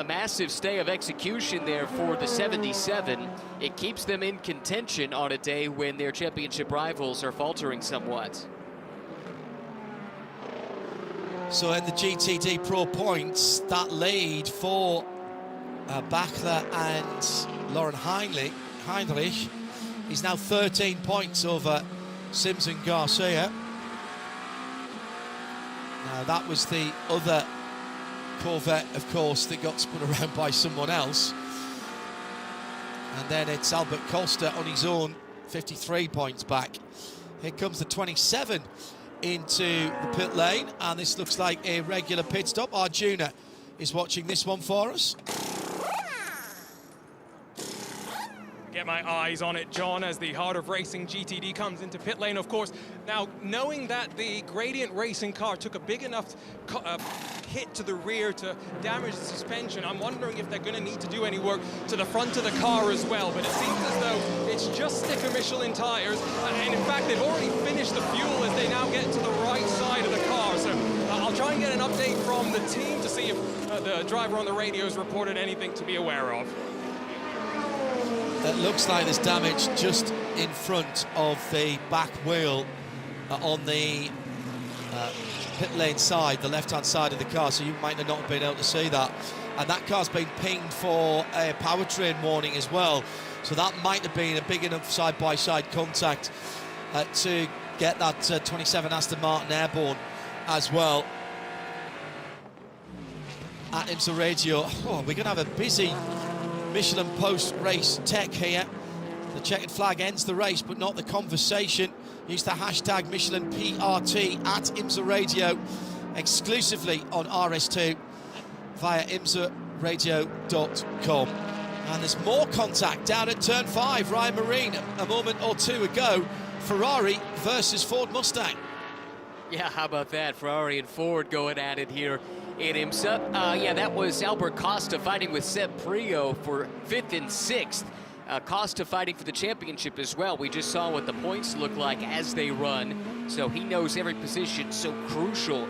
massive stay of execution there for the 77. It keeps them in contention on a day when their championship rivals are faltering somewhat. So in the GTD Pro points, that lead for Bachler and Lauren Heinrich is now 13 points over Sims and Garcia. Now that was the other Corvette, of course, that got spun around by someone else. And then it's Albert Costa on his own, 53 points back. Here comes the 27 into the pit lane, and this looks like a regular pit stop. Arjuna is watching this one for us. Get my eyes on it, John, as the Heart of Racing GTD comes into pit lane, of course. Now, knowing that the Gradient Racing car took a big enough hit to the rear to damage the suspension, I'm wondering if they're going to need to do any work to the front of the car as well. But it seems as though it's just sticker Michelin tires, and in fact, they've already finished the fuel as they now get to the right side of the car. So I'll try and get an update from the team to see if the driver on the radio has reported anything to be aware of. It looks like there's damage just in front of the back wheel on the pit lane side, the left-hand side of the car, so you might not have been able to see that. And that car's been pinged for a powertrain warning as well, so that might have been a big enough side-by-side contact to get that 27 Aston Martin airborne as well. At IMSA Radio, we're going to have a busy Michelin post-race tech here. The checkered flag ends the race, but not the conversation. Use the hashtag MichelinPRT at IMSA Radio, exclusively on RS2 via IMSARadio.com. And there's more contact down at turn 5. Ryan Marine a moment or two ago. Ferrari versus Ford Mustang. Yeah, how about that? Ferrari and Ford going at it here in IMSA. Yeah, that was Albert Costa fighting with Seb Prio for 5th and 6th. Costa fighting for the championship as well. We just saw what the points look like as they run, so he knows every position, so crucial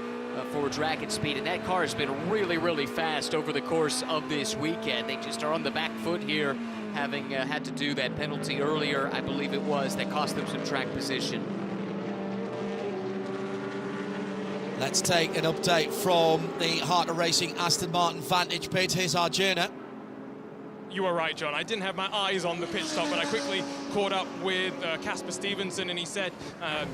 for drag and speed. And that car has been really, really fast over the course of this weekend. They just are on the back foot here, having had to do that penalty earlier, I believe it was, that cost them some track position. Let's take an update from the Heart of Racing Aston Martin Vantage pit. Here's Arjuna. You are right, John. I didn't have my eyes on the pit stop, but I quickly caught up with Casper Stevenson, and he said,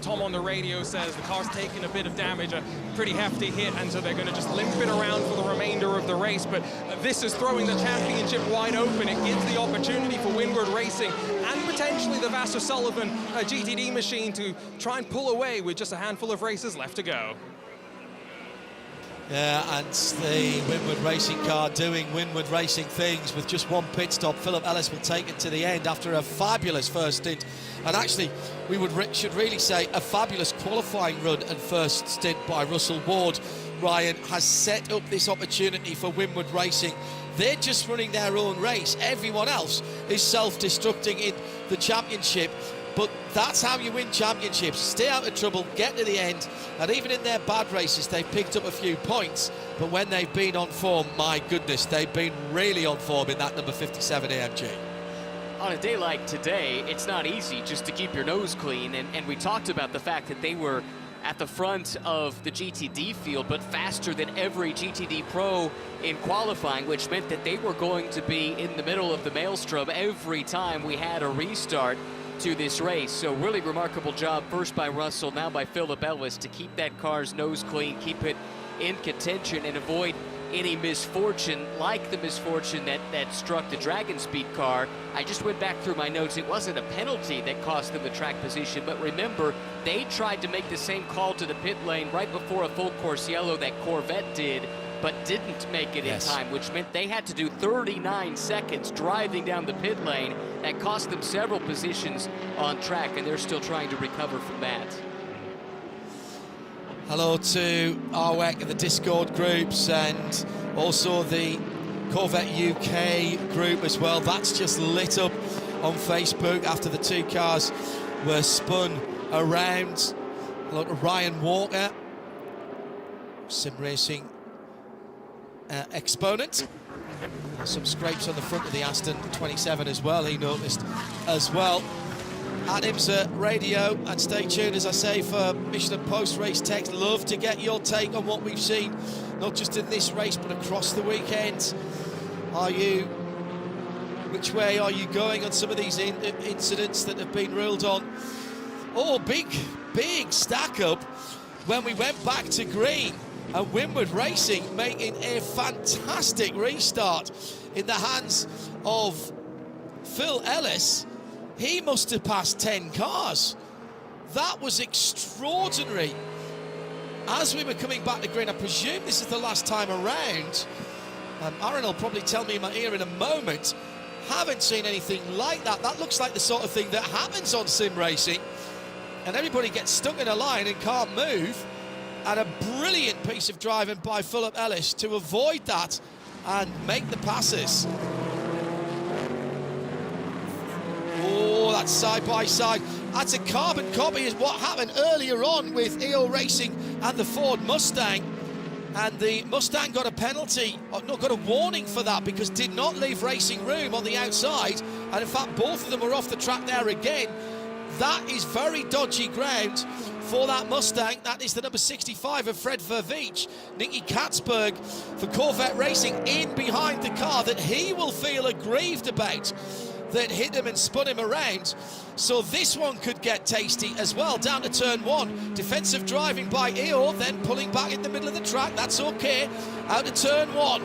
Tom on the radio says the car's taken a bit of damage, a pretty hefty hit, and so they're going to just limp it around for the remainder of the race. But this is throwing the championship wide open. It gives the opportunity for Windward Racing and potentially the Vassar Sullivan GTD machine to try and pull away with just a handful of races left to go. Yeah, and the Winward Racing car doing Winward Racing things with just one pit stop. Philip Ellis will take it to the end after a fabulous first stint. And actually, we should really say a fabulous qualifying run and first stint by Russell Ward. Ryan has set up this opportunity for Winward Racing. They're just running their own race. Everyone else is self-destructing in the championship. But that's how you win championships. Stay out of trouble, get to the end, and even in their bad races, they've picked up a few points. But when they've been on form, my goodness, they've been really on form in that number 57 AMG. On a day like today, it's not easy just to keep your nose clean, and we talked about the fact that they were at the front of the GTD field, but faster than every GTD Pro in qualifying, which meant that they were going to be in the middle of the maelstrom every time we had a restart to this race. So really remarkable job first by Russell, now by Philip Ellis, to keep that car's nose clean, keep it in contention, and avoid any misfortune like the misfortune that struck the Dragon Speed car. I just went back through my notes. It wasn't a penalty that cost them the track position, but remember, they tried to make the same call to the pit lane right before a full course yellow that Corvette did, but didn't make it in time, which meant they had to do 39 seconds driving down the pit lane. That cost them several positions on track, and they're still trying to recover from that. Hello to Arwek and the Discord groups, and also the Corvette UK group as well. That's just lit up on Facebook after the two cars were spun around. Hello to Ryan Walker, sim racing exponent. Some scrapes on the front of the Aston 27 as well, he noticed as well. At IMSA Radio, and stay tuned, as I say, for Michelin post-race text. Love to get your take on what we've seen, not just in this race, but across the weekend. Which way are you going on some of these incidents that have been ruled on? Oh, big stack up when we went back to green, and Winward Racing making a fantastic restart in the hands of Phil Ellis. He must have passed 10 cars. That was extraordinary. As we were coming back to green, I presume this is the last time around. Aaron will probably tell me in my ear in a moment. Haven't seen anything like that. That looks like the sort of thing that happens on sim racing. And everybody gets stuck in a line and can't move. And a brilliant piece of driving by Philip Ellis to avoid that and make the passes. Oh, that's side by side. That's a carbon copy of what happened earlier on with EO Racing and the Ford Mustang. And the Mustang got a penalty, got a warning for that, because did not leave racing room on the outside. And in fact, both of them were off the track there again. That is very dodgy ground for that Mustang. That is the number 65 of Fred Verveech. Nicky Katzberg for Corvette Racing in behind the car that he will feel aggrieved about, that hit him and spun him around. So this one could get tasty as well. Down to turn one. Defensive driving by EO, then pulling back in the middle of the track. That's okay. Out to turn one.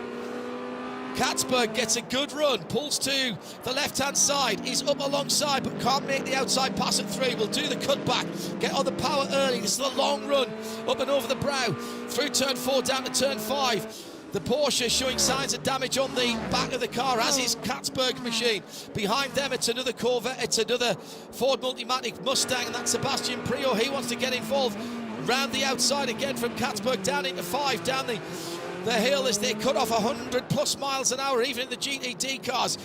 Katzberg gets a good run, pulls to the left-hand side, is up alongside but can't make the outside pass at 3. Will do the cutback, get on the power early. This is a long run, up and over the brow, through turn 4, down to turn 5. The Porsche showing signs of damage on the back of the car, as is Katzberg's machine. Behind them, it's another Corvette, it's another Ford Multimatic Mustang, and that's Sebastian Prio. He wants to get involved. Round the outside again from Katzberg, down into 5, down the hill as they cut off 100 plus miles an hour, even in the GTD cars.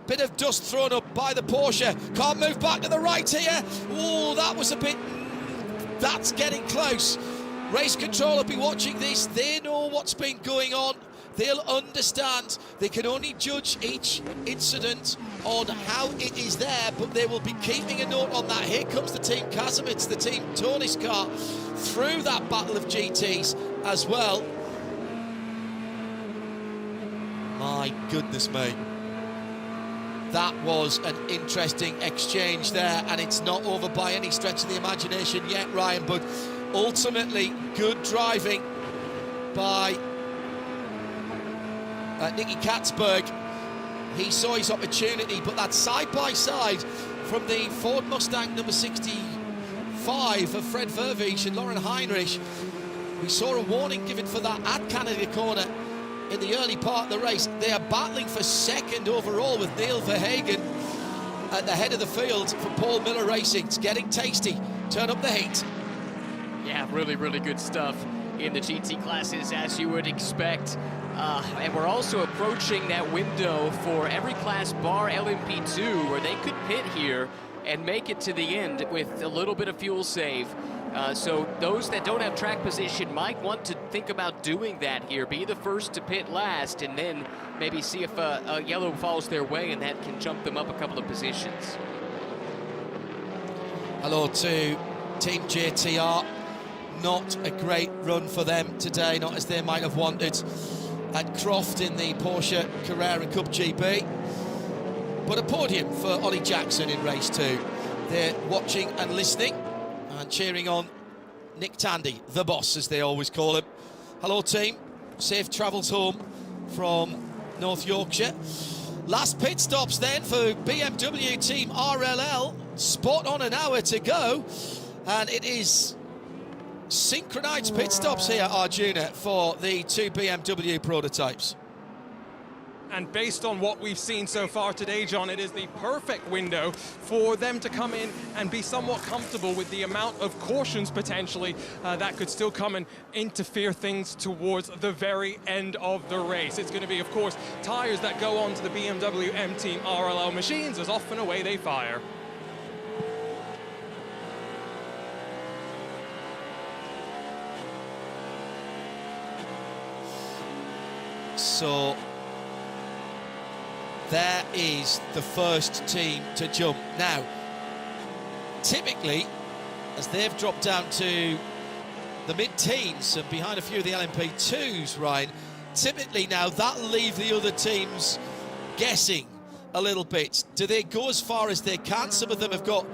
Bit of dust thrown up by the Porsche. Can't move back to the right here. Oh, that was a bit... That's getting close. Race control will be watching this. They know what's been going on. They'll understand. They can only judge each incident on how it is there, but they will be keeping a note on that. Here comes the Team Kazimitz, the Team Tony's car, through that battle of GTs as well. My goodness me. That was an interesting exchange there, and it's not over by any stretch of the imagination yet, Ryan, but ultimately good driving by Nicky Katzberg. He saw his opportunity, but that side-by-side from the Ford Mustang number 65 of Fred Verveech and Lauren Heinrich We saw a warning given for that at Canada Corner in the early part of the race. They are battling for second overall with Neil Verhagen at the head of the field for Paul Miller Racing. It's getting tasty. Turn up the heat. Yeah, really, really good stuff in the GT classes, as you would expect. And we're also approaching that window for every class bar LMP2, where they could pit here and make it to the end with a little bit of fuel save. So those that don't have track position might want to think about doing that here. Be the first to pit last, and then maybe see if a yellow falls their way, and that can jump them up a couple of positions. Hello to Team JTR. Not a great run for them today, not as they might have wanted at Croft in the Porsche Carrera Cup GP. But a podium for Ollie Jackson in race 2. They're watching and listening and cheering on Nick Tandy, the boss, as they always call him. Hello, team. Safe travels home from North Yorkshire. Last pit stops then for BMW Team RLL. Spot on an hour to go. And it is synchronized pit stops here, Arjuna, for the 2 BMW prototypes. And based on what we've seen so far today, John, it is the perfect window for them to come in and be somewhat comfortable with the amount of cautions potentially that could still come and interfere things towards the very end of the race. It's going to be, of course, tires that go onto the BMW M Team RLL machines as off and away they fire. So there is the first team to jump. Now, typically, as they've dropped down to the mid-teens and behind a few of the LMP2s, Ryan, typically now that'll leave the other teams guessing a little bit. Do they go as far as they can? Some of them have got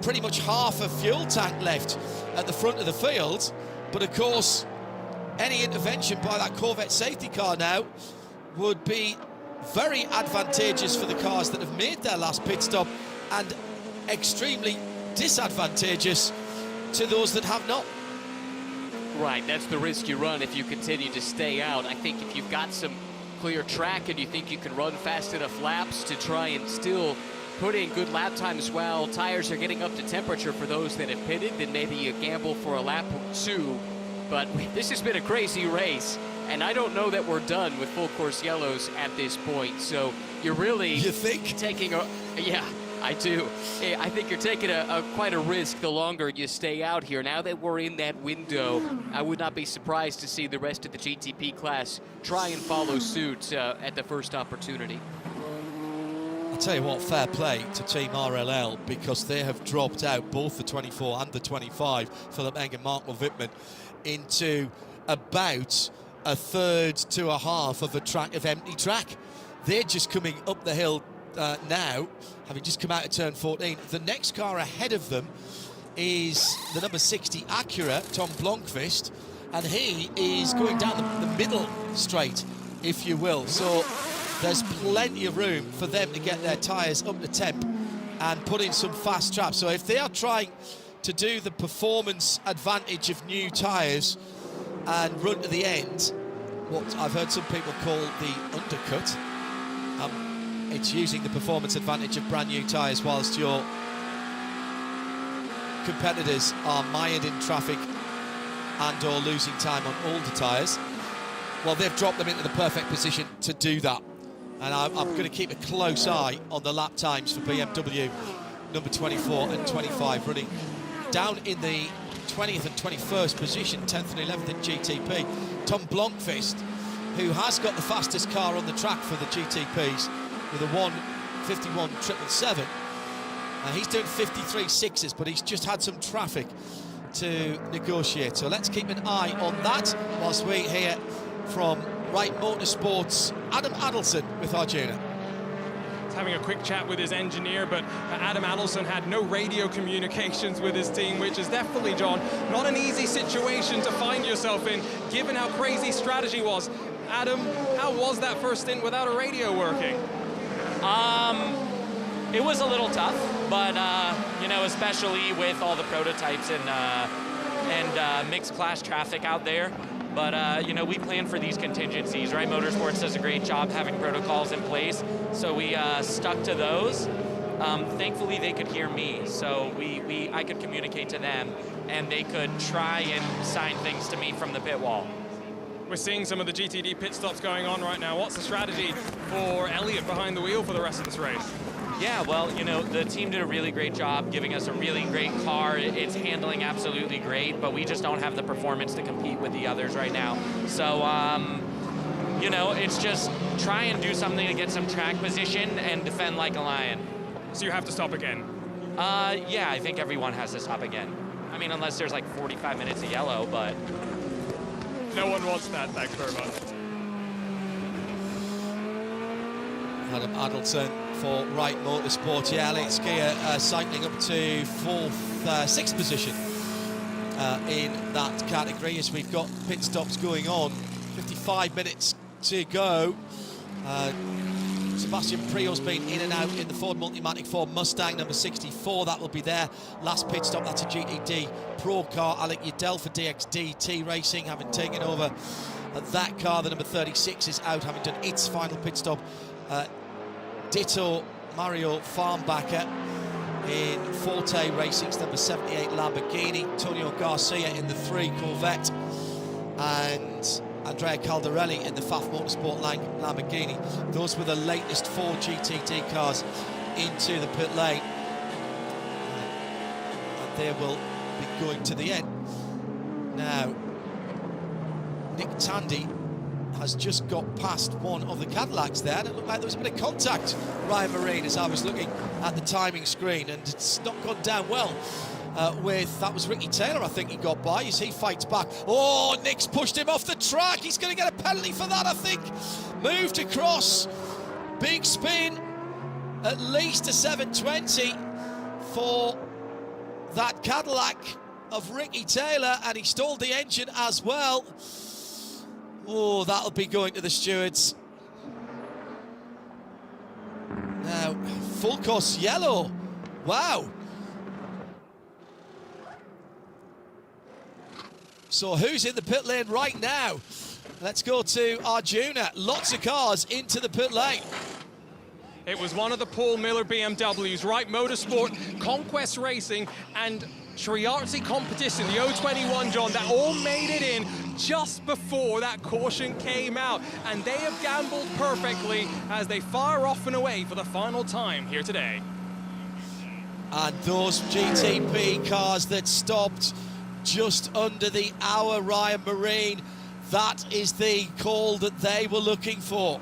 pretty much half a fuel tank left at the front of the field, but of course, any intervention by that Corvette safety car now would be very advantageous for the cars that have made their last pit stop and extremely disadvantageous to those that have not. Right, that's the risk you run if you continue to stay out. I think if you've got some clear track and you think you can run fast enough laps to try and still put in good lap times while tires are getting up to temperature for those that have pitted, then maybe you gamble for a lap or two. But this has been a crazy race, and I don't know that we're done with full course yellows at this point. So you're really taking a, yeah, I do. I think you're taking quite a risk the longer you stay out here. Now that we're in that window, I would not be surprised to see the rest of the GTP class try and follow suit at the first opportunity. I'll tell you what, fair play to Team RLL, because they have dropped out both the 24 and the 25, Philip Eng and Mark Wittmann, into about a third to a half of a track of empty track. They're just coming up the hill now, having just come out of turn 14. The next car ahead of them is the number 60 Acura, Tom Blomqvist, and he is going down the middle straight, if you will. So there's plenty of room for them to get their tyres up to temp and put in some fast traps. So if they are trying to do the performance advantage of new tyres and run to the end, what I've heard some people call the undercut, it's using the performance advantage of brand new tyres whilst your competitors are mired in traffic and or losing time on older tyres. Well, they've dropped them into the perfect position to do that. And I'm going to keep a close eye on the lap times for BMW number 24 and 25, running down in the 20th and 21st position, 10th and 11th in GTP. Tom Blomqvist, who has got the fastest car on the track for the GTPs with a 1:51.777. He's doing 53.6s, but he's just had some traffic to negotiate. So let's keep an eye on that whilst we hear from Wright Motorsports' Adam Adelson with Arjuna. Having a quick chat with his engineer, but Adam Adelson had no radio communications with his team, which is definitely, John, not an easy situation to find yourself in, given how crazy strategy was. Adam, how was that first stint without a radio working? It was a little tough, but you know, especially with all the prototypes and and mixed class traffic out there. But, you know, we plan for these contingencies, right? Motorsports does a great job having protocols in place, so we stuck to those. Thankfully, they could hear me, so I could communicate to them, and they could try and sign things to me from the pit wall. We're seeing some of the GTD pit stops going on right now. What's the strategy for Elliott behind the wheel for the rest of this race? Yeah, well, you know, the team did a really great job giving us a really great car. It's handling absolutely great, but we just don't have the performance to compete with the others right now. So, you know, it's just try and do something to get some track position and defend like a lion. So you have to stop again? Yeah, I think everyone has to stop again. I mean, unless there's like 45 minutes of yellow, but... No one wants that, thanks very much. Adam Adelson for Wright Motorsport. Yeah, Alex Gear cycling up to sixth position in that category as we've got pit stops going on. 55 minutes to go. Sebastian Prio's been in and out in the Ford Multimatic Ford Mustang, number 64. That will be their last pit stop. That's a GTD Pro car. Alec Udell for DXDT Racing, having taken over that car. The number 36 is out, having done its final pit stop. Ditto Mario Farnbacher in Forte Racing's number 78 Lamborghini. Antonio Garcia in the 3 Corvette. And Andrea Caldarelli in the Pfaff Motorsport Lamborghini. Those were the latest 4 GTD cars into the pit lane. And they will be going to the end. Now, Nick Tandy has just got past one of the Cadillacs there, and it looked like there was a bit of contact, Ryan Marine, as I was looking at the timing screen, and it's not gone down well. That was Ricky Taylor, I think he got by as he fights back. Oh, Nick's pushed him off the track. He's going to get a penalty for that, I think. Moved across. Big spin. At least a 720 for that Cadillac of Ricky Taylor, and he stalled the engine as well. Oh, that'll be going to the stewards. Now, full course yellow. Wow. So who's in the pit lane right now? Let's go to Arjuna. Lots of cars into the pit lane. It was one of the Paul Miller BMWs, Wright Motorsport, Conquest Racing, and Shriartzi Competition, the 021, John, that all made it in just before that caution came out. And they have gambled perfectly as they fire off and away for the final time here today. And those GTP cars that stopped just under the hour, Ryan Marine, that is the call that they were looking for.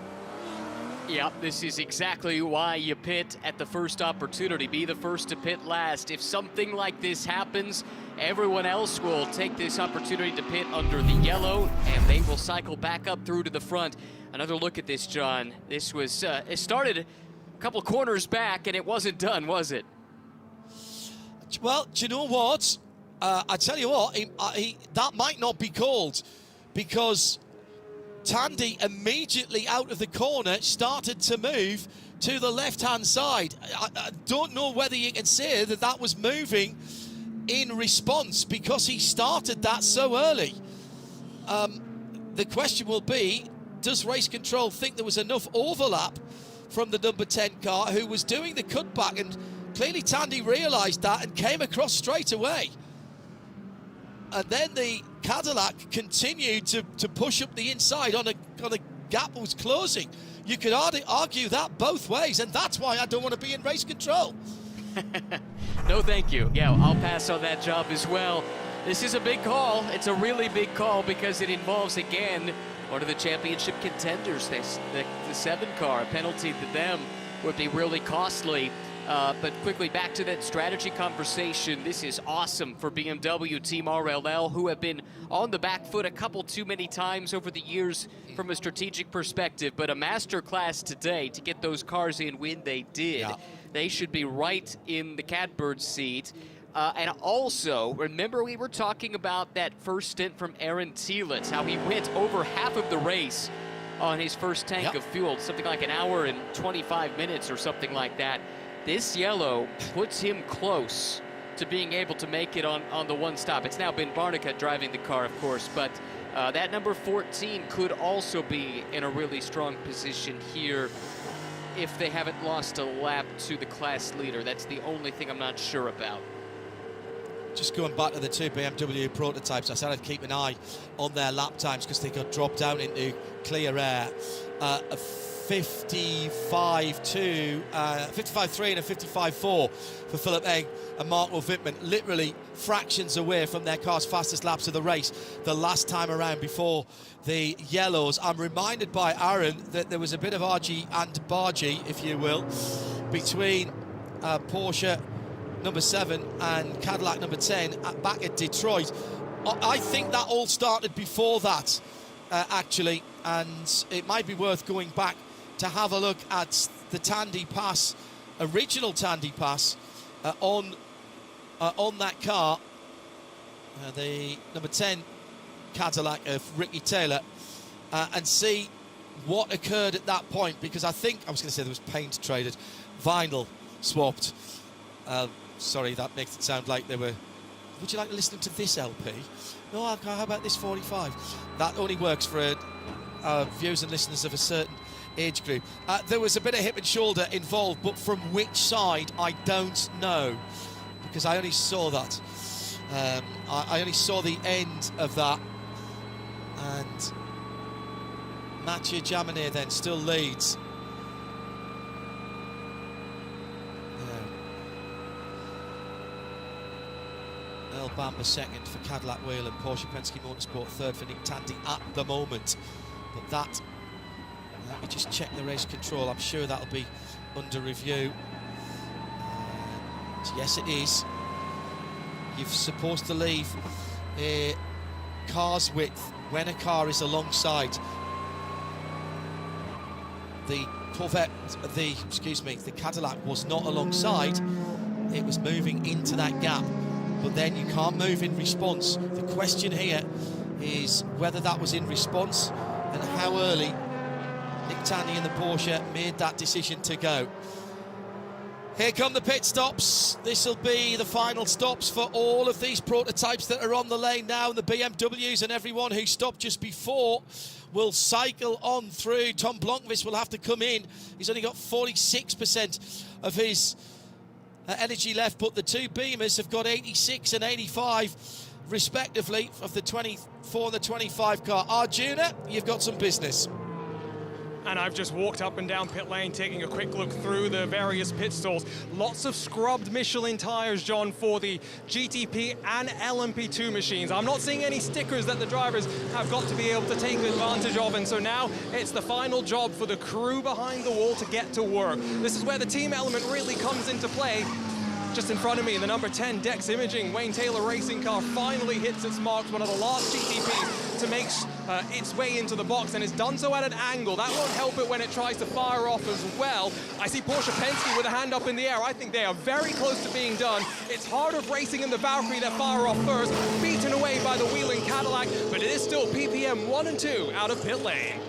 Yep, this is exactly why you pit at the first opportunity. Be the first to pit last. If something like this happens, everyone else will take this opportunity to pit under the yellow, and they will cycle back up through to the front. Another look at this, John. This was, it started a couple corners back, and it wasn't done, was it? Well, do you know what? I tell you what, that might not be called, because Tandy immediately out of the corner started to move to the left-hand side. I don't know whether you can say that that was moving in response, because he started that so early. The question will be, does race control think there was enough overlap from the number 10 car who was doing the cutback? And clearly Tandy realised that and came across straight away. And then the Cadillac continued to push up the inside on a gap that was closing. You could argue that both ways, and that's why I don't want to be in race control. No, thank you. Yeah, I'll pass on that job as well. This is a big call. It's a really big call because it involves, again, one of the championship contenders, the 7 car. A penalty to them would be really costly. But quickly back to that strategy conversation. This is awesome for BMW Team RLL, who have been on the back foot a couple too many times over the years from a strategic perspective. But a masterclass today to get those cars in when they did. Yeah. They should be right in the catbird seat. And also, remember we were talking about that first stint from Aaron Telitz, how he went over half of the race on his first tank of fuel, something like an hour and 25 minutes or something like that. This yellow puts him close to being able to make it on the one stop. It's now been Barnica driving the car, of course, but that number 14 could also be in a really strong position here if they haven't lost a lap to the class leader. That's the only thing I'm not sure about. Just going back to the two BMW prototypes, I said I'd keep an eye on their lap times because they got dropped down into clear air. A 55.3 and a 55.4 for Philip Eng and Marco Wittmann, literally fractions away from their car's fastest laps of the race the last time around before the yellows. I'm reminded by Aaron that there was a bit of argy and bargy, if you will, between Porsche number 7 and Cadillac number 10 back at Detroit. I think that all started before that, actually, and it might be worth going back to have a look at the Tandy pass, original Tandy pass, on that car, the number 10 Cadillac of Ricky Taylor, and see what occurred at that point, because I think, I was going to say there was paint traded, vinyl swapped. Sorry, that makes it sound like they were, would you like to listen to this LP? No, how about this 45? That only works for viewers and listeners of a certain age group. There was a bit of hip and shoulder involved, but from which side, I don't know, because I only saw that. I only saw the end of that, and Mathieu Jaminet then still leads. Earl Bamber second for Cadillac Wheel, and Porsche Penske Motorsport third for Nick Tandy at the moment. But that, let me just check the race control, I'm sure that'll be under review. Yes, it is. You're supposed to leave a car's width when a car is alongside the Corvette, the Cadillac was not alongside, it was moving into that gap. But then you can't move in response. The question here is whether that was in response and how early Nick Tandy and the Porsche made that decision to go. Here come the pit stops. This will be the final stops for all of these prototypes that are on the lane now. The BMWs and everyone who stopped just before will cycle on through. Tom Blomqvist will have to come in. He's only got 46% of his energy left, but the two Beamers have got 86 and 85 respectively of the 24 and the 25 car. Arjuna, you've got some business. And I've just walked up and down pit lane, taking a quick look through the various pit stalls. Lots of scrubbed Michelin tires, John, for the GTP and LMP2 machines. I'm not seeing any stickers that the drivers have got to be able to take advantage of, and so now it's the final job for the crew behind the wall to get to work. This is where the team element really comes into play. Just in front of me, the number 10 Dex Imaging Wayne Taylor racing car finally hits its marks, one of the last GTPs to make its way into the box, and it's done so at an angle. That won't help it when it tries to fire off as well. I see Porsche Penske with a hand up in the air. I think they are very close to being done. It's Heart of Racing in the Valkyrie that fire off first, beaten away by the wheeling Cadillac, but it is still PPM 1 and 2 out of pit lane.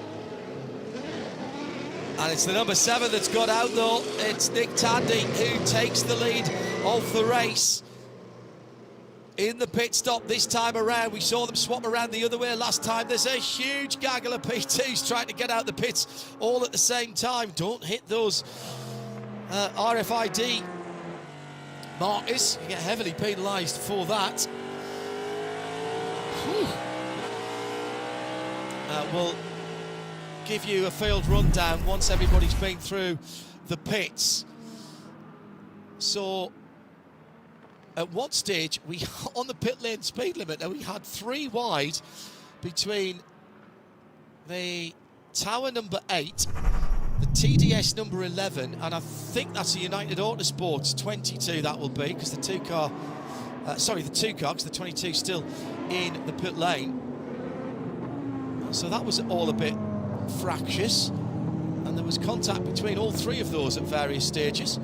And it's the number 7 that's got out, though. It's Nick Tandy who takes the lead of the race in the pit stop this time around. We saw them swap around the other way last time. There's a huge gaggle of P2s trying to get out the pits all at the same time. Don't hit those RFID markers. You get heavily penalised for that. We'll give you a field rundown once everybody's been through the pits. So at one stage, we on the pit lane speed limit, we had 3 wide between the tower number 8, the TDS number 11, and I think that's a United Autosports 22 that will be, because the 2 car, because the 22 still in the pit lane. So that was all a bit fractious, and there was contact between all 3 of those at various stages.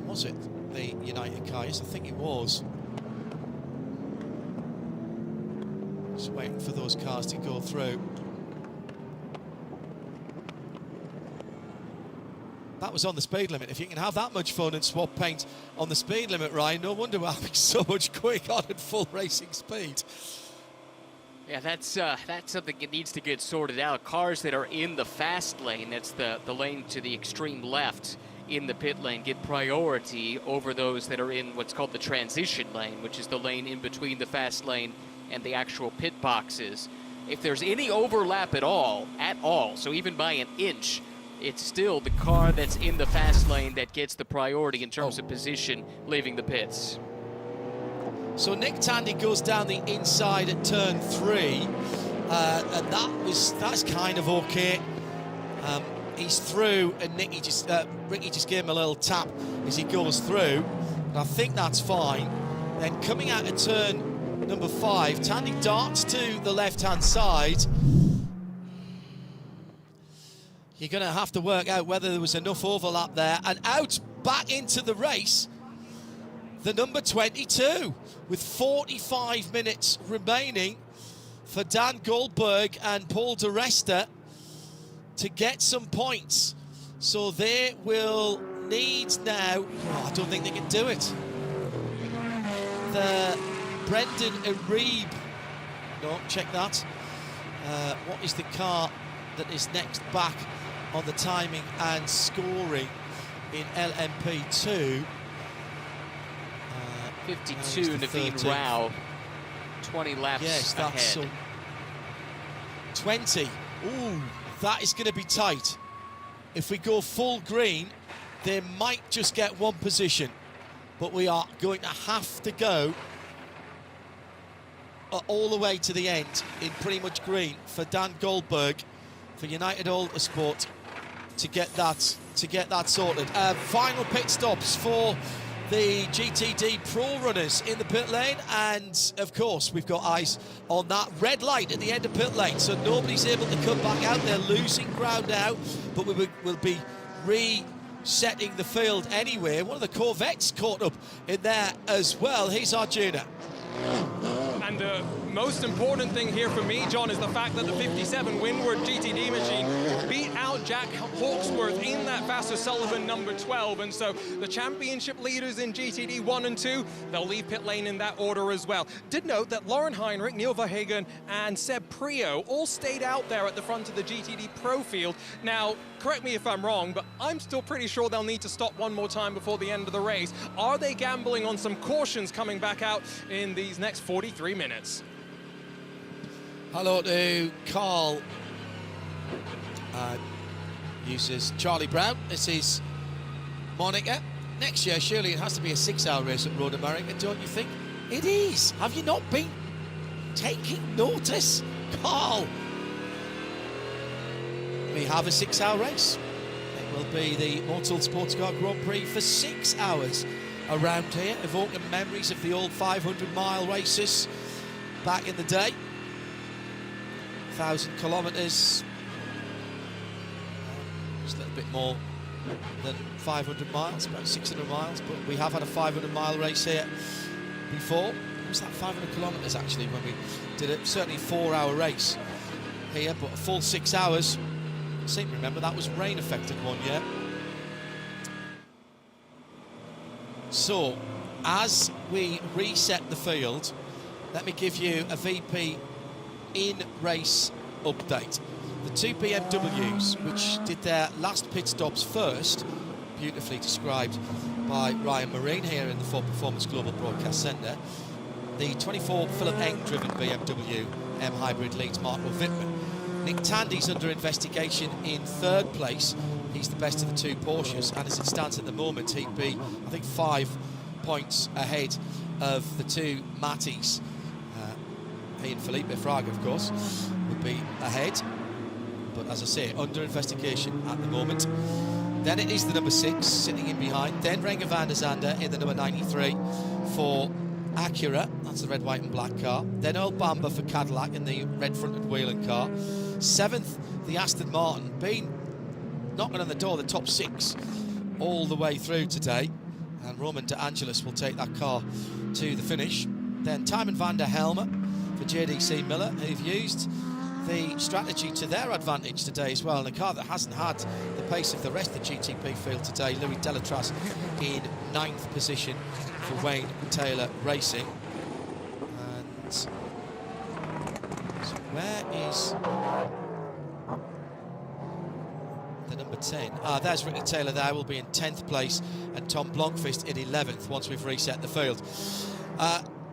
Was it the United car? Yes, I think it was. Just waiting for those cars to go through. That was on the speed limit. If you can have that much fun and swap paint on the speed limit, Ryan, no wonder we're having so much going on at full racing speed. Yeah, that's something that needs to get sorted out. Cars that are in the fast lane, that's the lane to the extreme left in the pit lane, get priority over those that are in what's called the transition lane, which is the lane in between the fast lane and the actual pit boxes. If there's any overlap at all, so even by an inch, it's still the car that's in the fast lane that gets the priority in terms of position leaving the pits. So Nick Tandy goes down the inside at turn 3, and that's kind of okay. He's through, and Ricky just gave him a little tap as he goes through, and I think that's fine. Then coming out of turn number 5, Tandy darts to the left-hand side. You're going to have to work out whether there was enough overlap there, and out back into the race, the number 22, with 45 minutes remaining for Dan Goldberg and Paul di Resta to get some points. So they will need now, I don't think they can do it. The Brendan Arib, no, check that. What is the car that is next back on the timing and scoring in LMP2? 52, Naveen Rao, 20 laps yes, that's ahead. 20. Ooh, that is going to be tight. If we go full green, they might just get one position, but we are going to have to go all the way to the end in pretty much green for Dan Goldberg, for United Autosport, to get that sorted. Final pit stops for the GTD Pro runners in the pit lane, and of course we've got eyes on that red light at the end of pit lane, so nobody's able to come back out. They're losing ground now, but we will be resetting the field anyway. One of the Corvettes caught up in there as well. Here's Arjuna. And the most important thing here for me, John, is the fact that the 57 Windward GTD machine beat out Jack Hawksworth in that Vassar Sullivan number 12. And so the championship leaders in GTD 1 and 2, they'll leave pit lane in that order as well. Did note that Lauren Heinrich, Neil Verhagen, and Seb Prio all stayed out there at the front of the GTD Pro field. Now, correct me if I'm wrong, but I'm still pretty sure they'll need to stop one more time before the end of the race. Are they gambling on some cautions coming back out in these next 43 minutes? Hello to Carl. Uses Charlie Brown. This is Monica. Next year, surely it has to be a 6-hour race at Road America, don't you think? It is. Have you not been taking notice, Carl? We have a 6-hour race. It will be the Motul SportsCar Grand Prix for 6 hours around here, evoking memories of the old 500-mile races back in the day. 1,000 kilometres, just a little bit more than 500 miles, about 600 miles, but we have had a 500-mile race here before. It was that 500 kilometres actually when we did it, certainly a 4-hour race here, but a full 6 hours. I seem to remember that was rain affected one year. So, as we reset the field, let me give you a VP in-race update. The two BMWs, which did their last pit stops first, beautifully described by Ryan Marine here in the Ford Performance Global Broadcast Centre. The 24 Philip Eng-driven BMW M Hybrid leads Marco Wittmann. Nick Tandy's under investigation in 3rd place. He's the best of the two Porsches, and as it stands at the moment, he'd be, I think, 5 points ahead of the two Mattis. He and Felipe Fraga, of course, would be ahead. But as I say, under investigation at the moment. Then it is the number 6 sitting in behind. Then Renger van der Zande in the number 93 for Acura. That's the red, white and black car. Then Earl Bamber for Cadillac in the red fronted wheeling car. 7th, the Aston Martin, been knocking on the door, the top 6 all the way through today. And Roman De Angelis will take that car to the finish. Then Timon van der Helme for JDC Miller, who've used the strategy to their advantage today as well. And a car that hasn't had the pace of the rest of the GTP field today, Louis Delatras in 9th position for Wayne Taylor Racing. And so where is the number 10? There's Ricky Taylor there, will be in 10th place, and Tom Blomqvist in 11th once we've reset the field.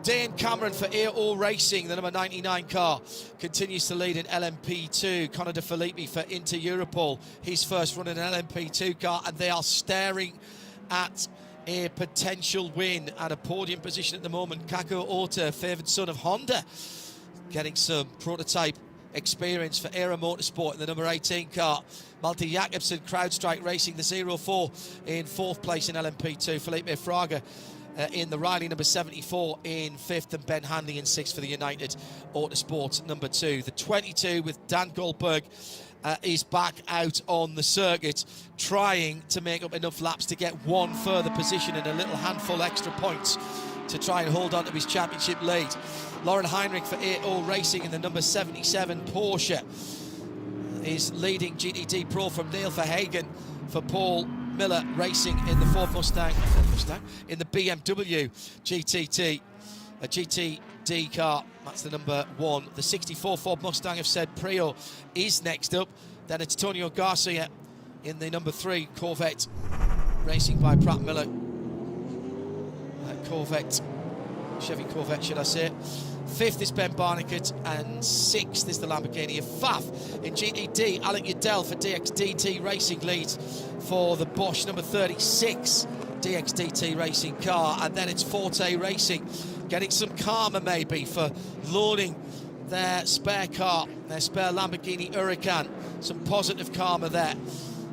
Dane Cameron for Air All Racing, the number 99 car, continues to lead in LMP2. Conor De Filippi for Inter Europol, his first run in an LMP2 car, and they are staring at a potential win at a podium position at the moment. Kako Ota, favoured son of Honda, getting some prototype experience for Aero Motorsport in the number 18 car. Malte Jakobsen, CrowdStrike Racing, the 04 in 4th place in LMP2. Felipe Fraga in the Riley number 74 in 5th, and Ben Hanley in 6th for the United Autosport number 2. The 22 with Dan Goldberg is back out on the circuit, trying to make up enough laps to get one further position and a little handful extra points to try and hold on to his championship lead. Lauren Heinrich for All Racing in the number 77 Porsche is leading GTD Pro from Neil Verhagen for Paul Miller Racing in the Ford Mustang, in the BMW GTD car. That's the number 1. The 64 Ford Mustang have said Prio is next up. Then it's Antonio Garcia in the number 3 Corvette, racing by Pratt Miller. Corvette, Chevy Corvette, should I say. 5th is Ben Barnicat, and 6th is the Lamborghini of Faf. In GTD, Alec Udell for DXDT Racing leads for the Bosch number 36 DXDT Racing car. And then it's Forte Racing getting some karma maybe for loaning their spare car, their spare Lamborghini Huracan. Some positive karma there.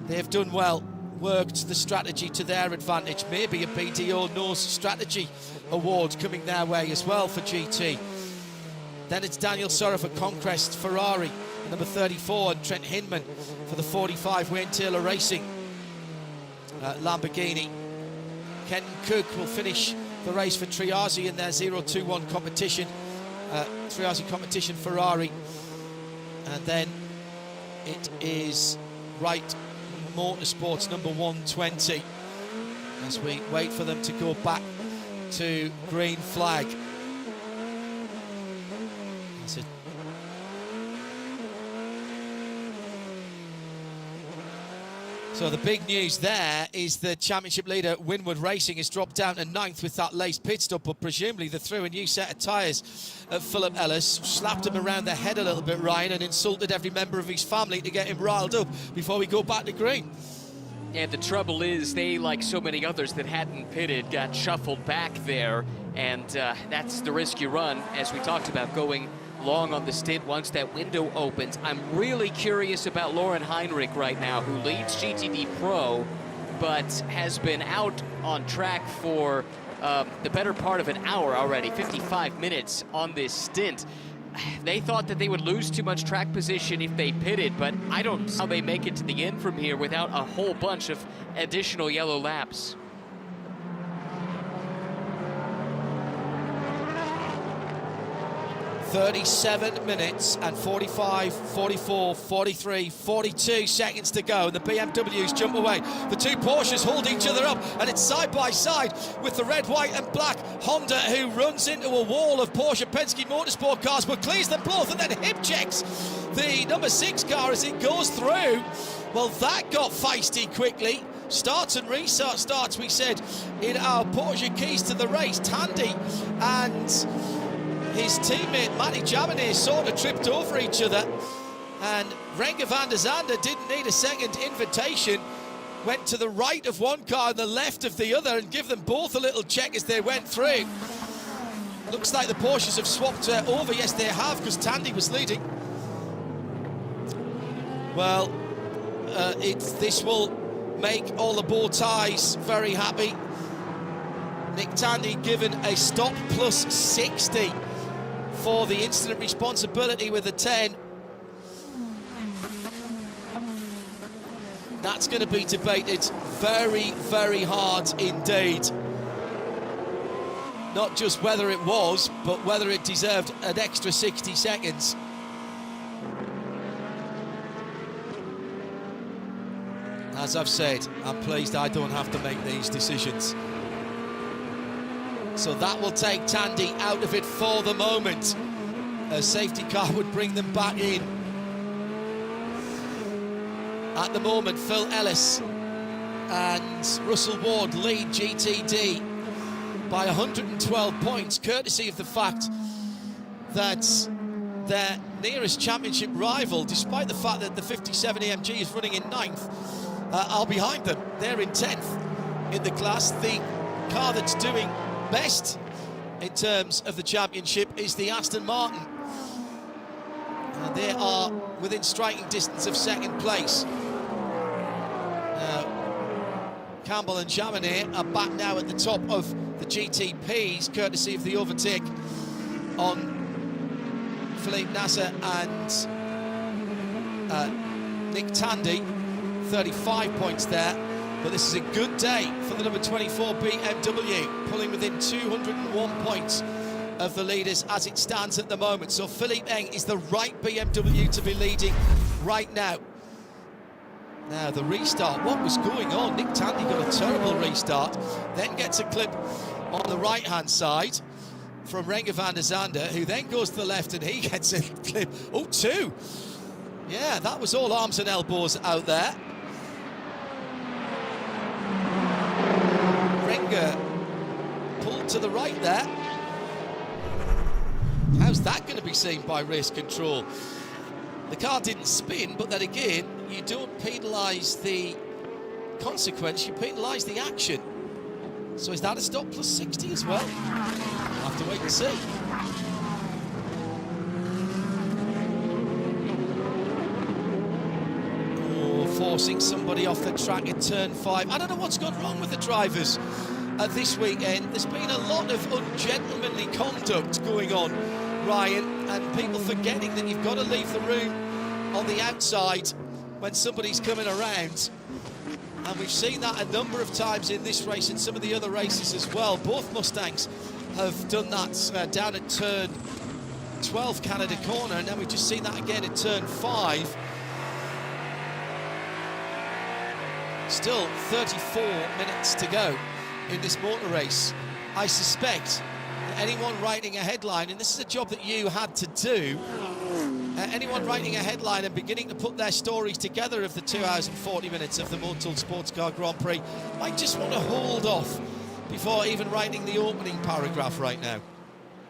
They've done well, worked the strategy to their advantage. Maybe a BDO Knows Strategy award coming their way as well for GT. Then it's Daniel Surra for Conquest Ferrari, number 34, and Trent Hinman for the 45 Wayne Taylor Racing Lamborghini. Kenton Cook will finish the race for Triazi in their 021 competition, Triazi competition Ferrari. And then it is Wright Motorsports number 120 as we wait for them to go back to green flag. That's it. So the big news there is the championship leader Winwood Racing has dropped down to 9th with that late pit stop, but presumably they threw a new set of tyres at Philip Ellis, slapped him around the head a little bit, Ryan, and insulted every member of his family to get him riled up before we go back to green. And the trouble is, they, like so many others that hadn't pitted, got shuffled back there, and that's the risk you run, as we talked about, going long on the stint once that window opens. I'm really curious about Lauren Heinrich right now, who leads GTD Pro, but has been out on track for the better part of an hour already, 55 minutes on this stint. They thought that they would lose too much track position if they pitted, but I don't see how they make it to the end from here without a whole bunch of additional yellow laps. 37 minutes and 45, 44, 43, 42 seconds to go, and the BMWs jump away. The two Porsches hold each other up, and it's side by side with the red, white and black Honda, who runs into a wall of Porsche Penske Motorsport cars but clears them both and then hip checks the number 6 car as it goes through. Well, that got feisty quickly. Starts and restart starts, we said, in our Porsche keys to the race. Tandy and his teammate Matty Jabane sort of tripped over each other, and Renger van der Zande didn't need a second invitation, went to the right of one car and the left of the other and give them both a little check as they went through. Looks like the Porsches have swapped over. Yes, they have, because Tandy was leading. Well, this will make all the bow ties very happy. Nick Tandy given a stop plus 60 for the incident responsibility with a 10. That's going to be debated very, very hard indeed. Not just whether it was, but whether it deserved an extra 60 seconds. as I've said, I'm pleased I don't have to make these decisions. So that will take Tandy out of it for the moment. A safety car would bring them back in. At the moment, Phil Ellis and Russell Ward lead GTD by 112 points, courtesy of the fact that their nearest championship rival, despite the fact that the 57 AMG is running in 9th, are behind them. They're in 10th in the class. The car that's doing best in terms of the championship is the Aston Martin. And they are within striking distance of second place. Campbell and Chamonix are back now at the top of the GTPs, courtesy of the overtake on Philippe Nasser and Nick Tandy. 35 points there, but this is a good day for the number 24 BMW, pulling within 201 points of the leaders as it stands at the moment. So Philippe Eng is the right BMW to be leading right now. Now the restart, what was going on? Nick Tandy got a terrible restart, then gets a clip on the right-hand side from Renger van der Zande, who then goes to the left and he gets a clip. Oh, 2. Yeah, that was all arms and elbows out there. Renger pulled to the right there. How's that going to be seen by race control? The car didn't spin, but then again, you don't penalise the consequence, you penalise the action. So is that a stop plus 60 as well? We'll have to wait and see. Oh, forcing somebody off the track in turn 5. I don't know what's gone wrong with the drivers this weekend. There's been a lot of ungentlemanly conduct going on, Ryan, and people forgetting that you've got to leave the room on the outside when somebody's coming around. And we've seen that a number of times in this race and some of the other races as well. Both Mustangs have done that down at turn 12 Canada corner, and then we've just seen that again in turn 5. Still 34 minutes to go in this motor race. I suspect that anyone writing a headline, and this is a job that you had to do, anyone writing a headline and beginning to put their stories together of the 2 hours and 40 minutes of the Motul SportsCar Grand Prix might just want to hold off before even writing the opening paragraph right now.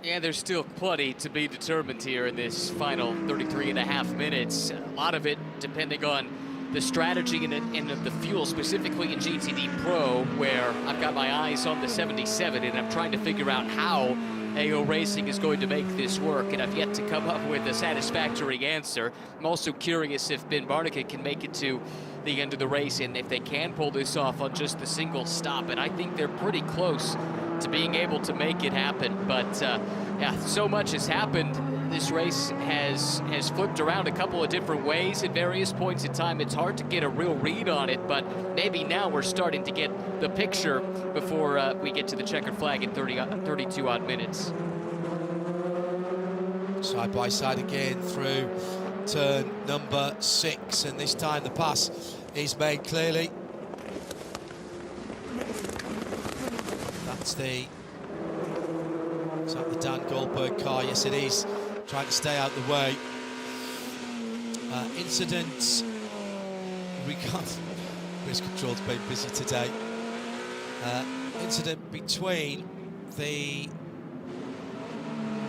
Yeah, there's still plenty to be determined here in this final 33.5 minutes. A lot of it depending on the strategy and the fuel, specifically in GTD Pro, where I've got my eyes on the 77 and I'm trying to figure out how AO Racing is going to make this work, and I've yet to come up with a satisfactory answer. I'm also curious if Ben Barnica can make it to the end of the race and if they can pull this off on just the single stop, and I think they're pretty close to being able to make it happen. But yeah, so much has happened. This race has flipped around a couple of different ways at various points in time. It's hard to get a real read on it, but maybe now we're starting to get the picture before we get to the checkered flag in 32 odd minutes. Side by side again through turn number 6, and this time the pass is made clearly. That's the Dan Goldberg car? Yes, it is. Trying to stay out the way. Incident. Race control's been busy today. Incident between the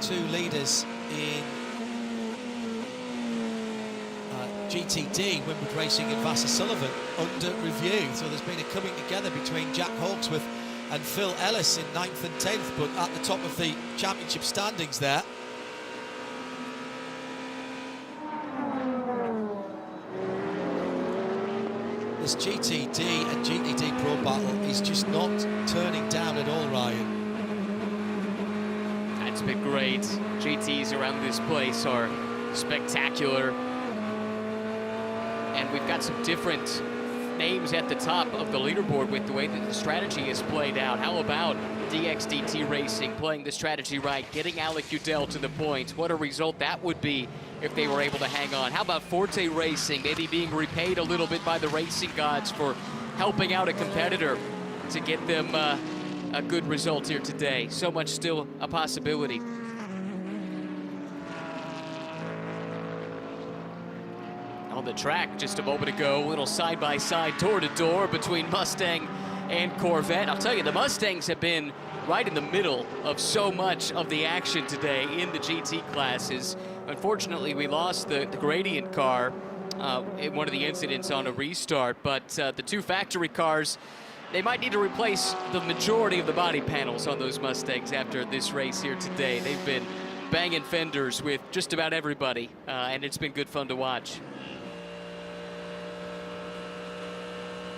2 leaders in GTD, Winwood Racing and Vassar Sullivan, under review. So there's been a coming together between Jack Hawksworth and Phil Ellis in 9th and 10th, but at the top of the championship standings there. This GTD and GTD Pro battle is just not turning down at all, Ryan. That's been great. GTs around this place are spectacular. And we've got some different names at the top of the leaderboard with the way that the strategy is played out. How about DXDT Racing playing the strategy right, getting Alec Udell to the point? What a result that would be if they were able to hang on. How about Forte Racing, maybe being repaid a little bit by the racing gods for helping out a competitor to get them a good result here today. So much still a possibility. On the track just a moment ago, a little side-by-side, door-to-door between Mustang and Corvette. I'll tell you, the Mustangs have been right in the middle of so much of the action today in the GT classes. Unfortunately, we lost the Gradient car in one of the incidents on a restart, but the two factory cars, they might need to replace the majority of the body panels on those Mustangs after this race here today. They've been banging fenders with just about everybody, and it's been good fun to watch.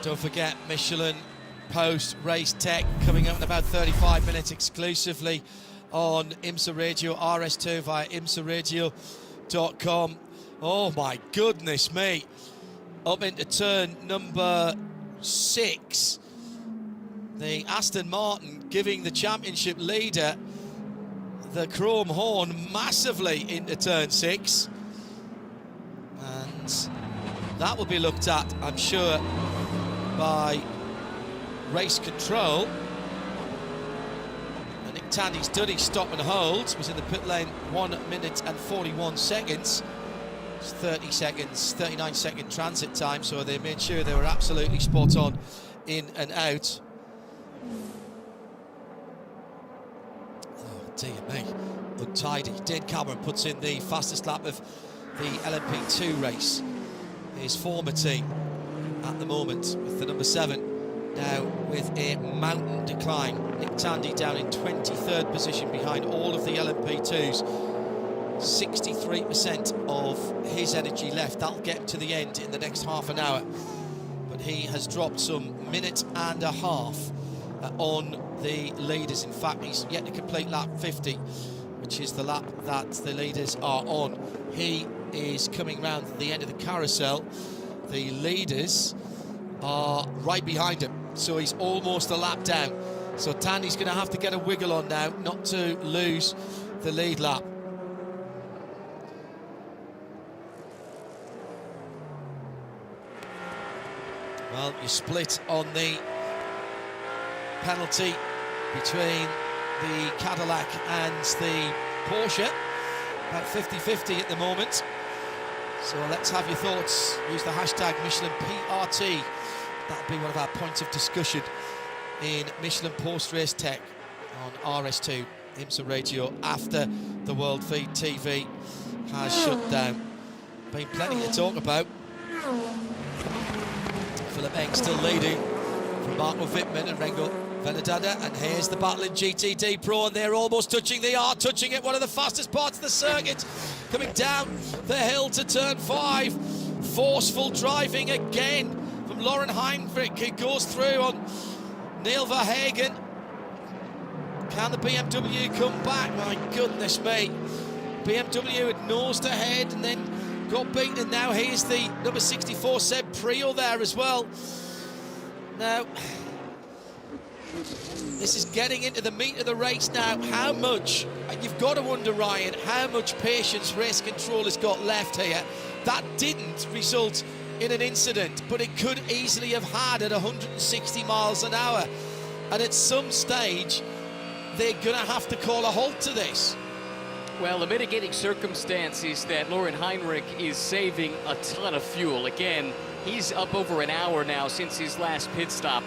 Don't forget Michelin Post Race Tech coming up in about 35 minutes exclusively on IMSA Radio, RS2 via IMSARadio.com. Oh my goodness me. Up into turn number 6. The Aston Martin giving the championship leader the chrome horn massively into turn 6. And that will be looked at, I'm sure, by race control. And Nick Tandy's done his stop and hold, was in the pit lane 1 minute and 41 seconds. It's 30 seconds, 39-second transit time, so they made sure they were absolutely spot on in and out. Oh dear me, untidy. Dane Cameron puts in the fastest lap of the LMP2 race. His former team at the moment with the number 7 now with a mountain decline. Nick Tandy down in 23rd position behind all of the LMP2s. 63% of his energy left. That'll get him to the end in the next half an hour, but he has dropped some minute and a half on the leaders. In fact, he's yet to complete lap 50, which is the lap that the leaders are on. He is coming round the end of the carousel. The leaders are right behind him, so he's almost a lap down. So Tandy's going to have to get a wiggle on now not to lose the lead lap. Well, you split on the penalty between the Cadillac and the Porsche. About 50-50 at the moment. So let's have your thoughts. Use the hashtag MichelinPRT. That'll be one of our points of discussion in Michelin Post Race Tech on RS2 IMSA Radio after the World Feed TV has shut down. Been plenty to talk about. Philip Eng still leading from Marco Wittmann and Rengo Venedada, and here's the battle in GTD Pro, and they're almost touching. They are touching it. One of the fastest parts of the circuit, coming down the hill to turn 5. Forceful driving again from Lauren Heinrich, who goes through on Neil Verhagen. Can the BMW come back? My goodness me. BMW had nosed ahead and then got beaten, and now here's the number 64 Sebring there as well. Now, this is getting into the meat of the race now. How much, you've got to wonder, Ryan, how much patience race control has got left here. That didn't result in an incident, but it could easily have had at 160 miles an hour. And at some stage, they're going to have to call a halt to this. Well, the mitigating circumstance is that Lauren Heinrich is saving a ton of fuel. Again, he's up over an hour now since his last pit stop.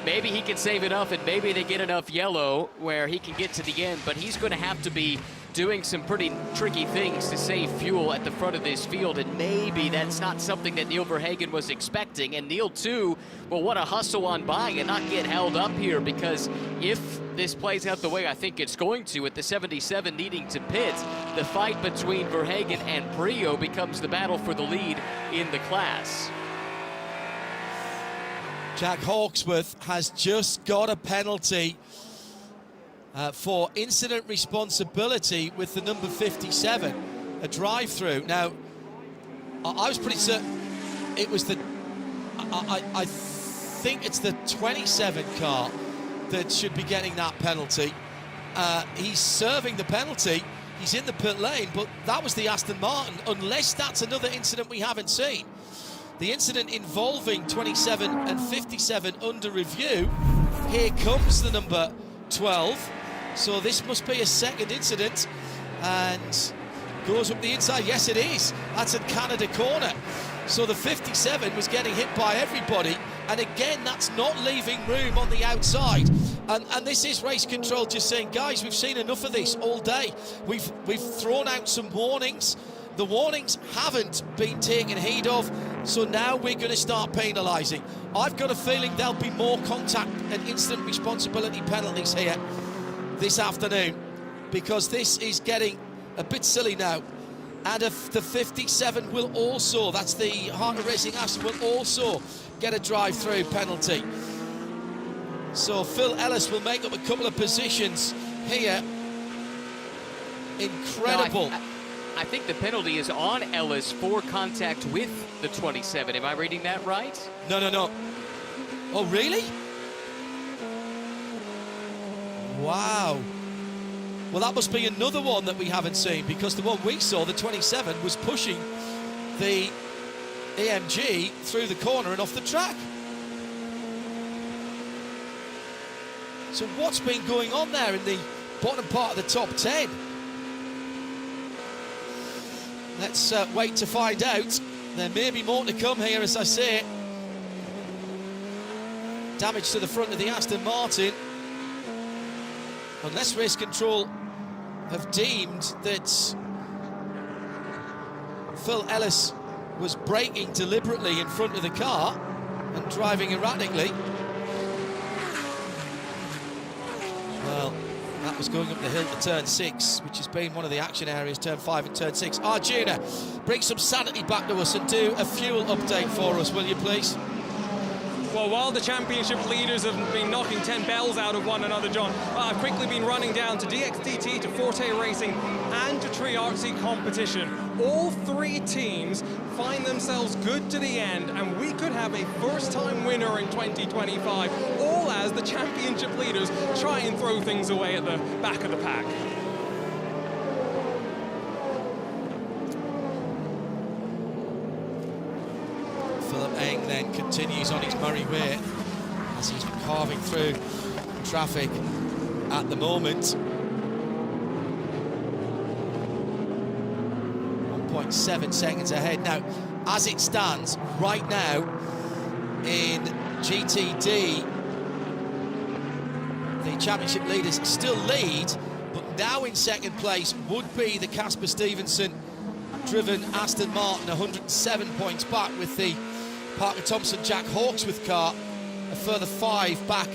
Maybe he can save enough, and maybe they get enough yellow where he can get to the end, but he's going to have to be doing some pretty tricky things to save fuel at the front of this field, and maybe that's not something that Neil Verhagen was expecting. And Neil, too, will want to hustle on by and not get held up here, because if this plays out the way I think it's going to, with the 77 needing to pit, the fight between Verhagen and Prix becomes the battle for the lead in the class. Jack Hawksworth has just got a penalty for incident responsibility with the number 57, a drive-through. Now, I was pretty certain it was the, I think it's the 27 car that should be getting that penalty. He's serving the penalty. He's in the pit lane, but that was the Aston Martin, unless that's another incident we haven't seen. The incident involving 27 and 57 under review. Here comes the number 12. So this must be a second incident, and goes up the inside. Yes, it is. That's at Canada corner. So the 57 was getting hit by everybody, and again, that's not leaving room on the outside. And this is race control just saying, guys, we've seen enough of this all day. We've thrown out some warnings. The warnings haven't been taken heed of, so now we're going to start penalising. I've got a feeling there'll be more contact and incident responsibility penalties here this afternoon, because this is getting a bit silly now. And if the 57 will also, that's the Heart of Racing Aston, will also get a drive-through penalty. So Phil Ellis will make up a couple of positions here. Incredible. No, I think the penalty is on Ellis for contact with the 27. Am I reading that right? No. Oh, really? Wow. Well, that must be another one that we haven't seen, because the one we saw, the 27, was pushing the AMG through the corner and off the track. So what's been going on there in the bottom part of the top 10? Let's wait to find out. There may be more to come here, as I say. Damage to the front of the Aston Martin. Unless race control have deemed that Phil Ellis was braking deliberately in front of the car and driving erratically. Well, that was going up the hill to turn 6, which has been one of the action areas, turn 5 and turn 6. Arjuna, bring some sanity back to us and do a fuel update for us, will you please? Well, while the championship leaders have been knocking 10 bells out of one another, John, I've quickly been running down to DXDT, to Forte Racing, and to Triarchy Competition. All three teams find themselves good to the end, and we could have a first-time winner in 2025, all as the championship leaders try and throw things away at the back of the pack. Eng then continues on his merry way as he's carving through traffic at the moment. 1.7 seconds ahead. Now, as it stands right now in GTD, the championship leaders still lead, but now in second place would be the Casper Stevenson driven Aston Martin, 107 points back, with the Parker Thompson Jack Hawksworth car a further 5 back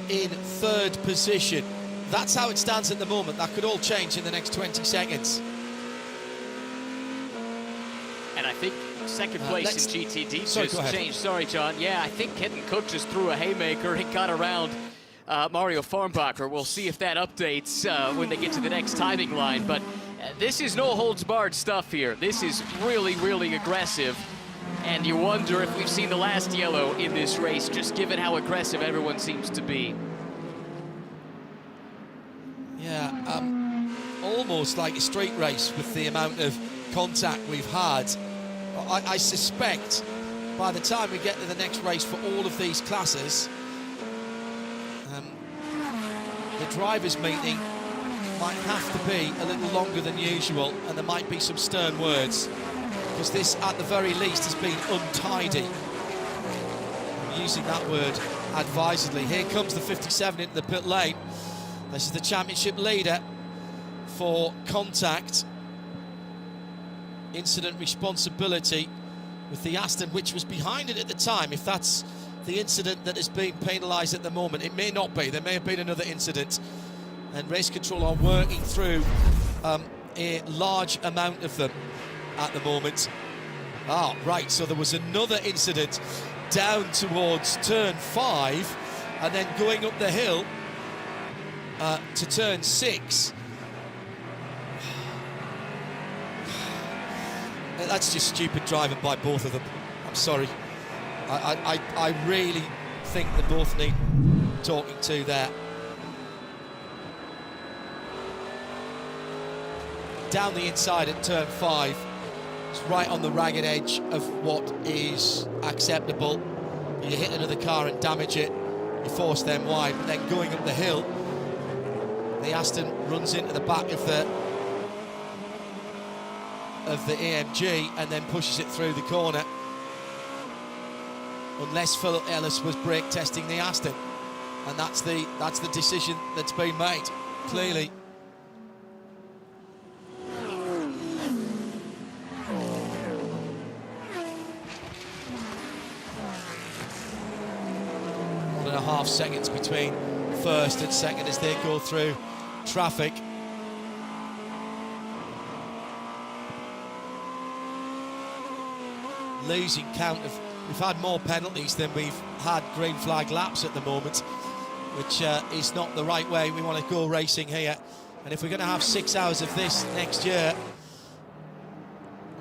in third position. That's how it stands at the moment. That could all change in the next 20 seconds. And I think second place in GTD sorry, just changed. Sorry, John. Yeah, I think Kenton Cook just threw a haymaker and got around Mario Farnbacher. We'll see if that updates when they get to the next timing line. But this is no holds barred stuff here. This is really, really aggressive. And you wonder if we've seen the last yellow in this race, just given how aggressive everyone seems to be. Yeah, almost like a street race with the amount of contact we've had. I suspect by the time we get to the next race for all of these classes, the drivers' meeting might have to be a little longer than usual, and there might be some stern words, because this, at the very least, has been untidy. I'm using that word advisedly. Here comes the 57 into the pit lane. This is the championship leader for contact. Incident responsibility with the Aston, which was behind it at the time, if that's the incident that is being penalised at the moment. It may not be. There may have been another incident, and race control are working through a large amount of them at the moment. Ah, right, so there was another incident down towards turn 5 and then going up the hill to turn 6. That's just stupid driving by both of them. I'm sorry. I really think they both need talking to there. down the inside at turn 5. It's right on the ragged edge of what is acceptable. You hit another car and damage it, you force them wide. But then going up the hill, the Aston runs into the back of the AMG and then pushes it through the corner. Unless Phil Ellis was brake testing the Aston, and that's the decision that's been made, clearly. One and a half seconds between first and second as they go through traffic. Losing count of, we've had more penalties than we've had green flag laps at the moment, which is not the right way. We want to go racing here, and if we're going to have 6 hours of this next year,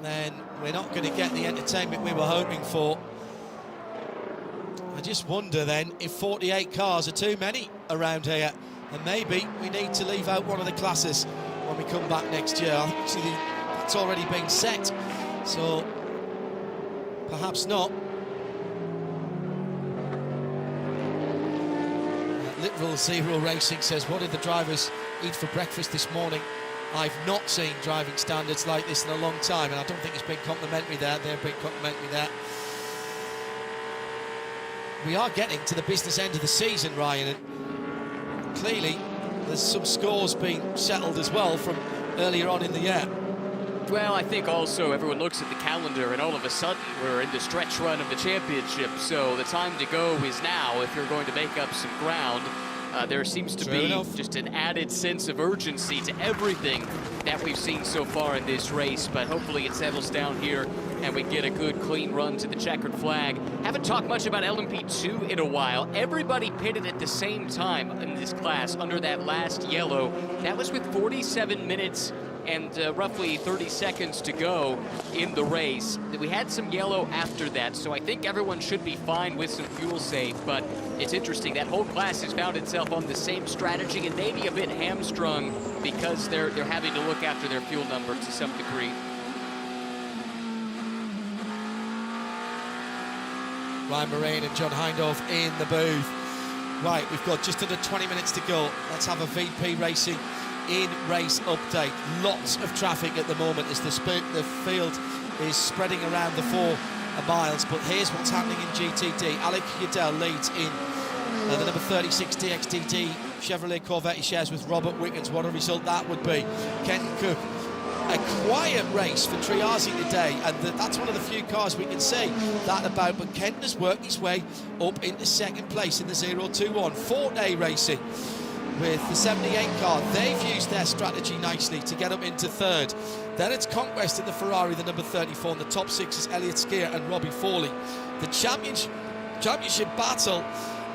then we're not going to get the entertainment we were hoping for. I just wonder then if 48 cars are too many around here, and maybe we need to leave out one of the classes when we come back next year. Actually, that's already been set, so perhaps not. Literal Zero Racing says, what did the drivers eat for breakfast this morning? I've not seen driving standards like this in a long time, and I don't think it's been complimentary there. They've been complimentary there. We are getting to the business end of the season, Ryan, and clearly there's some scores being settled as well from earlier on in the year. Well, I think also everyone looks at the calendar and all of a sudden we're in the stretch run of the championship, so the time to go is now if you're going to make up some ground. There seems to be just an added sense of urgency to everything that we've seen so far in this race, but hopefully it settles down here and we get a good clean run to the checkered flag. Haven't talked much about LMP2 in a while. Everybody pitted at the same time in this class under that last yellow. That was with 47 minutes and roughly 30 seconds to go in the race. We had some yellow after that, so I think everyone should be fine with some fuel save, but it's interesting, that whole class has found itself on the same strategy and maybe a bit hamstrung because they're having to look after their fuel number to some degree. Ryan Moraine and John Hindhaugh in the booth. Right, we've got just under 20 minutes to go. Let's have a VP Racing in-race update. Lots of traffic at the moment as the field is spreading around the 4 miles, but here's what's happening in GTD. Alec Udell leads in the number 36 DXTD Chevrolet Corvette he shares with Robert Wickens. What a result that would be. Kenton Cook. A quiet race for Triazi today, and that's one of the few cars we can say that about, but Kenton has worked his way up into second place in the 021. Forte Racing with the 78 car, they've used their strategy nicely to get up into third. Then it's Conquest in the Ferrari, the number 34, and the top 6 is Elliott Skier and Robbie Foley. The championship battle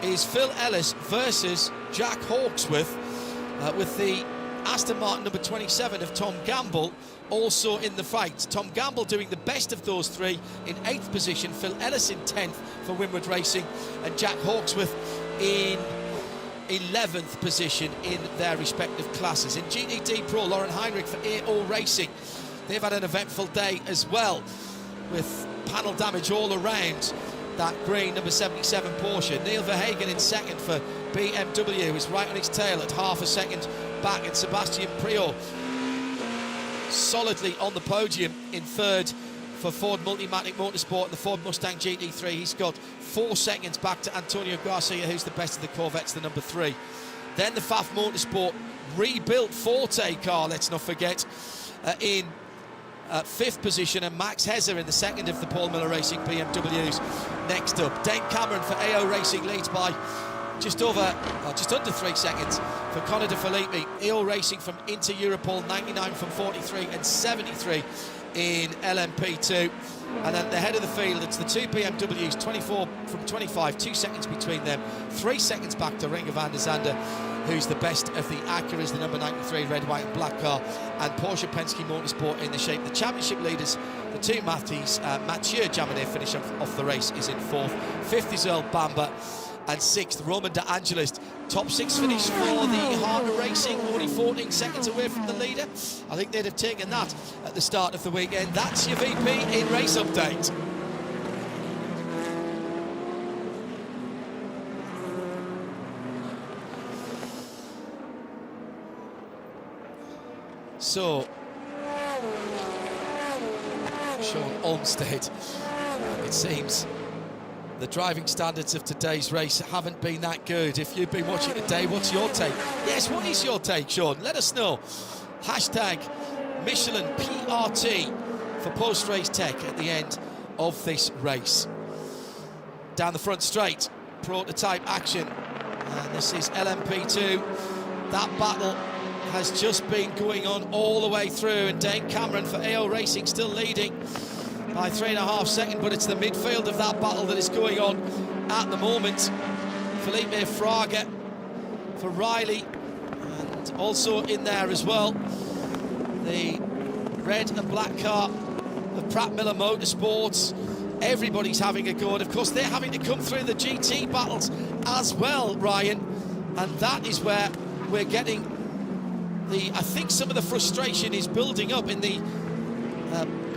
is Phil Ellis versus Jack Hawksworth, with the Aston Martin number 27 of Tom Gamble also in the fight. Tom Gamble doing the best of those three in 8th position, Phil Ellis in 10th for Winward Racing, and Jack Hawksworth in 11th position in their respective classes. In GTD Pro, Lauren Heinrich for AO Racing. They've had an eventful day as well, with panel damage all around that green number 77 Porsche. Neil Verhagen in second for BMW is right on his tail at half a second back, and Sebastian Priaulx solidly on the podium in third for Ford Multimatic Motorsport and the Ford Mustang GT3. He's got 4 seconds back to Antonio Garcia, who's the best of the Corvettes, the number 3. Then the Pfaff Motorsport rebuilt Forte car, let's not forget, in 5th position, and Max Hezzer in the second of the Paul Miller Racing BMWs. Next up, Dane Cameron for AO Racing leads by just under 3 seconds for Connor De Filippi. AO Racing from Inter Europol, 99 from 43 and 73 in LMP2. And at the head of the field, it's the 2 BMWs, 24 from 25, 2 seconds between them, 3 seconds back to Renger van der Zande, who's the best of the Acuras, the number 93 red, white and black car, and Porsche Penske Motorsport in the shape. The championship leaders, the 2 Mathies, Mathieu Jaminet finish off the race, is in 4th. 5th is Earl Bamber, and 6th, Roman De Angelis. Top 6 finish for the Harder Racing, only 14 seconds away from the leader. I think they'd have taken that at the start of the weekend. That's your VP in Race Update. So, Sean Olmsted, it seems the driving standards of today's race haven't been that good. If you've been watching today, what's your take? Yes, what is your take, Sean? Let us know. Hashtag Michelin PRT for post-race tech at the end of this race. Down the front straight, prototype action. And this is LMP2. That battle has just been going on all the way through, and Dane Cameron for AO Racing still leading by 3.5 seconds, but it's the midfield of that battle that is going on at the moment. Felipe Fraga for Riley, and also in there as well the red and black car of Pratt Miller Motorsports. Everybody's having a go, and of course they're having to come through the GT battles as well, Ryan, and that is where we're getting I think some of the frustration is building up in the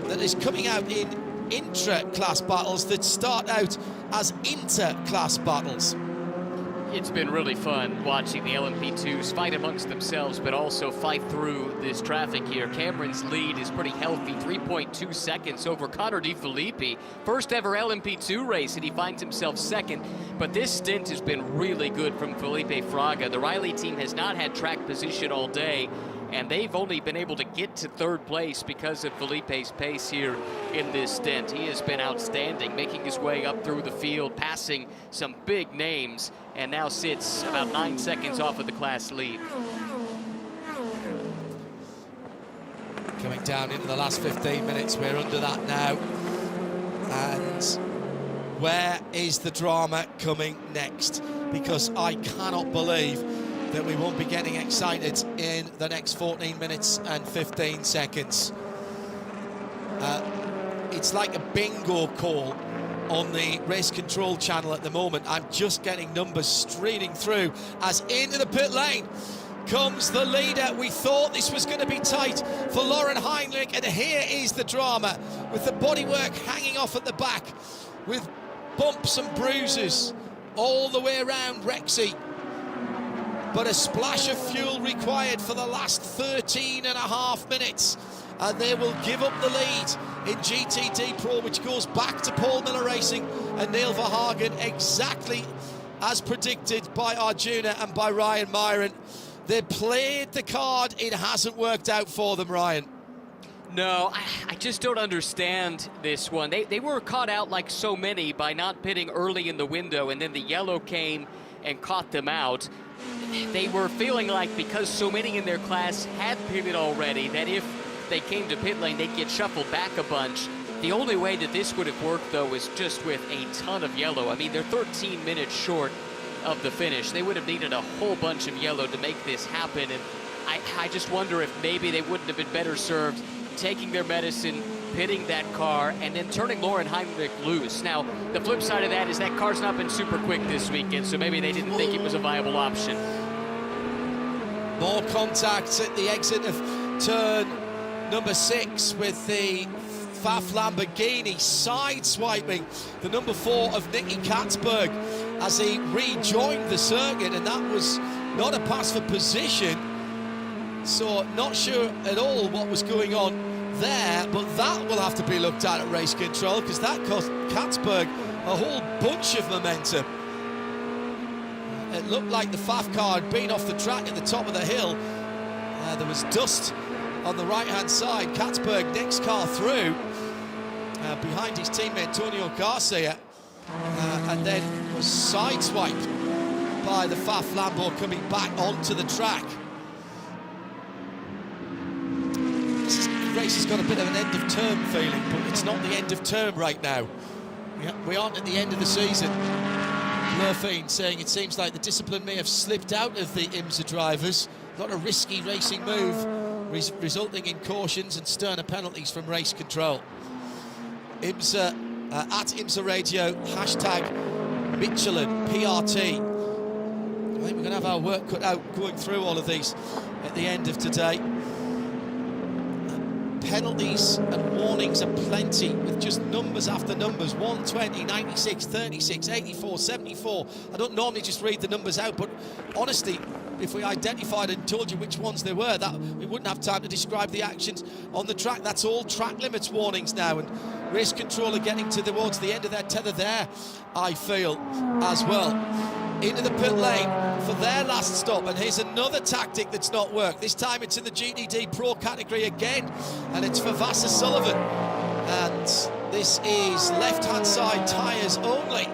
that is coming out in intra-class battles that start out as inter-class battles. It's been really fun watching the LMP2s fight amongst themselves, but also fight through this traffic here. Cameron's lead is pretty healthy, 3.2 seconds over Connor DeFilippi. First ever LMP2 race, and he finds himself second. But this stint has been really good from Felipe Fraga. The Riley team has not had track position all day, and they've only been able to get to third place because of Felipe's pace here in this stint. He has been outstanding, making his way up through the field, passing some big names, and now sits about 9 seconds off of the class lead. Coming down into the last 15 minutes, we're under that now. And where is the drama coming next? Because I cannot believe that we won't be getting excited in the next 14 minutes and 15 seconds. It's like a bingo call on the race control channel at the moment. I'm just getting numbers streaming through as into the pit lane comes the leader. We thought this was going to be tight for Lauren Heinrich, and here is the drama with the bodywork hanging off at the back with bumps and bruises all the way around Rexy. But a splash of fuel required for the last 13.5 minutes, and they will give up the lead in GTD Pro, which goes back to Paul Miller Racing and Neil Verhagen, exactly as predicted by Arjuna and by Ryan Myron. They played the card, it hasn't worked out for them, Ryan. No, I just don't understand this one. They were caught out like so many by not pitting early in the window, and then the yellow came and caught them out. They were feeling like because so many in their class had pitted already, that if they came to pit lane, they'd get shuffled back a bunch. The only way that this would have worked, though, is just with a ton of yellow. I mean, they're 13 minutes short of the finish. They would have needed a whole bunch of yellow to make this happen, and I just wonder if maybe they wouldn't have been better served taking their medicine, pitting that car, and then turning Lauren Heinrich loose. Now, the flip side of that is that car's not been super quick this weekend, so maybe they didn't think it was a viable option. More contacts at the exit of turn number 6 with the Pfaff Lamborghini side-swiping the number 4 of Nicky Katzberg as he rejoined the circuit, and that was not a pass for position. So not sure at all what was going on there, but that will have to be looked at race control, because that cost Katzberg a whole bunch of momentum. It looked like the Pfaff car had been off the track at the top of the hill. There was dust on the right-hand side. Katzberg, next car through, behind his teammate Antonio Garcia, and then was sideswiped by the Pfaff Lambo coming back onto the track. This race has got a bit of an end-of-term feeling, but it's not the end of term right now. We aren't at the end of the season. Murphy saying it seems like the discipline may have slipped out of the IMSA drivers. Not a risky racing move, resulting in cautions and sterner penalties from race control. IMSA, at IMSA Radio, hashtag Michelin, PRT. I think we're going to have our work cut out going through all of these at the end of today. Penalties and warnings are plenty, with just numbers after numbers. 120, 96, 36, 84, 74. I don't normally just read the numbers out, but honestly, if we identified and told you which ones they were, that we wouldn't have time to describe the actions on the track. That's all track limits warnings now, and race control are getting towards the end of their tether there, I feel, as well. Into the pit lane for their last stop, and here's another tactic that's not worked. This time it's in the GTD Pro category again, and it's for Vassar Sullivan. And this is left-hand side tyres only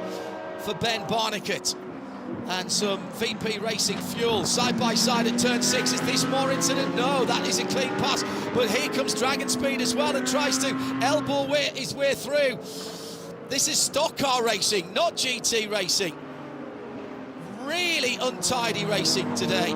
for Ben Barnicat. And some VP Racing fuel side by side at turn 6. Is this more incident? No, that is a clean pass. But here comes Dragon Speed as well and tries to elbow his way through. This is stock car racing, not GT racing. Really untidy racing today.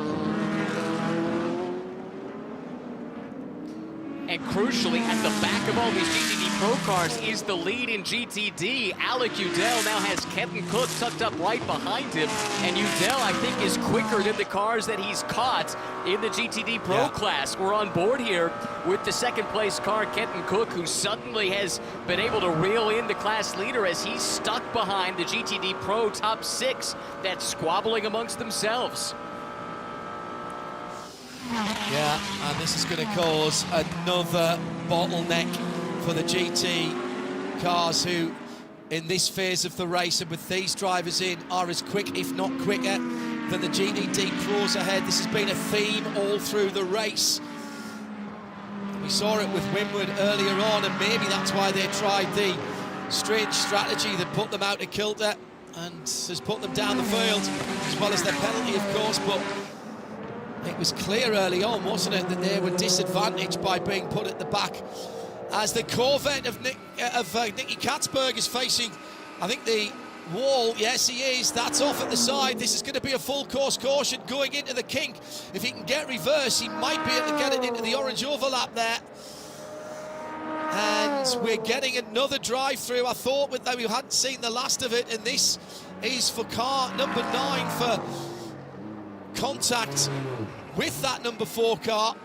And crucially, at the back of all these GTD Pro cars is the lead in GTD. Alec Udell now has Kenton Cook tucked up right behind him. And Udell, I think, is quicker than the cars that he's caught in the GTD Pro class. We're on board here with the second place car, Kenton Cook, who suddenly has been able to reel in the class leader as he's stuck behind the GTD Pro top 6 that's squabbling amongst themselves. Yeah, and this is going to cause another bottleneck for the GT cars, who in this phase of the race and with these drivers in are as quick, if not quicker, than the GTD Pros ahead. This has been a theme all through the race. We saw it with Winward earlier on, and maybe that's why they tried the strange strategy that put them out of kilter and has put them down the field, as well as their penalty, of course. But it was clear early on, wasn't it, that they were disadvantaged by being put at the back. As the Corvette of Nicky Katzberg is facing, I think, the wall. Yes, he is. That's off at the side. This is going to be a full course caution going into the kink. If he can get reverse, he might be able to get it into the orange overlap there. And we're getting another drive through. I thought that we hadn't seen the last of it, and this is for car number 9 for contact with that number 4 car.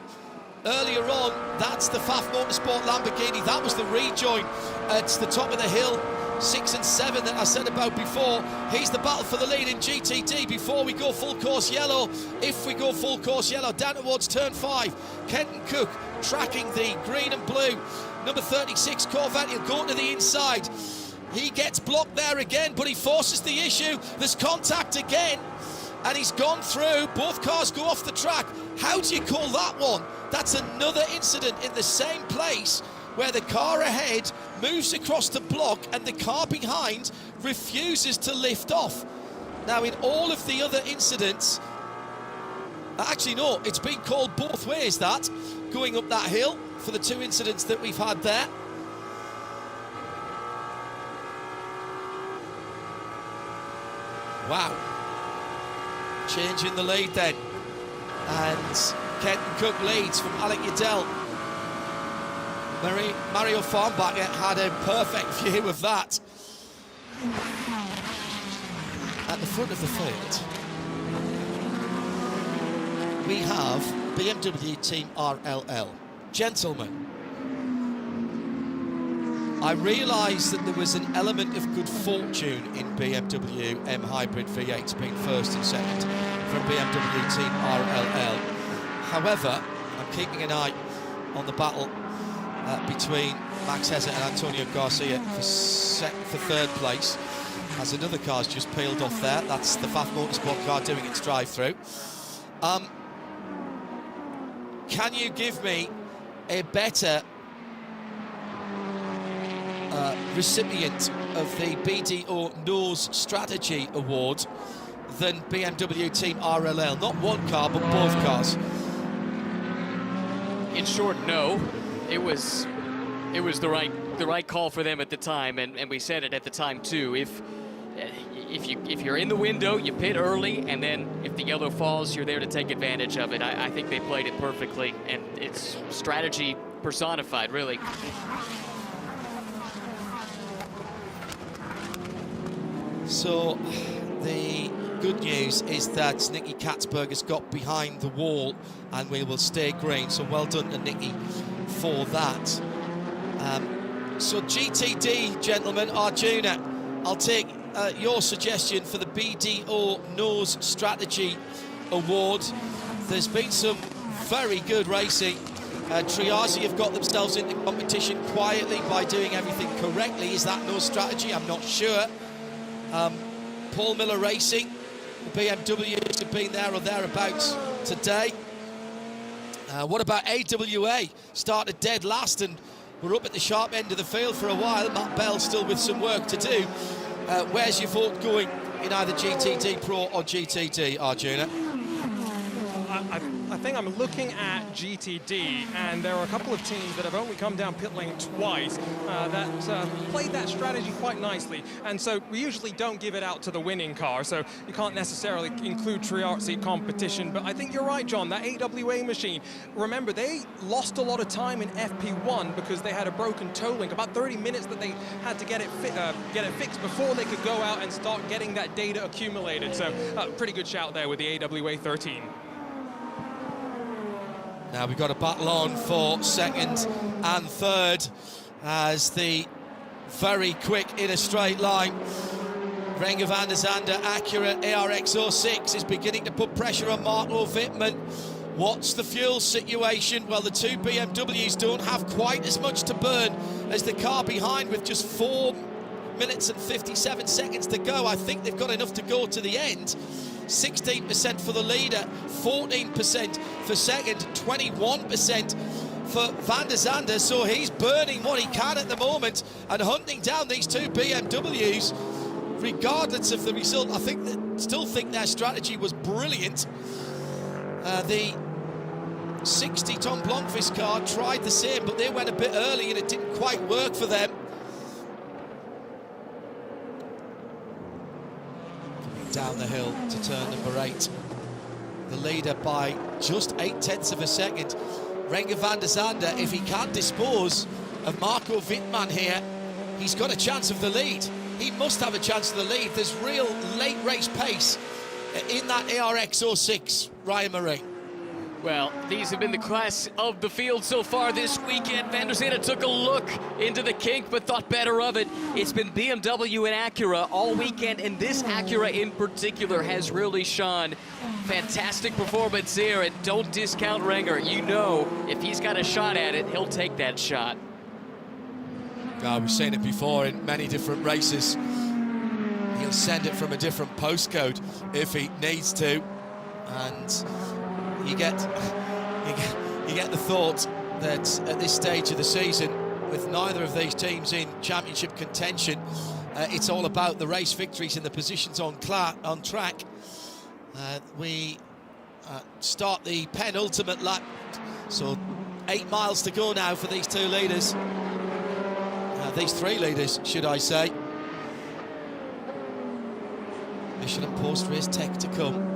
Earlier on, that's the Pfaff Motorsport Lamborghini. That was the rejoin at the top of the hill, 6 and 7 that I said about before. Here's the battle for the lead in GTD before we go full course yellow. If we go full course yellow, down towards turn 5, Kenton Cook tracking the green and blue number 36 Corvette. He'll go to the inside. He gets blocked there again, but he forces the issue. There's contact again, and he's gone through. Both cars go off the track. How do you call that one? That's another incident in the same place, where the car ahead moves across the block and the car behind refuses to lift off. Now, in all of the other incidents, actually no, it's been called both ways, that, going up that hill for the 2 incidents that we've had there. Wow. Changing the lead then, and Kenton Cook leads from Alec Udell. Mario Farnbacher had a perfect view of that. At the front of the field, we have BMW Team RLL. Gentlemen, I realised that there was an element of good fortune in BMW M Hybrid V8s being first and second from BMW Team RLL. However, I'm keeping an eye on the battle between Max Hezet and Antonio Garcia for third place, as another car's just peeled off there. That's the Pfaff Motorsport car doing its drive-through. Can you give me a better recipient of the BDO Knows Strategy Award than BMW Team RLL? Not one car, but both cars. In short, no. It was the right call for them at the time, and we said it at the time too. If you're in the window, you pit early, and then if the yellow falls, you're there to take advantage of it. I think they played it perfectly, and it's strategy personified, really. So the good news is that Nicky Katzberg has got behind the wall and we will stay green. So well done to Nicky for that. So GTD, gentlemen, Arjuna, I'll take your suggestion for the BDO Nose Strategy Award. There's been some very good racing. Triazi have got themselves into competition quietly by doing everything correctly. Is that no strategy? I'm not sure. Paul Miller Racing, the BMWs have been there or thereabouts today. What about AWA? Started dead last and we're up at the sharp end of the field for a while. Matt Bell still with some work to do. Where's your vote going in either GTD Pro or GTD, Arjuna? I think I'm looking at GTD, and there are a couple of teams that have only come down pit lane twice that played that strategy quite nicely. And so we usually don't give it out to the winning car, so you can't necessarily include Triazi competition. But I think you're right, John, that AWA machine, remember, they lost a lot of time in FP1 because they had a broken toe link, about 30 minutes that they had to get it fixed before they could go out and start getting that data accumulated. So pretty good shout there with the AWA 13. Now we've got a battle on for second and third as the very quick in a straight line Renger van der Zande Acura ARX06 is beginning to put pressure on Marco Wittmann. What's the fuel situation? Well, the two BMWs don't have quite as much to burn as the car behind with just 4 minutes and 57 seconds to go. I think they've got enough to go to the end. 16% for the leader, 14% for second, 21% for van der Zande, so he's burning what he can at the moment and hunting down these two BMWs regardless of the result. I still think their strategy was brilliant. The 60 Tom Blomqvist car tried the same, but they went a bit early and it didn't quite work for them. Down the hill to turn number 8. The leader by just 0.8 of a second. Renger van der Zande, if he can't dispose of Marco Wittmann here, he's got a chance of the lead. He must have a chance of the lead. There's real late race pace in that ARX06, Ryan Murray. Well, these have been the class of the field so far this weekend. Van der Zande took a look into the kink, but thought better of it. It's been BMW and Acura all weekend, and this Acura in particular has really shone. Fantastic performance here, and don't discount Renger. You know, if he's got a shot at it, he'll take that shot. We've seen it before in many different races. He'll send it from a different postcode if he needs to, and you get the thought that at this stage of the season, with neither of these teams in championship contention, it's all about the race victories and the positions on track. We start the penultimate lap, so 8 miles to go now for these two leaders. These three leaders, should I say. Michelin post-race tech to come.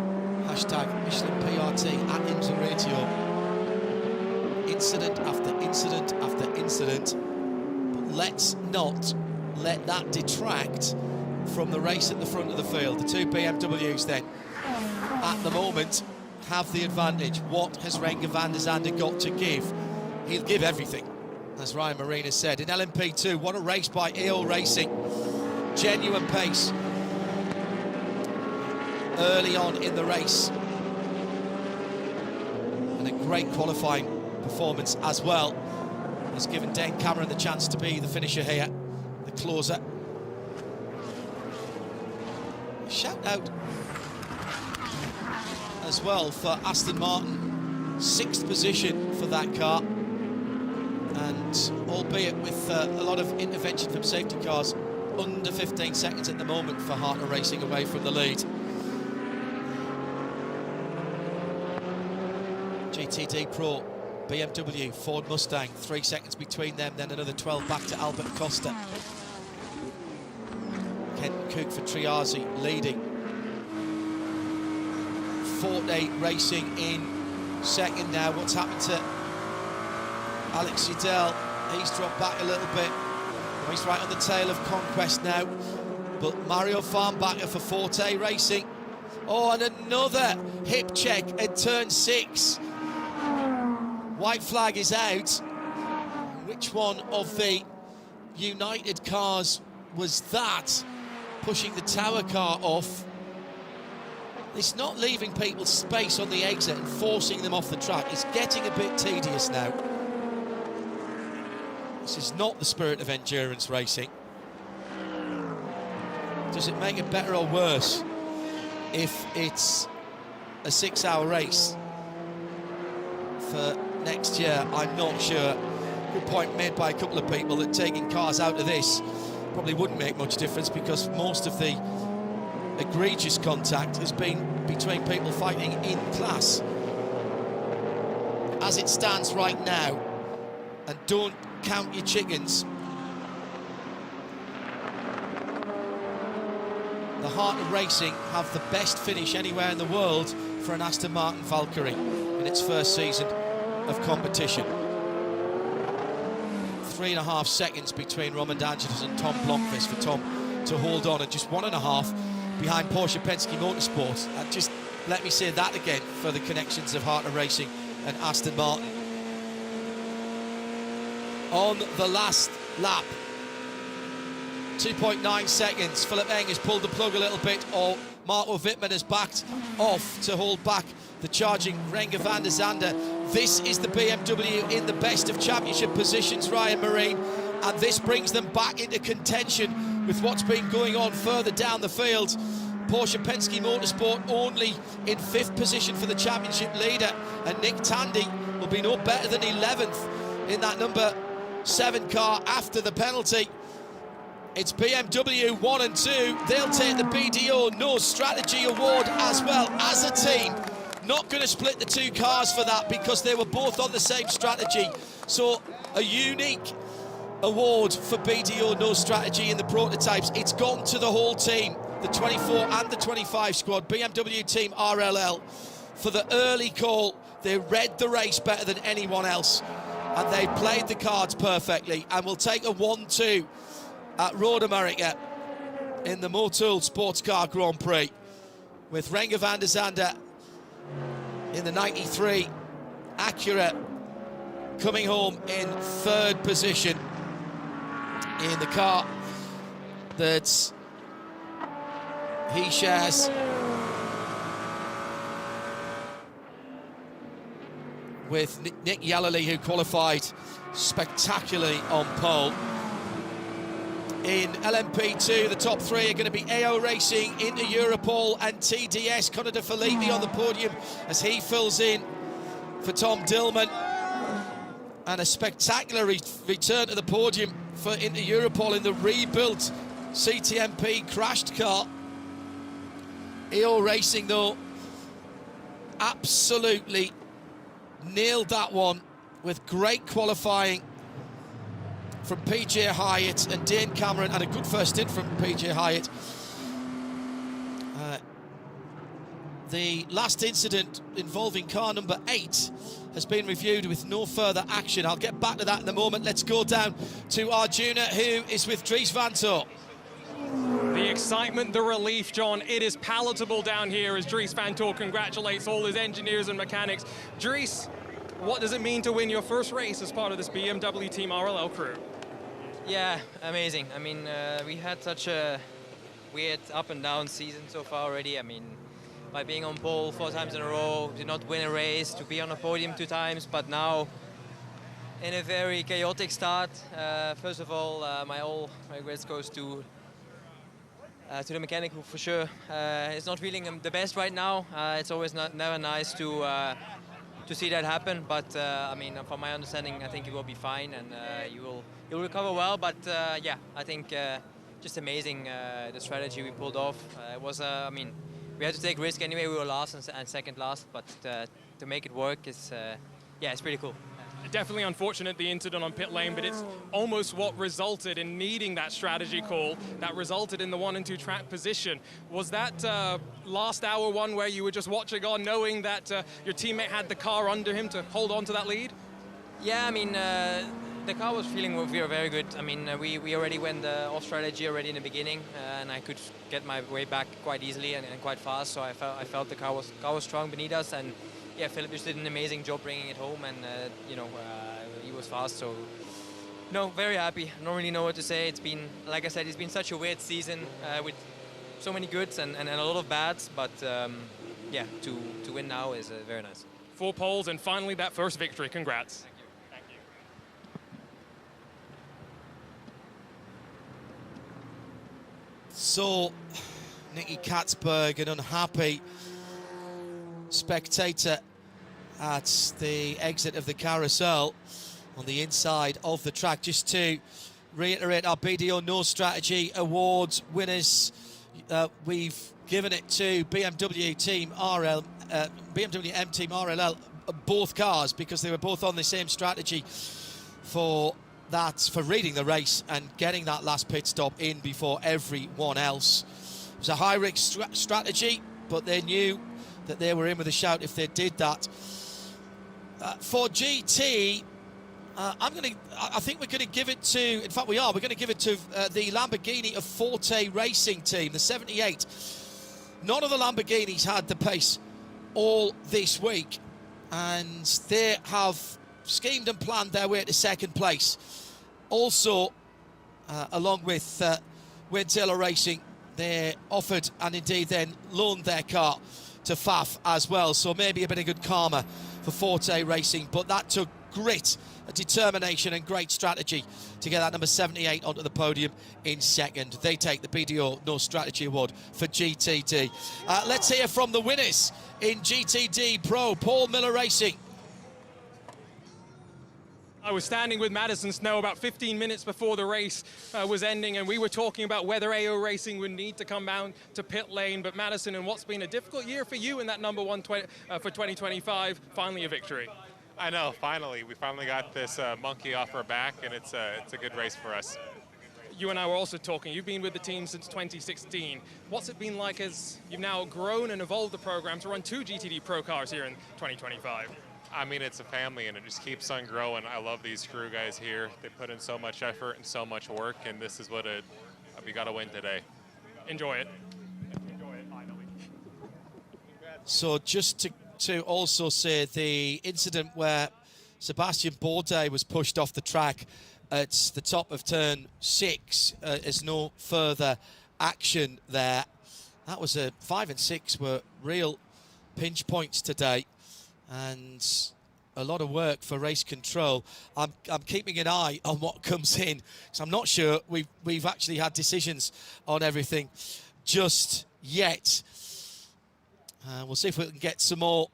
Hashtag Michelin PRT at IMSA Radio. Incident after incident after incident. But let's not let that detract from the race at the front of the field. The two BMWs then, at the moment, have the advantage. What has Renger van der Zande got to give? He'll give everything, as Ryan Marina said. In LMP2, what a race by AO Racing. Genuine pace early on in the race, and a great qualifying performance as well has given Dane Cameron the chance to be the finisher here, the closer. Shout out as well for Aston Martin, 6th position for that car, and albeit with a lot of intervention from safety cars, under 15 seconds at the moment for Hartner Racing away from the lead. GTD Pro, BMW, Ford Mustang, 3 seconds between them, then another 12 back to Albert Costa. Kenton Koch for Triazi leading. Forte Racing in second now. What's happened to Alex Udell? He's dropped back a little bit. He's right on the tail of Conquest now. but Mario Farnbacher for Forte Racing. Oh, and another hip check at turn 6. White flag is out. Which one of the United cars was that? Pushing the Tower car off. It's not leaving people space on the exit and forcing them off the track. It's getting a bit tedious now. This is not the spirit of endurance racing. Does it make it better or worse if it's a 6-hour race for next year? I'm not sure. Good point made by a couple of people that taking cars out of this probably wouldn't make much difference, because most of the egregious contact has been between people fighting in class. As it stands right now, and don't count your chickens, the Heart of Racing have the best finish anywhere in the world for an Aston Martin Valkyrie in its first season of competition. 3.5 seconds between Roman D'Angelis and Tom Blomqvist for Tom to hold on, and just 1.5 behind Porsche Penske Motorsport. And just let me say that again for the connections of Heart of Racing and Aston Martin. On the last lap, 2.9 seconds. Philip Eng has pulled the plug a little bit, or Marco Wittmann has backed off to hold back the charging Renger van der Zande. This is the BMW in the best of championship positions, Ryan Marine, and this brings them back into contention with what's been going on further down the field. Porsche Penske Motorsport only in 5th position for the championship leader, and Nick Tandy will be no better than 11th in that number 7 car after the penalty. It's BMW 1 and 2. They'll take the BDO No Strategy Award as well as a team. Not going to split the 2 cars for that, because they were both on the same strategy. So a unique award for BDO No Strategy in the prototypes. It's gone to the whole team, the 24 and the 25 squad, BMW team RLL, for the early call. They read the race better than anyone else, and they played the cards perfectly, and will take a 1-2 at Road America in the Motul SportsCar Grand Prix, with Renger van der Zande in the 93 Acura coming home in 3rd position in the car that he shares with Nick Yalali, who qualified spectacularly on pole. In LMP2, the top 3 are going to be AO Racing, Inter Europol and TDS. Conor De Filippi on the podium as he fills in for Tom Dillman. And a spectacular return to the podium for Inter Europol in the rebuilt CTMP crashed car. AO Racing, though, absolutely nailed that one with great qualifying from PJ Hyatt and Dane Cameron, and a good first stint from PJ Hyatt. The last incident involving car number 8 has been reviewed with no further action. I'll get back to that in a moment. Let's go down to Arjuna, who is with Dries Van Tor. The excitement, the relief, John, it is palatable down here as Dries Van Tor congratulates all his engineers and mechanics. Dries, what does it mean to win your first race as part of this BMW Team RLL crew? Yeah, amazing. I mean, we had such a weird up and down season so far already. I mean, by being on pole 4 times in a row, did not win a race, to be on a podium 2 times, but now in a very chaotic start. First of all, my regrets goes to the mechanic, who for sure is not feeling the best right now. It's always never nice to see that happen, but I mean, from my understanding, I think he will be fine, and he'll recover well. But yeah, I think just amazing the strategy we pulled off. It was, I mean, we had to take risk anyway. We were last and second last, but to make it work is, yeah, it's pretty cool. Definitely unfortunate, the incident on pit lane, but it's almost what resulted in needing that strategy call that resulted in the 1 and 2 track position. Was that last hour one where you were just watching on, knowing that your teammate had the car under him to hold on to that lead? Yeah, I mean, the car was feeling very good. I mean, we already went off strategy already in the beginning, and I could get my way back quite easily and quite fast. So I felt the car was strong beneath us, and yeah, Philip just did an amazing job bringing it home, and he was fast. So no, very happy. I don't really know what to say. It's been, like I said, it's been such a weird season with so many goods and a lot of bads, but yeah, to win now is very nice. 4 poles and finally that first victory. Congrats. Thank you. So, Nicky Katzberg, an unhappy spectator at the exit of the carousel on the inside of the track. Just to reiterate our BDO No Strategy Awards winners, we've given it to BMW Team RL, BMW M Team RLL, both cars, because they were both on the same strategy for reading the race and getting that last pit stop in before everyone else. It was a high-risk strategy, but they knew that they were in with a shout if they did that. For GT, I think we're going to give it to, in fact we're going to give it to the Lamborghini of Forte Racing Team, the 78. None of the Lamborghinis had the pace all this week, and they have schemed and planned their way to second place. Also, along with Wayne Taylor Racing, they offered and indeed then loaned their car to Faf as well, so maybe a bit of good karma for Forte Racing, but that took grit, determination and great strategy to get that number 78 onto the podium in second. They take the BDO No Strategy Award for GTD. Let's hear from the winners in GTD Pro. Paul Miller Racing. I was standing with Madison Snow about 15 minutes before the race was ending, and we were talking about whether AO Racing would need to come down to pit lane. But Madison, in what's been a difficult year for you in that number 1 for 2025, finally a victory. I know, finally. We finally got this monkey off our back, and it's a good race for us. You and I were also talking. You've been with the team since 2016. What's it been like as you've now grown and evolved the program to run 2 GTD Pro cars here in 2025? I mean, it's a family, and it just keeps on growing. I love these crew guys here. They put in so much effort and so much work, and this is what we got to win today. Enjoy it. So just to also say, the incident where Sebastian Bourdais was pushed off the track at the top of turn 6 is no further action there. That was 5 and 6 were real pinch points today, and a lot of work for race control. I'm keeping an eye on what comes in, because I'm not sure we've actually had decisions on everything just yet. We'll see if we can get some more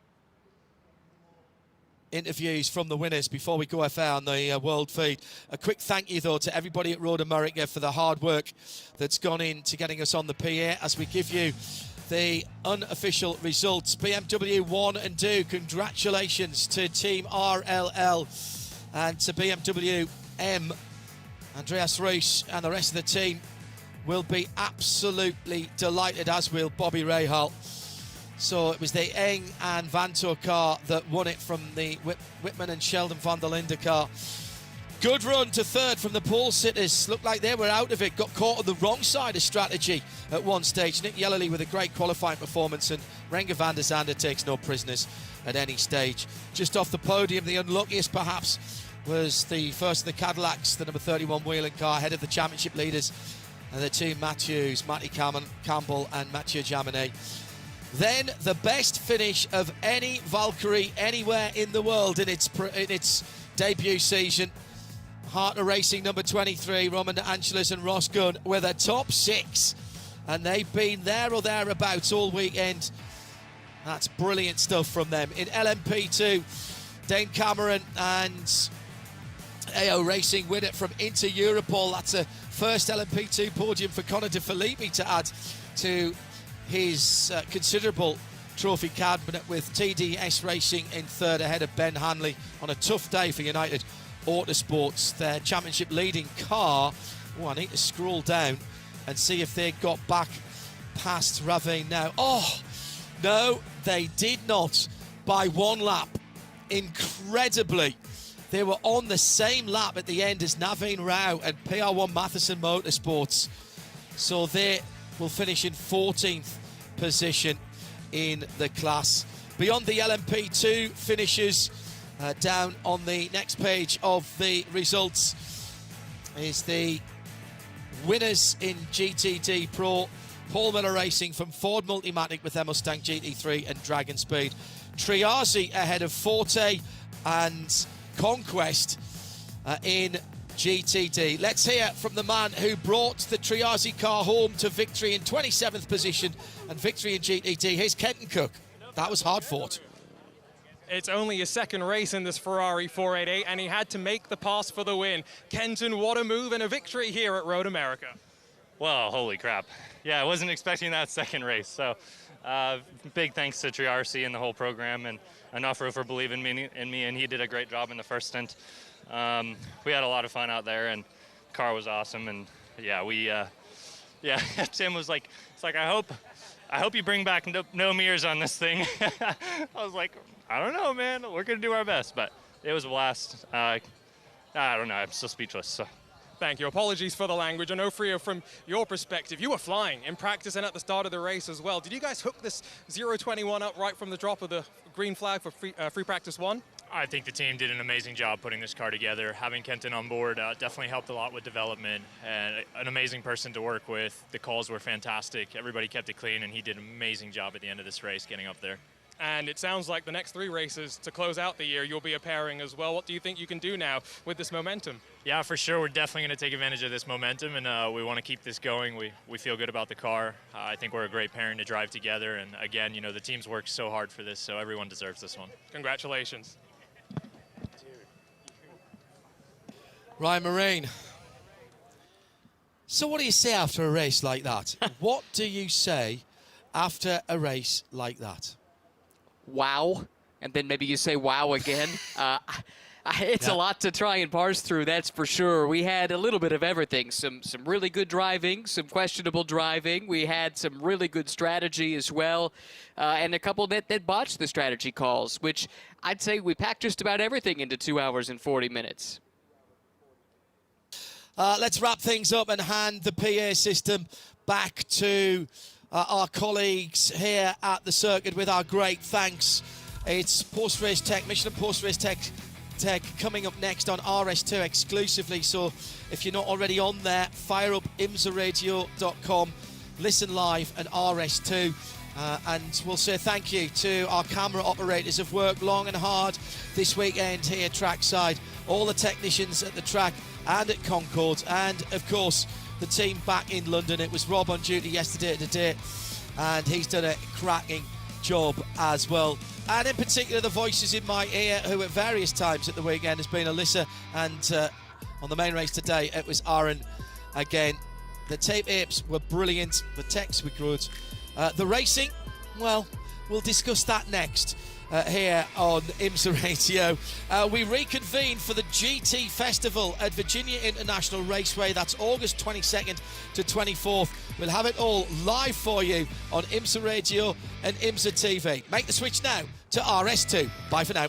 interviews from the winners before we go FA on the world feed. A quick thank you, though, to everybody at Road America for the hard work that's gone into getting us on the PA as we give you the unofficial results. BMW 1 and 2, congratulations to Team RLL and to BMW M. Andreas Reus and the rest of the team will be absolutely delighted, as will Bobby Rahal. So it was the Eng and Vanto car that won it from the Whitman and Sheldon van der Linde car. Good run to third from the pole sitters. Looked like they were out of it. Got caught on the wrong side of strategy at one stage. Nick Yellerly with a great qualifying performance, and Renger van der Zande takes no prisoners at any stage. Just off the podium, the unluckiest perhaps was the first of the Cadillacs, the number 31 Wheeling car, ahead of the championship leaders and the two Matthews, Matty Campbell and Mathieu Jaminet. Then the best finish of any Valkyrie anywhere in the world in its debut season. Hartner Racing number 23, Roman De Angelis and Ross Gunn with a top 6, and they've been there or thereabouts all weekend. That's brilliant stuff from them. In LMP2, Dane Cameron and AO Racing win it from Inter Europol. That's a first LMP2 podium for Conor De Filippi to add to his considerable trophy cabinet, with TDS Racing in third ahead of Ben Hanley on a tough day for United Autosports. Their championship leading car, I need to scroll down and see if they got back past Ravine now. Oh, no, they did not by 1 lap. Incredibly, They were on the same lap at the end as Naveen Rao and PR1 Matheson Motorsports. So they will finish in 14th position in the class. Beyond the LMP2 finishes, down on the next page of the results is the winners in GTD Pro. Paul Miller Racing from Ford Multimatic with their Mustang GT3 and Dragon Speed. Triazi ahead of Forte and Conquest in GTD. Let's hear from the man who brought the Triazi car home to victory in 27th position and victory in GTD. Here's Kenton Cook. That was hard fought. It's only his second race in this Ferrari 488, and he had to make the pass for the win. Kenton, what a move and a victory here at Road America. Well, holy crap. Yeah, I wasn't expecting that second race. So big thanks to Triazi and the whole program and Onofre for believing in me, and he did a great job in the first stint. We had a lot of fun out there, and the car was awesome. And yeah, Tim was like, it's like, I hope you bring back no mirrors on this thing. I was like, I don't know, man. We're going to do our best. But it was a blast. I don't know. I'm still speechless. So. Thank you. Apologies for the language. Onofre, from your perspective, you were flying in practice and at the start of the race as well. Did you guys hook this 021 up right from the drop of the green flag for free practice 1? I think the team did an amazing job putting this car together. Having Kenton on board definitely helped a lot with development, and an amazing person to work with. The calls were fantastic. Everybody kept it clean, and he did an amazing job at the end of this race getting up there. And it sounds like the next 3 races to close out the year, you'll be a pairing as well. What do you think you can do now with this momentum? Yeah, for sure. We're definitely going to take advantage of this momentum, and we want to keep this going. We feel good about the car. I think we're a great pairing to drive together. And again, you know, the team's worked so hard for this, so everyone deserves this one. Congratulations. Ryan Marine. So what do you say after a race like that? What do you say after a race like that? Wow. And then maybe you say wow again. It's a lot to try and parse through, that's for sure. We had a little bit of everything. Some really good driving, some questionable driving. We had some really good strategy as well, and a couple that botched the strategy calls, which I'd say we packed just about everything into 2 hours and 40 minutes. Let's wrap things up and hand the PA system back to our colleagues here at the circuit with our great thanks. It's post-race tech, Michelin post-race tech coming up next on RS2 exclusively. So if you're not already on there, fire up imsaradio.com, listen live and RS2. And we'll say thank you to our camera operators who've worked long and hard this weekend here trackside, all the technicians at the track and at Concord, and of course the team back in London. It was Rob on duty yesterday today, and he's done a cracking job as well. And in particular, the voices in my ear, who at various times at the weekend has been Alyssa, and on the main race today, it was Aaron again. The tape apes were brilliant, the techs were good. The racing, well, we'll discuss that next here on IMSA Radio. We reconvene for the GT Festival at Virginia International Raceway. That's August 22nd to 24th. We'll have it all live for you on IMSA Radio and IMSA TV. Make the switch now to RS2. Bye for now.